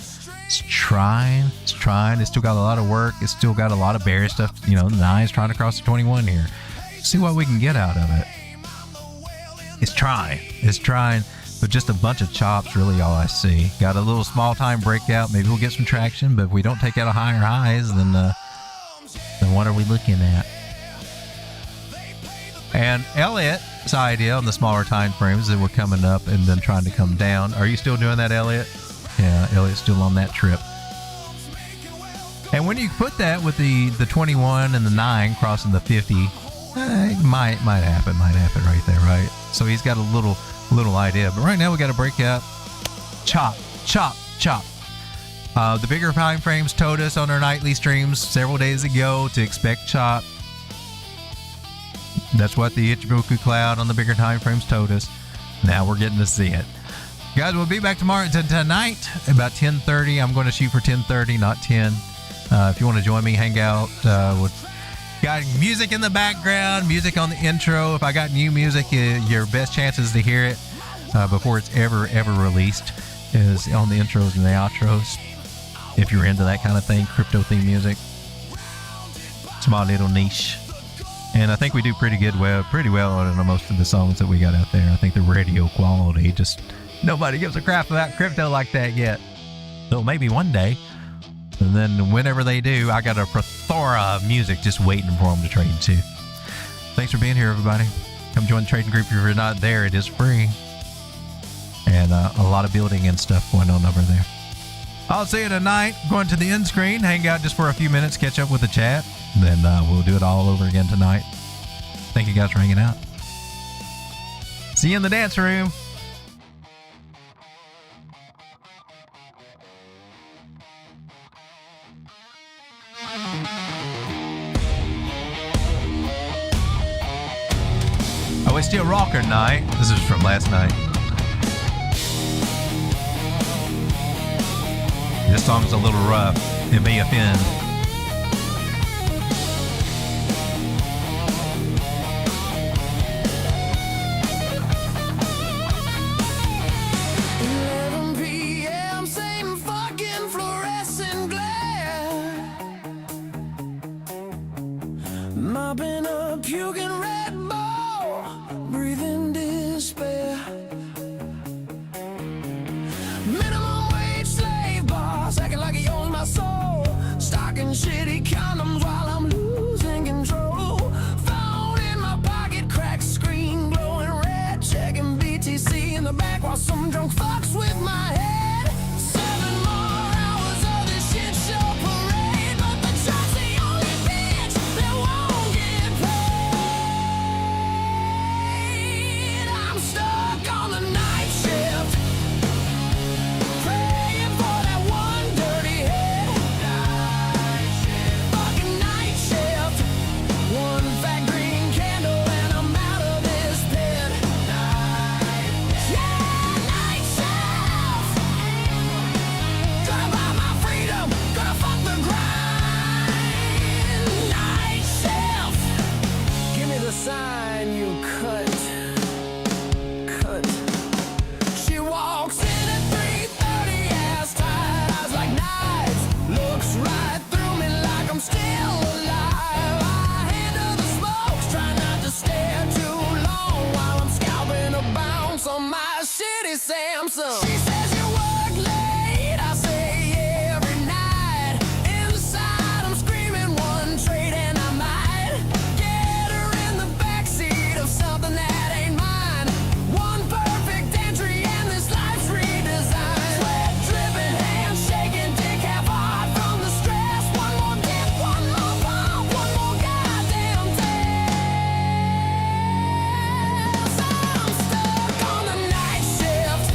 It's trying. It's trying. It's still got a lot of work. It's still got a lot of bearish stuff. You know, the 9's trying to cross the 21 here. See what we can get out of it. It's trying. It's trying. But just a bunch of chops, really, all I see. Got a little small time breakout. Maybe we'll get some traction. But if we don't take out a higher highs, then what are we looking at? And Elliot's idea on the smaller time frames that we're coming up and then trying to come down. Are you still doing that, Elliot? Yeah, Elliot's still on that trip. And when you put that with the 21 and the 9 crossing the 50, it might happen right there, right? So he's got a little idea. But right now we got a breakout. Chop, chop, chop. The bigger time frames told us on our nightly streams several days ago to expect chop. That's what the Ichimoku cloud on the bigger time frames told us. Now we're getting to see it. Guys, we'll be back tomorrow tonight about 10:30. I'm going to shoot for 10:30, not 10. If you want to join me, hang out. Got music in the background, music on the intro. If I got new music, your best chances to hear it before it's ever released is on the intros and the outros. If you're into that kind of thing, crypto theme music. It's my little niche. And I think we do pretty well on most of the songs that we got out there. I think the radio quality, just nobody gives a crap about crypto like that yet. So maybe one day. And then whenever they do, I got a plethora of music just waiting for them to trade to. Thanks for being here, everybody. Come join the trading group if you're not there. It is free. And a lot of building and stuff going on over there. I'll see you tonight. Going to the end screen, hang out just for a few minutes, catch up with the chat. Then we'll do it all over again tonight. Thank you guys for hanging out. See you in the dance room. Oh, it's still rocker night. This is from last night. This song's a little rough. It may offend. Mopping up, puking Red Bull, breathing despair. Minimum wage slave boss, acting like he owns my soul. Stocking shitty condoms while I'm losing control. Phone in my pocket, cracked screen, glowing red. Checking BTC in the back while some drunk fucks with my head. 7 more hours of this shit show parade, but the truck's the only bitch that won't get paid. I'm stuck on the night shift, praying for that one dirty hit. Fucking night shift, one fat green candle and I'm out of this pit. Yeah, night shift, gonna buy my freedom, gonna fuck the grind. Night shift, give me the sign, you cunt. She walks in at 3:30, ass tight, eyes like knives, looks right through me like I'm still alive. I handle the smokes, try not to stare too long while I'm scalping a bounce on my shitty Samsung. She says you work late, I say yeah, every night. Inside I'm screaming one trade and I might get her in the backseat of something that ain't mine. One perfect entry and this life's redesigned. Sweat dripping, hands shaking, dick half hard from the stress. One more dip, one more pump, one more goddamn test. I'm stuck on the night shift,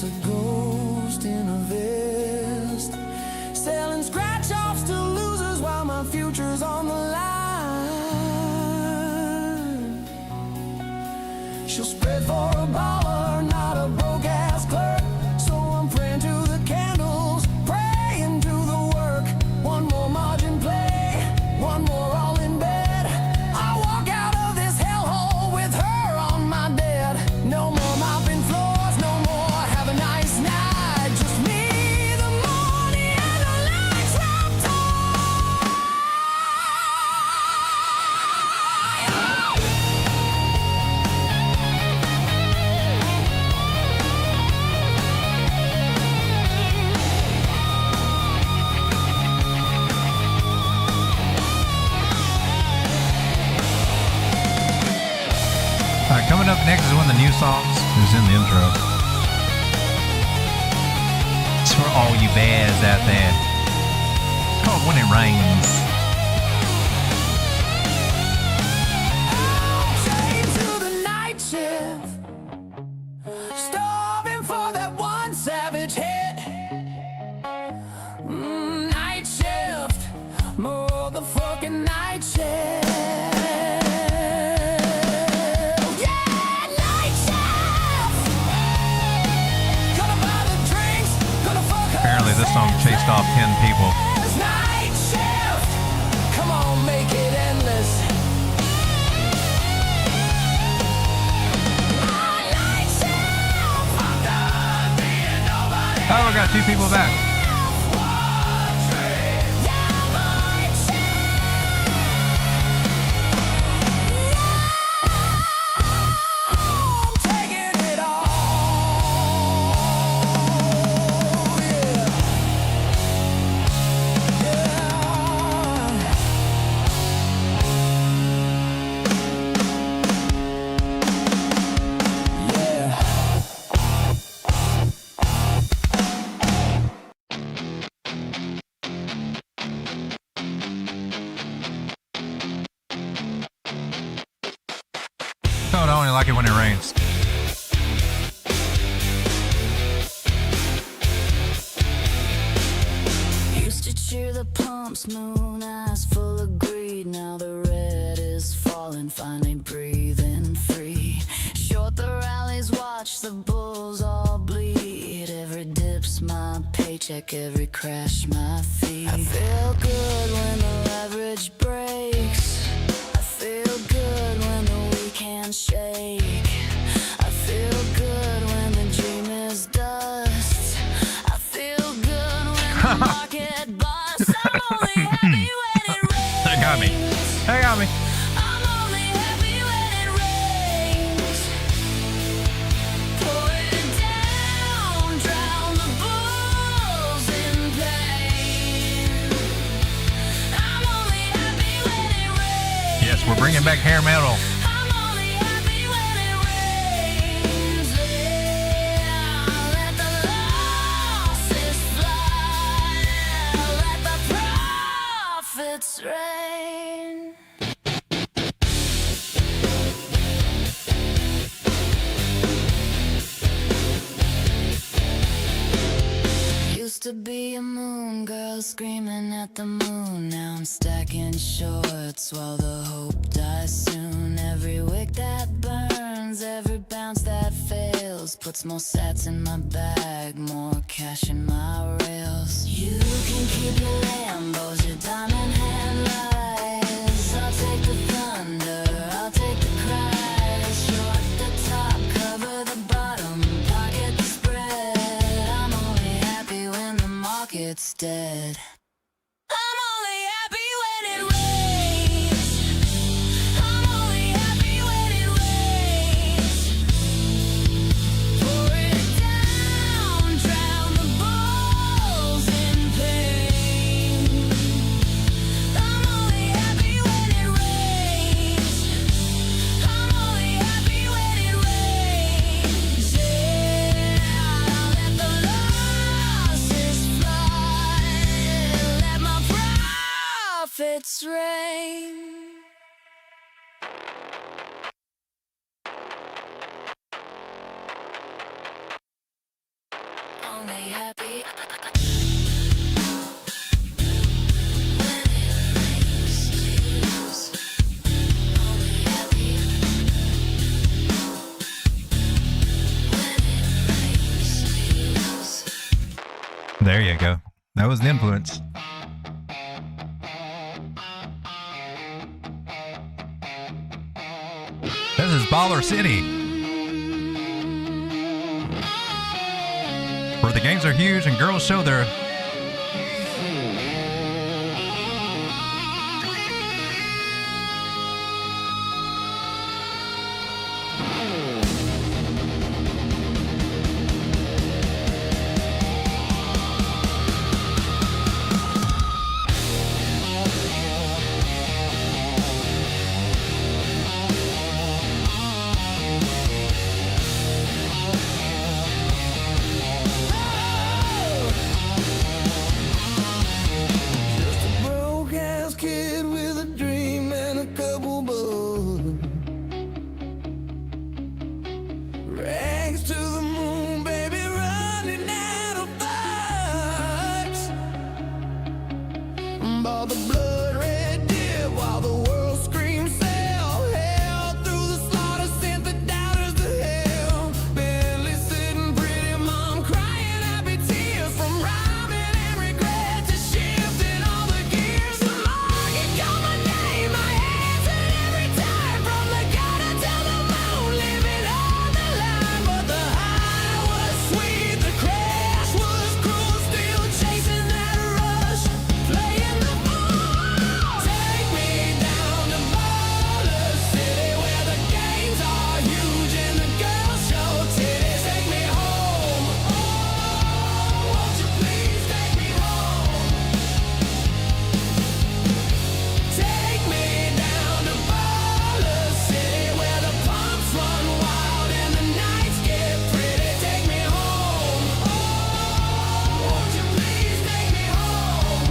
a ghost in a vest, selling scratch-offs to losers while my future's on the line. She'll spread for a baller, not a broke-ass clerk. So I'm praying to the candles, praying to the work. One more margin play, one more all in bed. I walk out of this hellhole with her on my bed. No more mopping floors, no more have a nice night. Just me, the money, and the lights wrapped Coming up next is one of the new songs. It was in the intro. It's for all you bears out there. It's called When It Rains. chained to the night shift, starving for that one savage hit. Night shift, motherfucking night shift. Yeah, night shift. Gonna buy the drinks, gonna fuck her. Apparently this song chased off 10 people. Night shift, come on, make it endless. Night shift, I'm done being nobody. Oh, we got 2 people back. Taking it all, yeah. Oh, I only like it when it rains. Used to cheer the pumps, moon eyes full of greed. Now the red is falling, finally breathing free. Short the rallies, watch the bulls all bleed. Every dip's my paycheck, every crash my fee. I feel good when the leverage breaks. I feel good when the weak hand shake. I feel good when the dream is dust. I feel good when the market busts. I'm only happy when it rains. That got me. That got me. I'm only happy when it rains. Pour it down, drown the bulls in pain. I'm only happy when it rains. Yes, we're bringing back hair metal. I'm only happy when it rains. Yeah, let the losses fly. Let the profits rain. Used to be a moon girl screaming at the moon. Now I'm stacking shorts while the hope dies soon. Every wick that burns, every bounce that fails, puts more sats in my bag, more cash in my rails. You can keep your Lambos, your diamond headlights. I'll take the thunder, I'll take the crash. Short the top, cover the bottom, pocket the spread. I'm only happy when the market's dead. I'm only happy when it rains. I'm only happy when it rains. Pour it down, drown the bulls in pain. I'm only happy when it rains. I'm only happy when it rains. Yeah, let the losses fly. Let my profits rain. There you go. That was the influence. This is Baller City, where the games are huge and girls show their Broke ass kid with a dream and a couple bucks. Rags to the moon, baby, running out of bucks. Bought the blood red dip while the world screams sell. Hell through the slaughter, sent the doubters to hell. Barely sitting pretty, mom crying happy tears from rhyming and regret to shifting all the gears. The market called my name, I answered every time. From the gutter to the moon, living on the line. But the high was sweet, the crash was cruel. Still chasing that rush, playing the fool. Take me down to Baller City, where the games are huge and the girls show titties. Take me home, oh, won't you please take me home? Take me down to Baller City, where the pumps run wild and the nights get pretty. Take me home, oh, won't you please take me home?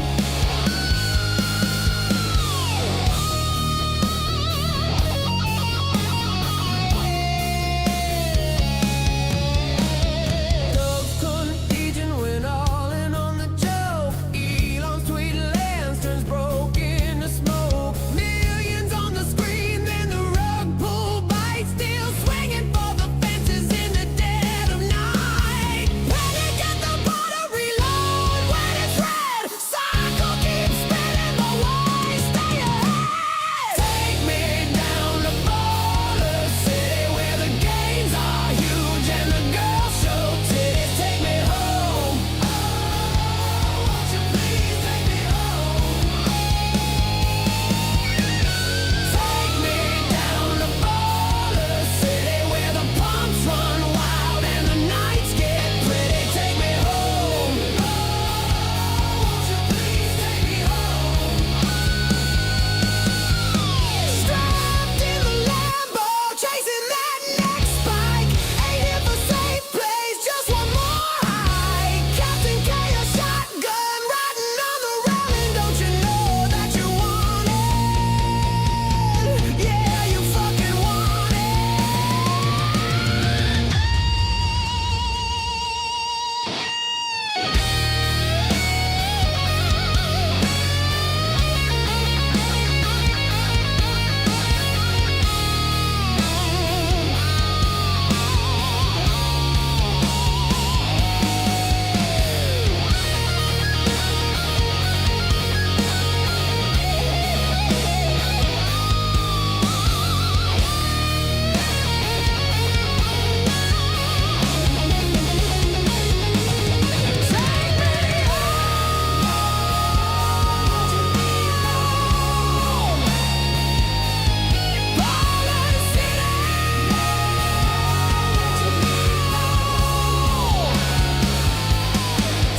Dove's contagion went all in on the joke. Elon's tweet lanterns broke into smoke. Millions on the screen, then the rug pull bite. Still swinging for the fences in the dead of night. Panic at the border, reload when it's red. Cycle keeps spinning, but why stay ahead? Take me down to Baller City, where the games are huge and the girls show titties. Take me home, oh, won't you please take me home? Take me down to Baller City, where the pumps run wild and the nights get pretty. Take me home, oh, won't you please take me home? Strapped in the Lambo, chasing that next spike. Ain't here for safe place, just one more hike. Captain K, a shotgun, riding on the railing. Don't you know that you want it? Yeah, you fucking want it.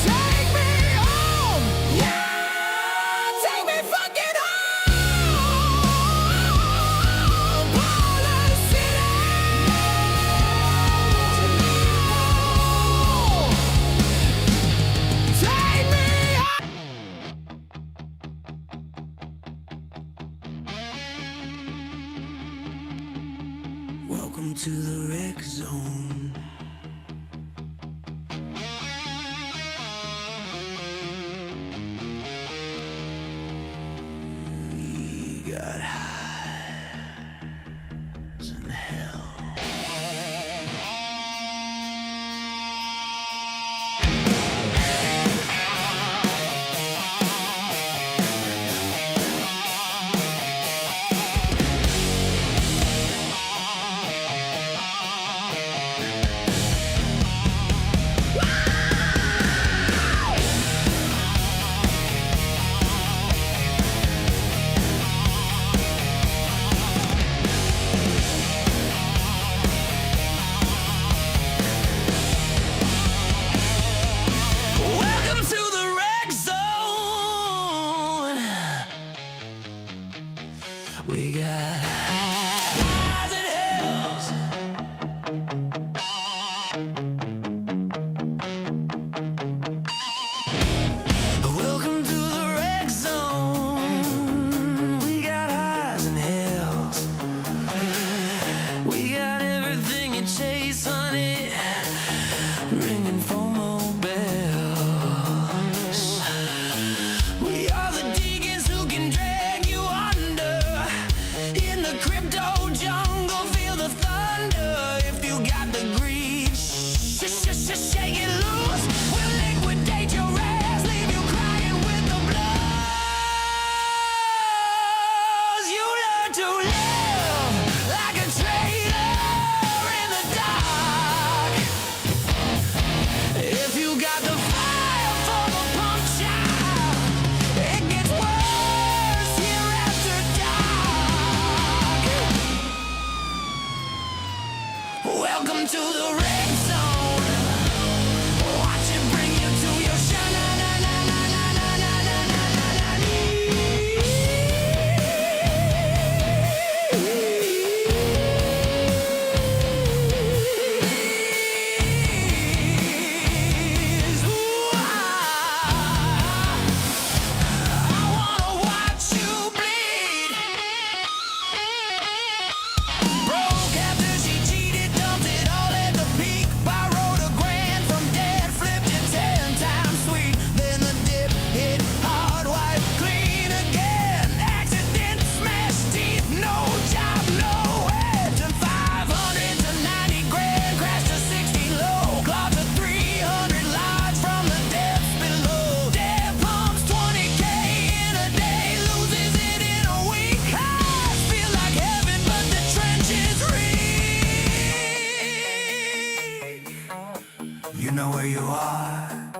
Take me home, yeah, take me fucking home. Baller City. Take me home. Welcome to the wreck zone. We got highs in hell. Welcome to the red zone. Watch it bring you to your You know where you are.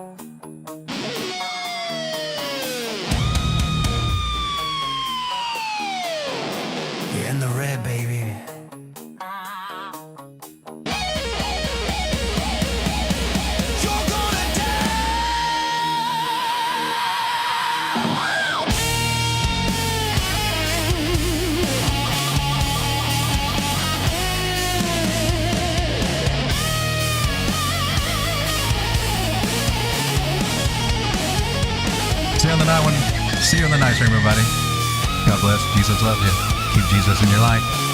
You're in the red, baby. You're gonna See you in the night stream, everybody. God bless. Jesus loves you. Keep Jesus in your life.